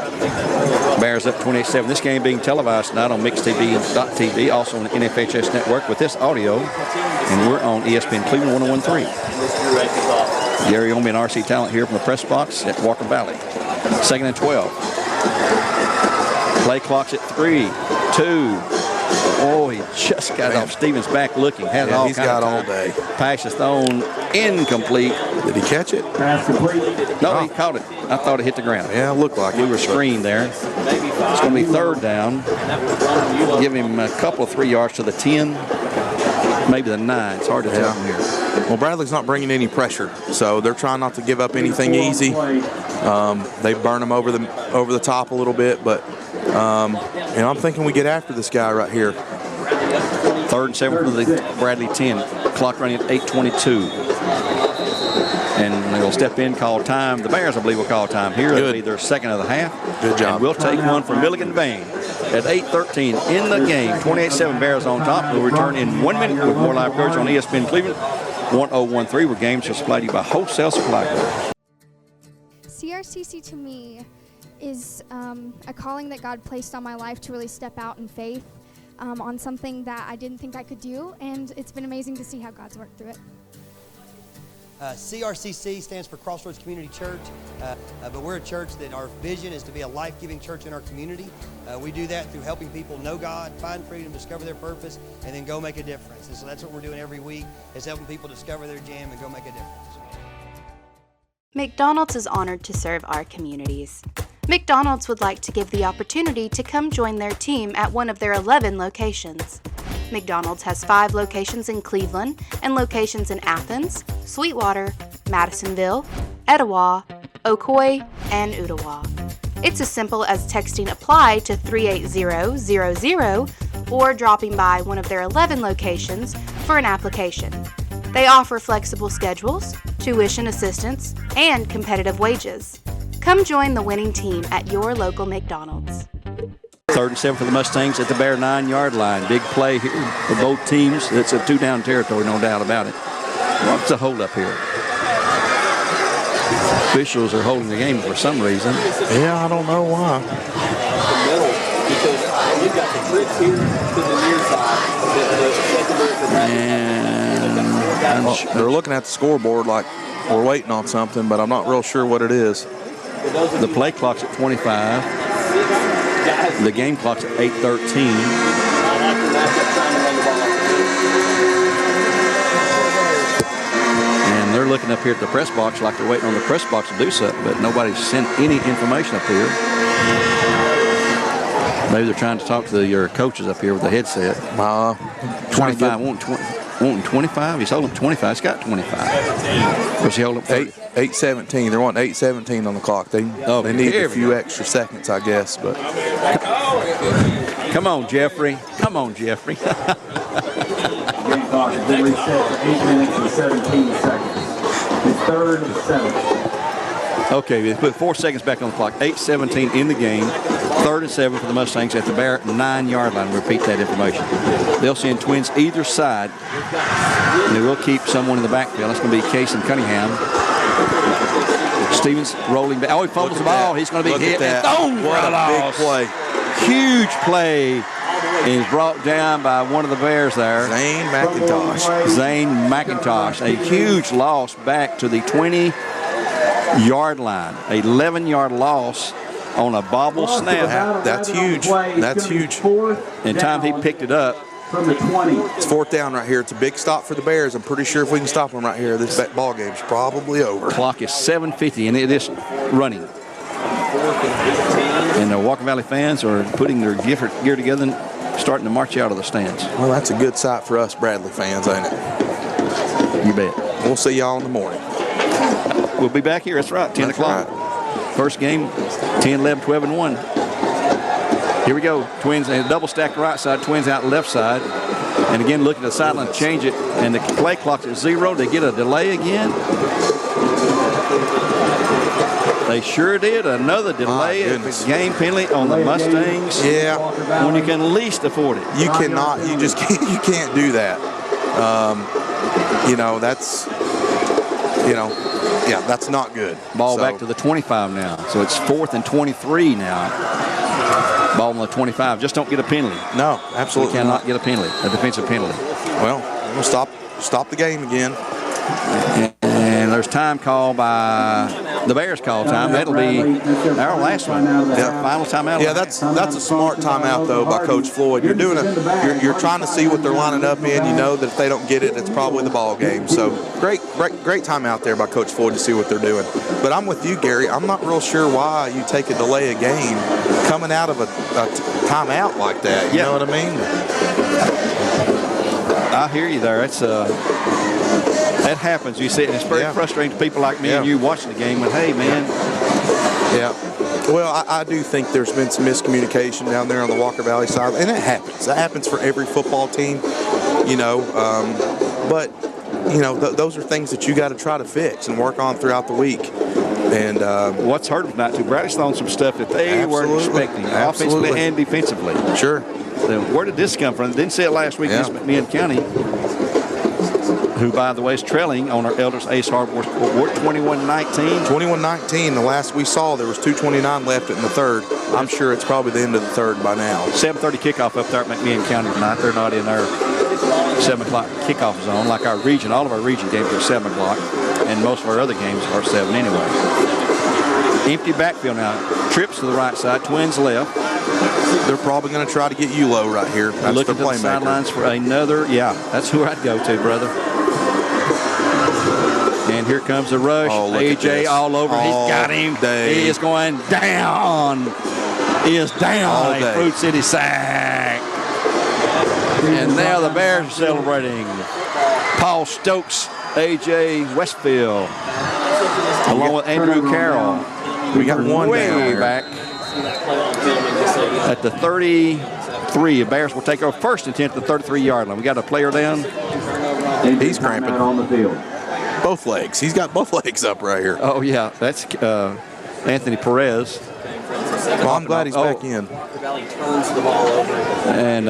Bears up 28-7. This game being televised tonight on MixTV.tv, also on the NFHS Network with this audio, and we're on ESPN Cleveland 101.3. Gary Ownbey and RC Tallant here from the press box at Walker Valley. 2nd and 12. Play clock's at 3, 2. Oh, he just got off Stevens' back looking. Had it all he's kind got of all time. day. Pass is thrown incomplete. Did he catch it? Pass complete. No, he caught it. I thought it hit the ground. Yeah, it looked like We it. were screened there. It's going to be third down. Give him a couple of 3 yards to the 10, maybe the 9. It's hard to tell from here. Well, Bradley's not bringing any pressure, so they're trying not to give up anything easy. They burn him over the top a little bit, but I'm thinking we get after this guy right here. Third and 7 for the Bradley 10. Clock running at 8:22. And they'll step in, call time. The Bears, I believe, will call time here. It'll be their second of the half. Good job. And we'll take one from Milligan Bain at 8:13 in the game. 28-7 Bears on top. We'll return in 1 minute with more live coverage on ESPN Cleveland. 1013, where games are supplied to you by Wholesale Supply Co. CRCC to me is a calling that God placed on my life to really step out in faith on something that I didn't think I could do, and it's been amazing to see how God's worked through it. CRCC stands for Crossroads Community Church, but we're a church that our vision is to be a life-giving church in our community. We do that through helping people know God, find freedom, discover their purpose, and then go make a difference. And so that's what we're doing every week, is helping people discover their jam and go make a difference. McDonald's is honored to serve our communities. McDonald's would like to give the opportunity to come join their team at one of their 11 locations. McDonald's has 5 locations in Cleveland and locations in Athens, Sweetwater, Madisonville, Etowah, Ocoee, and Ottawa. It's as simple as texting APPLY to 38000 or dropping by one of their 11 locations for an application. They offer flexible schedules, tuition assistance, and competitive wages. Come join the winning team at your local McDonald's. Third and 7 for the Mustangs at the Bear 9-yard line. Big play here for both teams. It's a 2-down territory, no doubt about it. What's the hold up here? Officials are holding the game for some reason. Yeah, I don't know why. And they're looking at the scoreboard like we're waiting on something, but I'm not real sure what it is. The play clock's at 25. The game clock's at 8:13. And they're looking up here at the press box like they're waiting on the press box to do something, but nobody's sent any information up here. Maybe they're trying to talk to your coaches up here with the headset. 25, wanting 25? He's holding 25. He's got 25. Was he holding 8:17. They're wanting 8:17 on the clock. They need a few extra seconds, I guess. But come on, Jeffrey. Come on, Jeffrey. Game clock has been reset to 8 minutes and 17 seconds. It's third and 7. Okay, they put 4 seconds back on the clock. 8:17 in the game. Third and 7 for the Mustangs at the Bear 9-yard line. Repeat that information. They'll send twins either side, and they will keep someone in the backfield. That's going to be Case and Cunningham. Stevens rolling back. Oh, he fumbles the ball. He's going to be hit and thrown for a loss. Big play. Huge play. He's brought down by one of the Bears there. Zane McIntosh. Zane McIntosh. A huge loss back to the 20-yard line. 11-yard loss on a bobble snap. That's huge. That's huge. In time he picked it up. From the 20. It's fourth down right here. It's a big stop for the Bears. I'm pretty sure if we can stop them right here, this ball game's probably over. Clock is 7:50 and it is running. And the Walker Valley fans are putting their gear together and starting to march out of the stands. Well, that's a good sight for us Bradley fans, ain't it? You bet. We'll see y'all in the morning. We'll be back here. That's right, 10 o'clock. Right. First game, 10, 11, 12, and 1. Here we go. Twins, a double stack right side, Twins out left side. And again, looking at the sideline to change it. And the play clock's at 0. They get a delay again. They sure did. Another delay. Game penalty on the Mustangs. Yeah. When you can least afford it. You cannot. You just can't. You can't do that. That's. Yeah, that's not good. Ball back to the 25 now. So it's 4th and 23 now. Ball on the 25. Just don't get a penalty. No, absolutely You cannot get a penalty, a defensive penalty. Well, we'll stop the game again. And there's time call by the Bears call time. That'll be our last one. Final timeout. Yeah, that's a smart timeout though by Coach Floyd. You're trying to see what they're lining up in. You know that if they don't get it, it's probably the ball game. So great timeout there by Coach Floyd to see what they're doing. But I'm with you, Gary. I'm not real sure why you take a delay a game coming out of a timeout like that. You know what I mean? I hear you there. It's that happens. You see it, and it's very frustrating to people like me and you watching the game. But hey, man. Yeah. Well, I do think there's been some miscommunication down there on the Walker Valley side, and it happens. That happens for every football team, you know. But you know, those are things that you got to try to fix and work on throughout the week. And what's hurt them not to? Bradley's thrown some stuff that they weren't expecting, offensively and defensively. Sure. So where did this come from? Didn't say it last week against McMinn County, who, by the way, is trailing on our Elders Ace Hardware 21-19. 21-19. The last we saw, there was 2:29 left in the third. I'm sure it's probably the end of the third by now. 7:30 kickoff up there at McMinn County tonight. They're not in our 7 o'clock kickoff zone like our region. All of our region games are 7 o'clock, and most of our other games are 7 anyway. Empty backfield now. Trips to the right side, Twins left. They're probably going to try to get you low right here. That's looking their to the sidelines for another. Yeah, that's who I'd go to, brother. And here comes the rush. AJ all over. He's got him. He is going down. He is down. A Food City sack. And now the Bears are celebrating. Paul Stokes, AJ Westfield, along with Andrew Carroll. We got one way down back at the 33. The Bears will take over first and 10 at the 33-yard line. We got a player down. He's cramping on the field. Both legs. He's got both legs up right here. Oh, yeah. That's Anthony Perez. Well, I'm glad he's back in. And,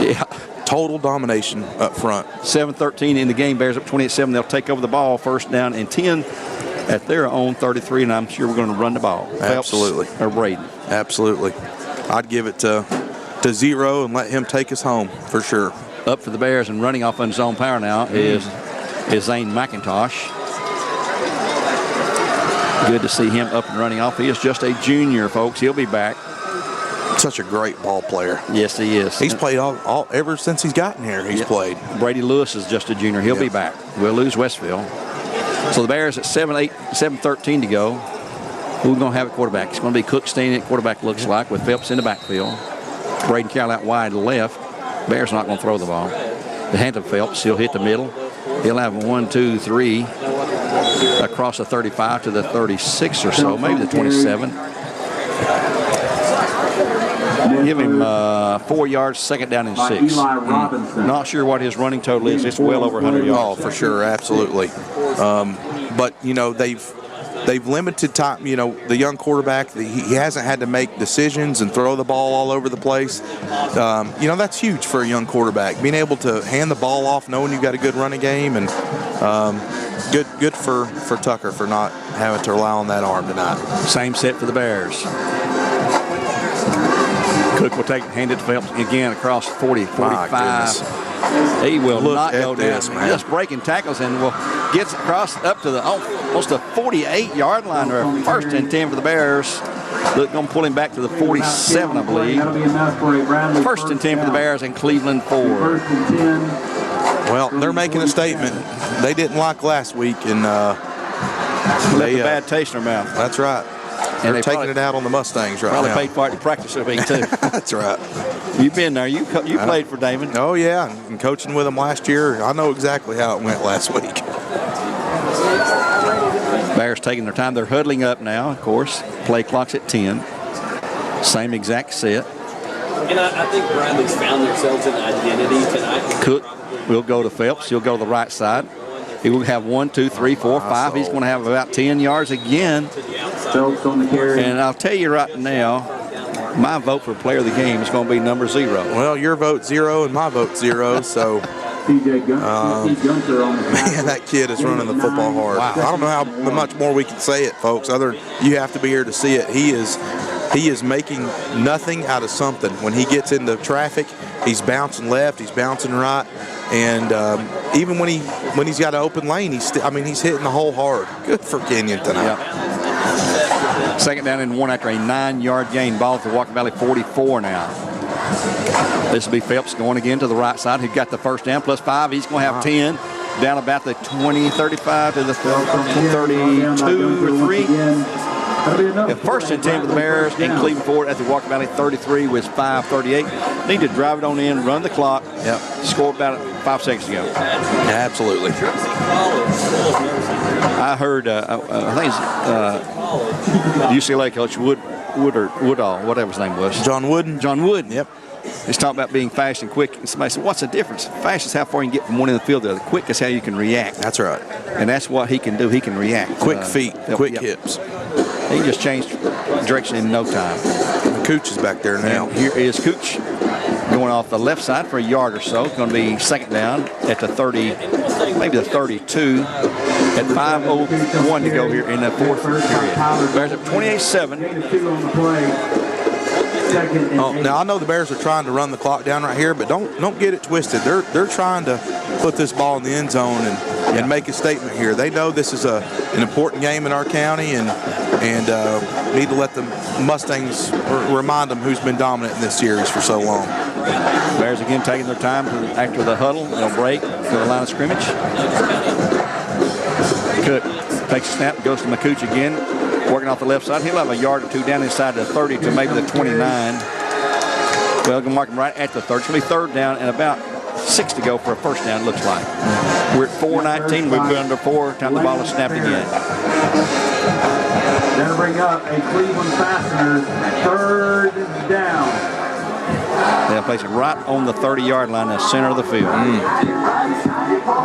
yeah. Total domination up front. 7-13 in the game. Bears up 28-7. They'll take over the ball first down and 10 at their own 33, and I'm sure we're going to run the ball. Absolutely. Phelps or Braden. Absolutely. I'd give it to Zero and let him take us home for sure. Up for the Bears and running off on zone power now is Zane McIntosh. Good to see him up and running off. He is just a junior, folks. He'll be back. Such a great ball player. Yes, he is. He's played all ever since he's gotten here. He's played. Brady Lewis is just a junior. He'll be back. We'll lose Westfield. So the Bears at 7:13 to go. Who's going to have a quarterback? It's going to be Cook staying at quarterback, looks like, with Phelps in the backfield. Braden Carroll out wide left. Bears not going to throw the ball. The hand of Phelps. He'll hit the middle. He'll have 1, 2, 3 across the 35 to the 36 or so, maybe the 27. Give him 4 yards, second down and 6. Not sure what his running total is. It's well over 100 yards. Oh, for sure, absolutely. But you know they've limited time. You know the young quarterback. He hasn't had to make decisions and throw the ball all over the place. You know that's huge for a young quarterback. Being able to hand the ball off, knowing you've got a good running game, and good for Tucker for not having to rely on that arm tonight. Same set for the Bears. Cook will hand it to Phelps again across 40, 45. He will not go down. Just breaking tackles and gets across up to the almost the 48-yard line. Or first and 10 for the Bears. Going to pull him back to the 47, I believe. First and 10 for the Bears and Cleveland 4. Well, they're making a statement. They didn't like last week, and they a bad taste in their mouth. That's right. And they're taking it out on the Mustangs right now. Probably paid for it to practice this week, too. That's right. You've been there. You played for Damon. Oh, yeah. And coaching with them last year, I know exactly how it went last week. Bears taking their time. They're huddling up now, of course. Play clock's at 10. Same exact set. And I think Bradley's found themselves in identity tonight. Cook will go to Phelps. He'll go to the right side. He will have 1, 2, 3, 4, 5. He's going to have about 10 yards again. And I'll tell you right now, my vote for player of the game is going to be number 0. Well, your vote 0 and my vote 0, so man, that kid is running the football hard. Wow. I don't know how much more we can say it, folks. You have to be here to see it. He is he is making nothing out of something. When he gets into traffic, he's bouncing left, he's bouncing right, and even when he's got an open lane, he's hitting the hole hard. Good for Kenyon tonight. Yep. Second down and 1 after a 9-yard gain. Ball at the Walker Valley 44 now. This will be Phelps going again to the right side. He got the first down plus 5. He's going to have 10 down about the 20, 35 to the 32 or 3. The first and 10 for the Bears in Cleveland Ford at the Walker Valley 33 with 5:38. Need to drive it on in, run the clock. Yep. Score about 5 seconds to go. Yeah, absolutely. I heard, I think it's UCLA coach Woodall, whatever his name was. John Wooden. John Wooden. Yep. He's talking about being fast and quick. And somebody said, what's the difference? Fast is how far you can get from one end of the field to the other. Quick is how you can react. That's right. And that's what he can do. He can react. Quick feet, quick hips. He can just change direction in no time. Cooch is back there now. And here is Cooch going off the left side for a yard or so. It's going to be second down at the 30, maybe the 32. At 5:01 to go here in the fourth period. Bears up 28-7. Now I know the Bears are trying to run the clock down right here, but don't get it twisted. They're trying to put this ball in the end zone and make a statement here. They know this is an important game in our county, and need to let the Mustangs remind them who's been dominant in this series for so long. Bears again taking their time after the huddle. They'll break to the line of scrimmage. Cook takes a snap, goes to McCooch again, working off the left side. He'll have a yard or two down inside the 30 to maybe the 29. Well, going to mark him right at the 30. It's going to be third down and about 6 to go for a first down, it looks like. We're at 4:19. We've been under 4. Time the ball is snapped again. That'll bring up a Cleveland Fasteners third down. They'll place it right on the 30-yard line, the center of the field.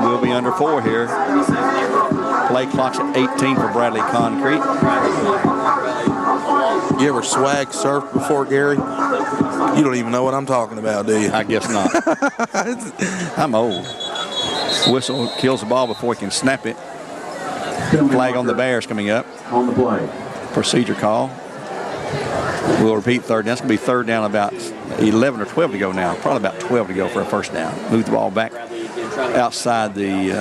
We'll be under 4 here. Play clock's at 18 for Bradley Concrete. You ever swag surfed before, Gary? You don't even know what I'm talking about, do you? I guess not. I'm old. Whistle kills the ball before he can snap it. Flag on the Bears coming up. On the play. Procedure call. We'll repeat third down. It's going to be third down about 11 or 12 to go now. Probably about 12 to go for a first down. Move the ball back outside the,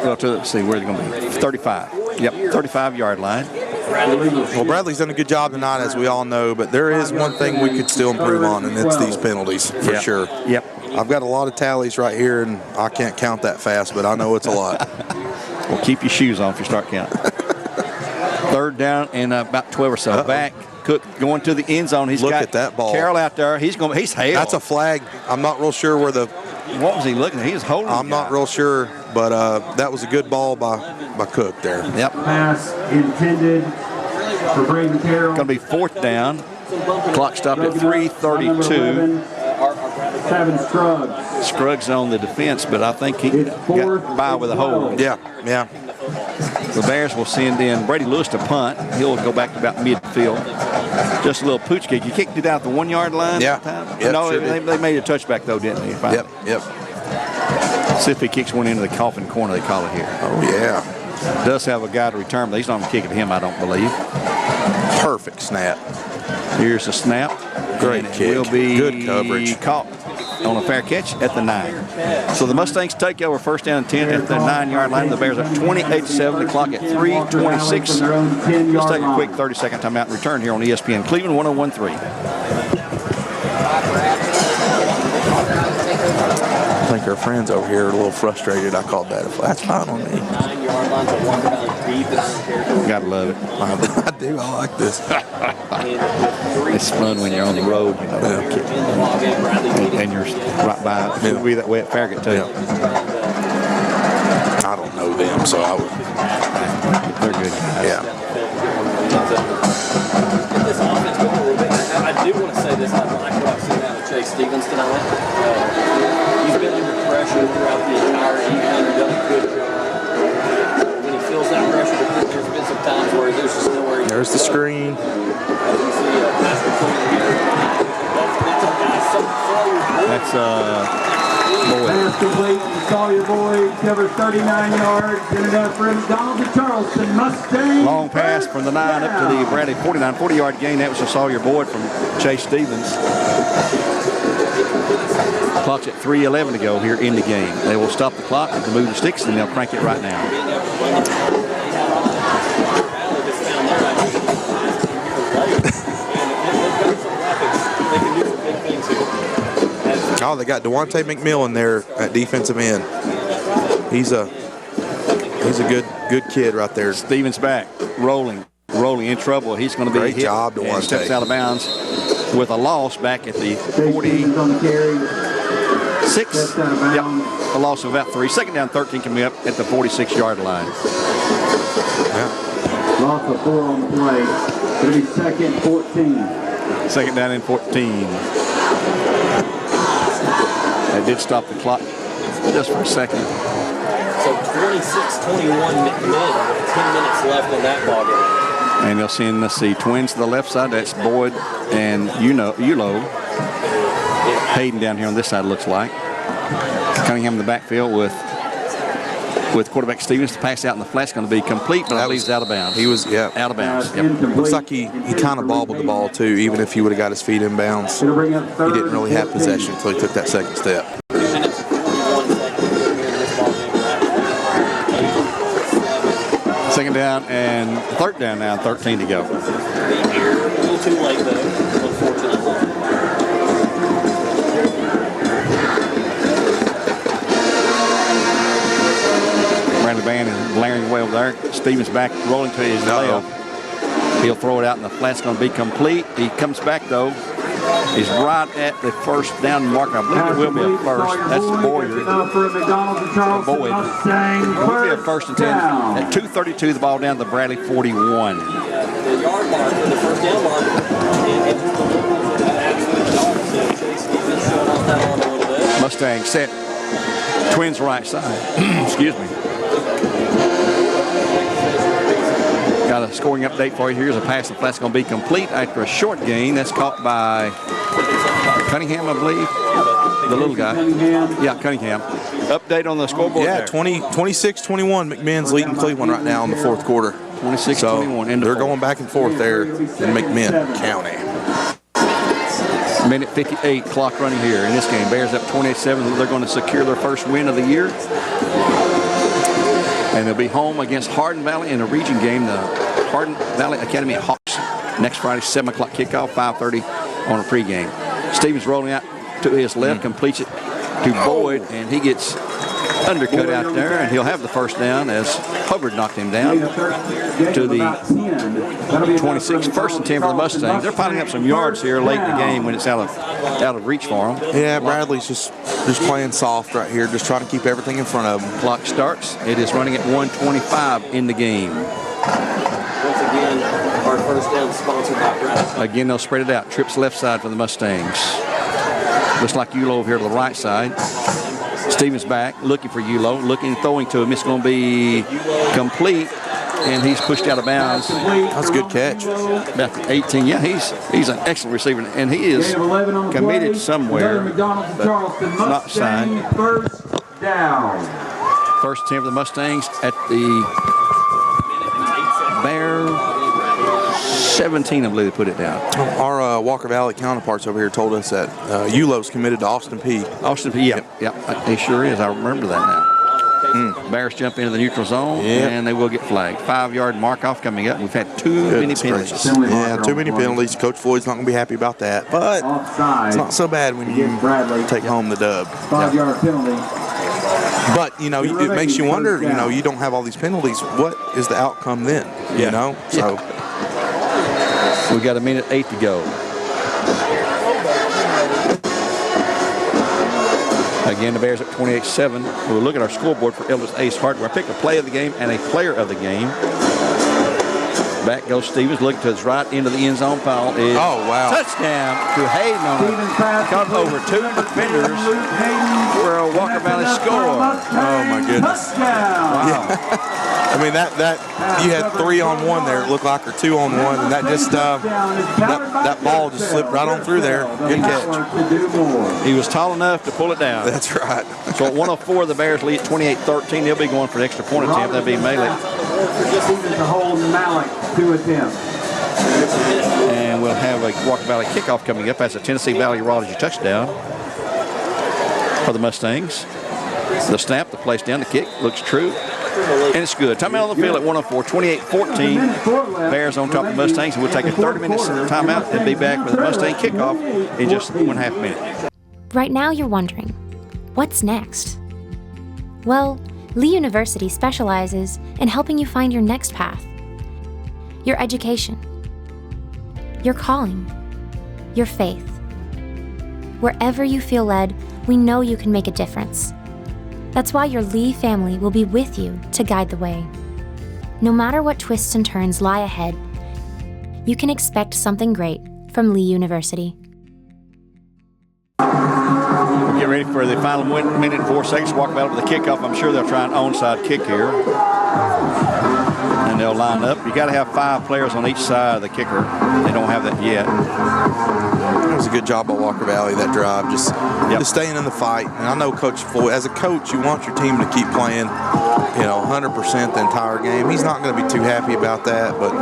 let's see, where they're going to be. 35. Yep, 35-yard line. Well, Bradley's done a good job tonight, as we all know, but there is one thing we could still improve on, and it's these penalties, for sure. Yep. I've got a lot of tallies right here, and I can't count that fast, but I know it's a lot. Well, keep your shoes on if you start counting. Third down and about 12 or so. Back. Cook going to the end zone. He's got at that ball. Carroll out there. He's held. That's a flag. I'm not real sure where the. What was he looking at? He was holding. I'm not real sure, but that was a good ball by Cook there. Yep. Pass intended for Braden Carroll. Going to be fourth down. Clock stopped at 3:32. Kevin Scruggs. Scruggs on the defense, but I think he got by with a hold. Yeah. The Bears will send in Brady Lewis to punt. He'll go back to about midfield. Just a little pooch kick. You kicked it out the 1-yard line. Yeah. Yep, no, sure they made a touchback though, didn't they? Yep. See if he kicks one into the coffin corner, they call it here. Oh, yeah. Does have a guy to return, but he's not going to kick it to him, I don't believe. Perfect snap. Here's the snap. Great and kick. Will be Good coverage. Caught on a fair catch at the 9. So the Mustangs take over first down and 10 at the 9-yard line. The Bears are 28-7. The clock at 3:26. Let's take a quick 30-second timeout and return here on ESPN Cleveland 101.3. I think our friends over here are a little frustrated. I called that. That's fine on me. 9-yard line to Walker Valley deep. Gotta love it. I do. I like this. It's fun when you're on the road, you know, and you're right by. It'll be that way at Farragut too. I don't know them, so I would. They're good guys. Yeah. This offense going a little bit. I do want to say this. I like what I've seen out of Chase Stevens tonight. He's been under pressure throughout the entire evening. Done a good job. When he feels that pressure, there's been some times where there's just nowhere. There's the screen. That's Pass complete to Sawyer Boyd, covers 39 yards, and enough for McDonald's and Charleston Mustangs. Long pass from the 9 up to the Bradley 49, 40-yard gain. That was to Sawyer Boyd from Chase Stevens. Clock's at 3:11 to go here in the game. They will stop the clock to move the sticks, and they'll crank it right now. Oh, they got Devontae McMillan there at defensive end. He's a good kid right there. Stevens back, rolling in trouble. He's going to be Great hit job, Devontae. and steps out of bounds with a loss back at the 46. Yep, a loss of about 3. Second down, 13 coming up at the 46-yard line. Yeah. Loss of 4 on the play. It'll be second 14. Second down and 14. They did stop the clock just for a second. So 26-21 McMillan, 10 minutes left in that ball game. And they'll send, let's see, twins to the left side. That's Boyd and Ulo. Hayden down here on this side, looks like. Cunningham in the backfield with quarterback Stevens. The pass out in the flat's going to be complete, but I believe it's out of bounds. He was, yeah. Out of bounds. Yep. Looks like he kind of bobbled the ball, too, even if he would have got his feet in bounds. He didn't really have possession until he took that second step. Second down and third down now, 13 to go. A little too late, though, unfortunately. Bradley Band is blaring away over there. Stevens back, rolling to his left. He'll throw it out, and the flat's going to be complete. He comes back, though. He's right at the first down marker. I believe it will be a first. That's Boyd. Boyd. It will be a first and 10. At 2:32, the ball down to the Bradley 41. The yard mark for the first down mark. Mustang set. Twins right side. Excuse me. Got a scoring update for you. Here's a pass. The flat's going to be complete after a short gain. That's caught by Cunningham, I believe. The little guy. Yeah, Cunningham. Update on the scoreboard. Yeah, 26-21. McMinn's leading Cleveland right now in the fourth quarter. 26-21. So they're going back and forth there in McMinn County. Minute 58, clock running here in this game. Bears up 28-7. They're going to secure their first win of the year. And they'll be home against Hardin Valley in a region game, the Hardin Valley Academy Hawks. Next Friday, 7 o'clock kickoff, 5:30 on a pregame. Stevens rolling out to his left, completes it to Boyd, and he gets undercut out there, and he'll have the first down as Hubbard knocked him down to the 26. First and 10 for the Mustangs. They're piling up some yards here late in the game when it's out of reach for them. Yeah, Bradley's just playing soft right here, just trying to keep everything in front of him. Clock starts. It is running at 1:25 in the game. Once again, our first down sponsored by Bradley. Again, they'll spread it out. Trips left side for the Mustangs. Looks like Ulo over here to the right side. Stevens back, looking for Ulo, throwing to him. It's going to be complete, and he's pushed out of bounds. That's a good catch. About 18. Yeah, he's an excellent receiver, and he is committed somewhere, but not signed. First down. First 10 for the Mustangs at the Bear 17, I believe they put it down. Our Walker Valley counterparts over here told us that Ulo's committed to Austin P. Austin P, yeah. He sure is. I remember that now. Bears jump into the neutral zone, and they will get flagged. 5-yard mark-off coming up. We've had too many penalties. Yeah, too many penalties. Coach Floyd's not going to be happy about that. But it's not so bad when you take home the dub. 5-yard penalty. But, it makes you wonder, you don't have all these penalties. What is the outcome then? So we got a minute 8 to go. Again, the Bears at 28-7. We'll look at our scoreboard for Elvis Ace Hardware. Pick a play of the game and a player of the game. Back goes Stevens, looking to his right into the end zone. Foul is touchdown to Hayden on it. Come over two defenders for a Walker Valley score. Oh my goodness! Wow. I mean that you had 3-on-1 there. It looked like, or 2-on-1, and that just that ball just slipped right on through there. Good catch. He was tall enough to pull it down. That's right. So at 104, the Bears lead 28-13. They'll be going for an extra point attempt. That'll be Malek. To hold Malik to attempt. And we'll have a Walker Valley kickoff coming up. That's a Tennessee Valley Rology touchdown for the Mustangs. The snap, the place down, the kick looks true. And it's good. Timeout on the field at 104, 28-14. Bears on top of the Mustangs. And we'll take a 30-minute timeout and be back with the Mustang kickoff in just 1.5 minutes. Right now you're wondering, what's next? Well, Lee University specializes in helping you find your next path. Your education. Your calling. Your faith. Wherever you feel led, we know you can make a difference. That's why your Lee family will be with you to guide the way. No matter what twists and turns lie ahead, you can expect something great from Lee University. Get ready for the final minute and 4 seconds. Walk Valley with the kickoff. I'm sure they'll try an onside kick here. And they'll line up. You got to have 5 players on each side of the kicker. They don't have that yet. It was a good job by Walker Valley, that drive, just staying in the fight. And I know Coach Floyd, as a coach, you want your team to keep playing, 100% the entire game. He's not going to be too happy about that, but,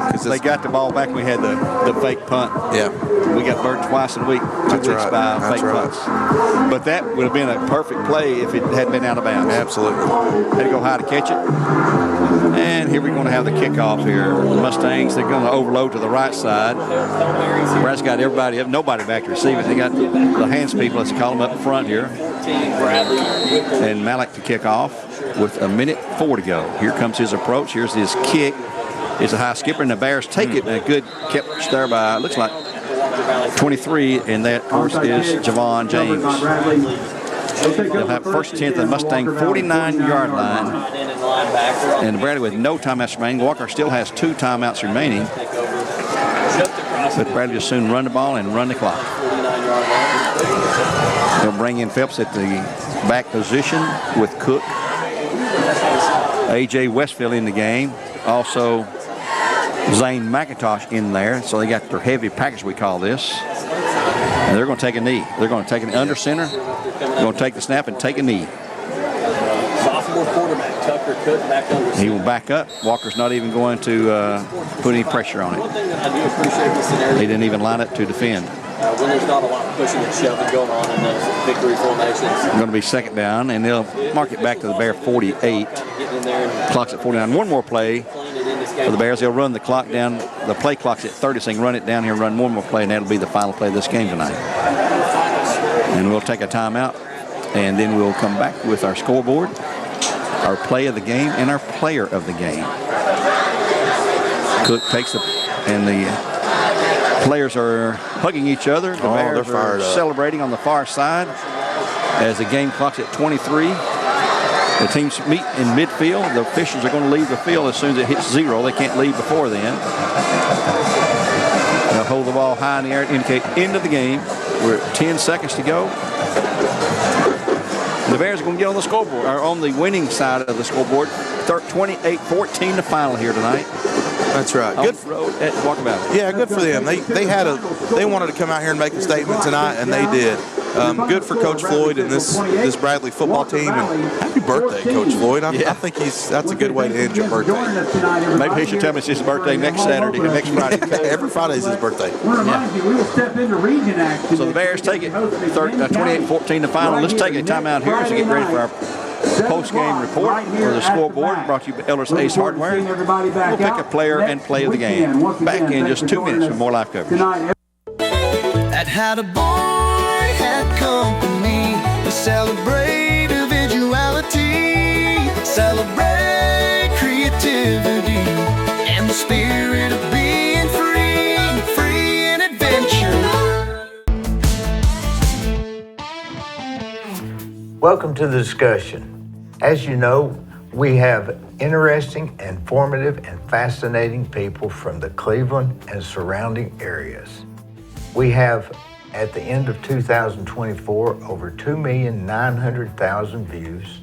because they got the ball back. We had the fake punt. Yeah. We got burned twice in a week, 2 weeks by fake punts. But that would have been a perfect play if it hadn't been out of bounds. Absolutely. Had to go high to catch it. And here we're going to have the kickoff here. The Mustangs, they're going to overload to the right side. Brad's got everybody up, nobody back to receive it. They got the hands people, let's call them, up front here. And Malik to kick off with 1:04 to go. Here comes his approach. Here's his kick. It's a high skipper, and the Bears take it. And a good catch there by, looks like 23, and that, of course, is Javon James. They'll have first 10th at the Mustang 49-yard line. And Bradley with no timeouts remaining. Walker still has 2 timeouts remaining. But Bradley will soon run the ball and run the clock. They'll bring in Phelps at the back position with Cook. A.J. Westfield in the game. Also, Zane McIntosh in there. So they got their heavy package, we call this. And they're going to take a knee. They're going to take an under center. They're going to take the snap and take a knee. Sophomore quarterback Tucker Cook back under center. He will back up. Walker's not even going to put any pressure on it. One thing that I do appreciate this scenario. They didn't even line up to defend. When there's not a lot of pushing and shoving going on in those victory formations. It's going to be second down, and they'll mark it back to the Bear 48. Clock's at 49. One more play for the Bears. They'll run the clock down. The play clock's at 30, so they can run it down here and run one more play, and that'll be the final play of this game tonight. And we'll take a timeout, and then we'll come back with our scoreboard, our play of the game, and our player of the game. Cook takes the, and the players are hugging each other. The Bears are celebrating on the far side as the game clock's at 23. The teams meet in midfield. The officials are going to leave the field as soon as it hits 0. They can't leave before then. They'll hold the ball high in the air to indicate end of the game. We're at 10 seconds to go. The Bears are going to get on the scoreboard, or on the winning side of the scoreboard. 28-14 the final here tonight. That's right. Good road at Walker Valley. Yeah, good for them. They wanted to come out here and make a statement tonight, and they did. Good for Coach Floyd and this Bradley football team. And happy birthday, Coach Floyd. I think that's a good way to end your birthday. Maybe he should tell me it's his birthday next Saturday, next Friday. Every Friday is his birthday. So the Bears take it 28-14 the final. Let's take a timeout here as we get ready for our post-game report for the scoreboard, brought to you by Eller's Ace Hardware. We'll pick a player and play of the game. Back in just 2 minutes with more live coverage. That had a boy had company to celebrate individuality, celebrate creativity, and the spirit of being free and adventure. Welcome to the discussion. As you know, We have interesting, informative, and fascinating people from the Cleveland and surrounding areas. We have, at the end of 2024, over 2,900,000 views,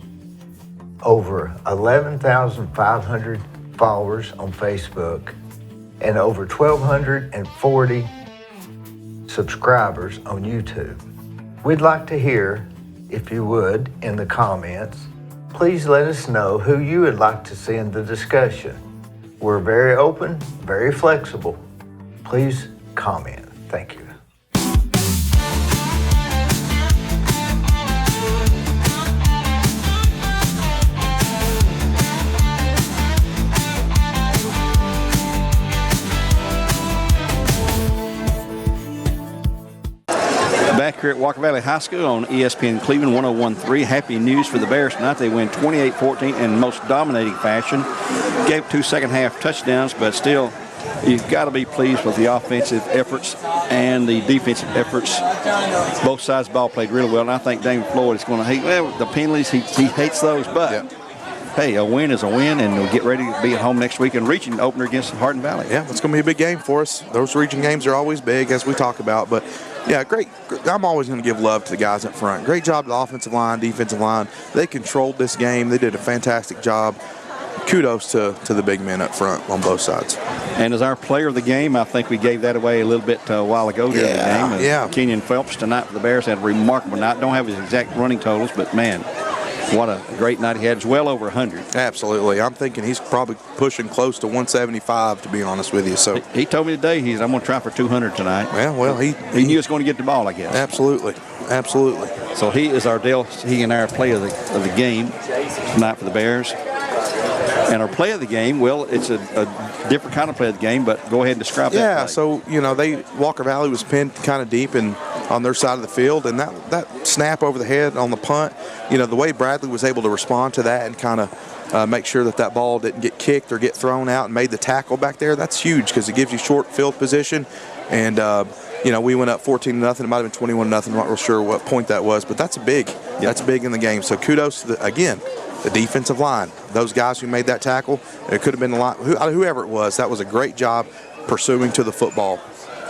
over 11,500 followers on Facebook, and over 1,240 subscribers on YouTube. We'd like to hear, if you would, in the comments, please let us know who you would like to see in the discussion. We're very open, very flexible. Please comment. Thank you. Back here at Walker Valley High School on ESPN Cleveland 101.3. Happy news for the Bears tonight. They win 28-14 in most dominating fashion. Gave 2 second-half touchdowns, but still, you've got to be pleased with the offensive efforts and the defensive efforts. Both sides of the ball played really well, and I think Damon Floyd is going to hate the penalties. He hates those, but hey, a win is a win, and we'll get ready to be at home next week and reaching the opener against Hardin Valley. Yeah, it's going to be a big game for us. Those region games are always big, as we talk about, but yeah, great. I'm always going to give love to the guys up front. Great job to the offensive line, defensive line. They controlled this game. They did a fantastic job. Kudos to the big men up front on both sides. And as our player of the game, I think we gave that away a little bit a while ago during the game. Yeah. Kenyon Phelps tonight for the Bears had a remarkable night. Don't have his exact running totals, but man, what a great night he had. It's well over 100. Absolutely. I'm thinking he's probably pushing close to 175, to be honest with you. So he told me today I'm going to try for 200 tonight. Yeah, well, he knew he was going to get the ball, I guess. Absolutely. Absolutely. So he is our play of the game tonight for the Bears. And our play of the game, well, it's a different kind of play of the game, but go ahead and describe that. Yeah, so, Walker Valley was pinned kind of deep on their side of the field, and that snap over the head on the punt, the way Bradley was able to respond to that and kind of make sure that ball didn't get kicked or get thrown out and made the tackle back there, that's huge because it gives you short field position. And, we went up 14-0. It might have been 21-0. I'm not real sure what point that was, but that's big. Yep. That's big in the game. So kudos to the defensive line. Those guys who made that tackle, it could have been the line, whoever it was, that was a great job pursuing to the football.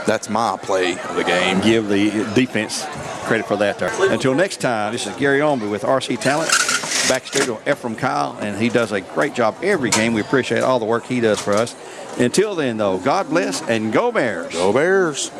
That's my play of the game. Give the defense credit for that there. Until next time, this is Gary Ownbey with RC Tallant. Backstage on Ephraim Kyle, and he does a great job every game. We appreciate all the work he does for us. Until then, though, God bless and go Bears. Go Bears.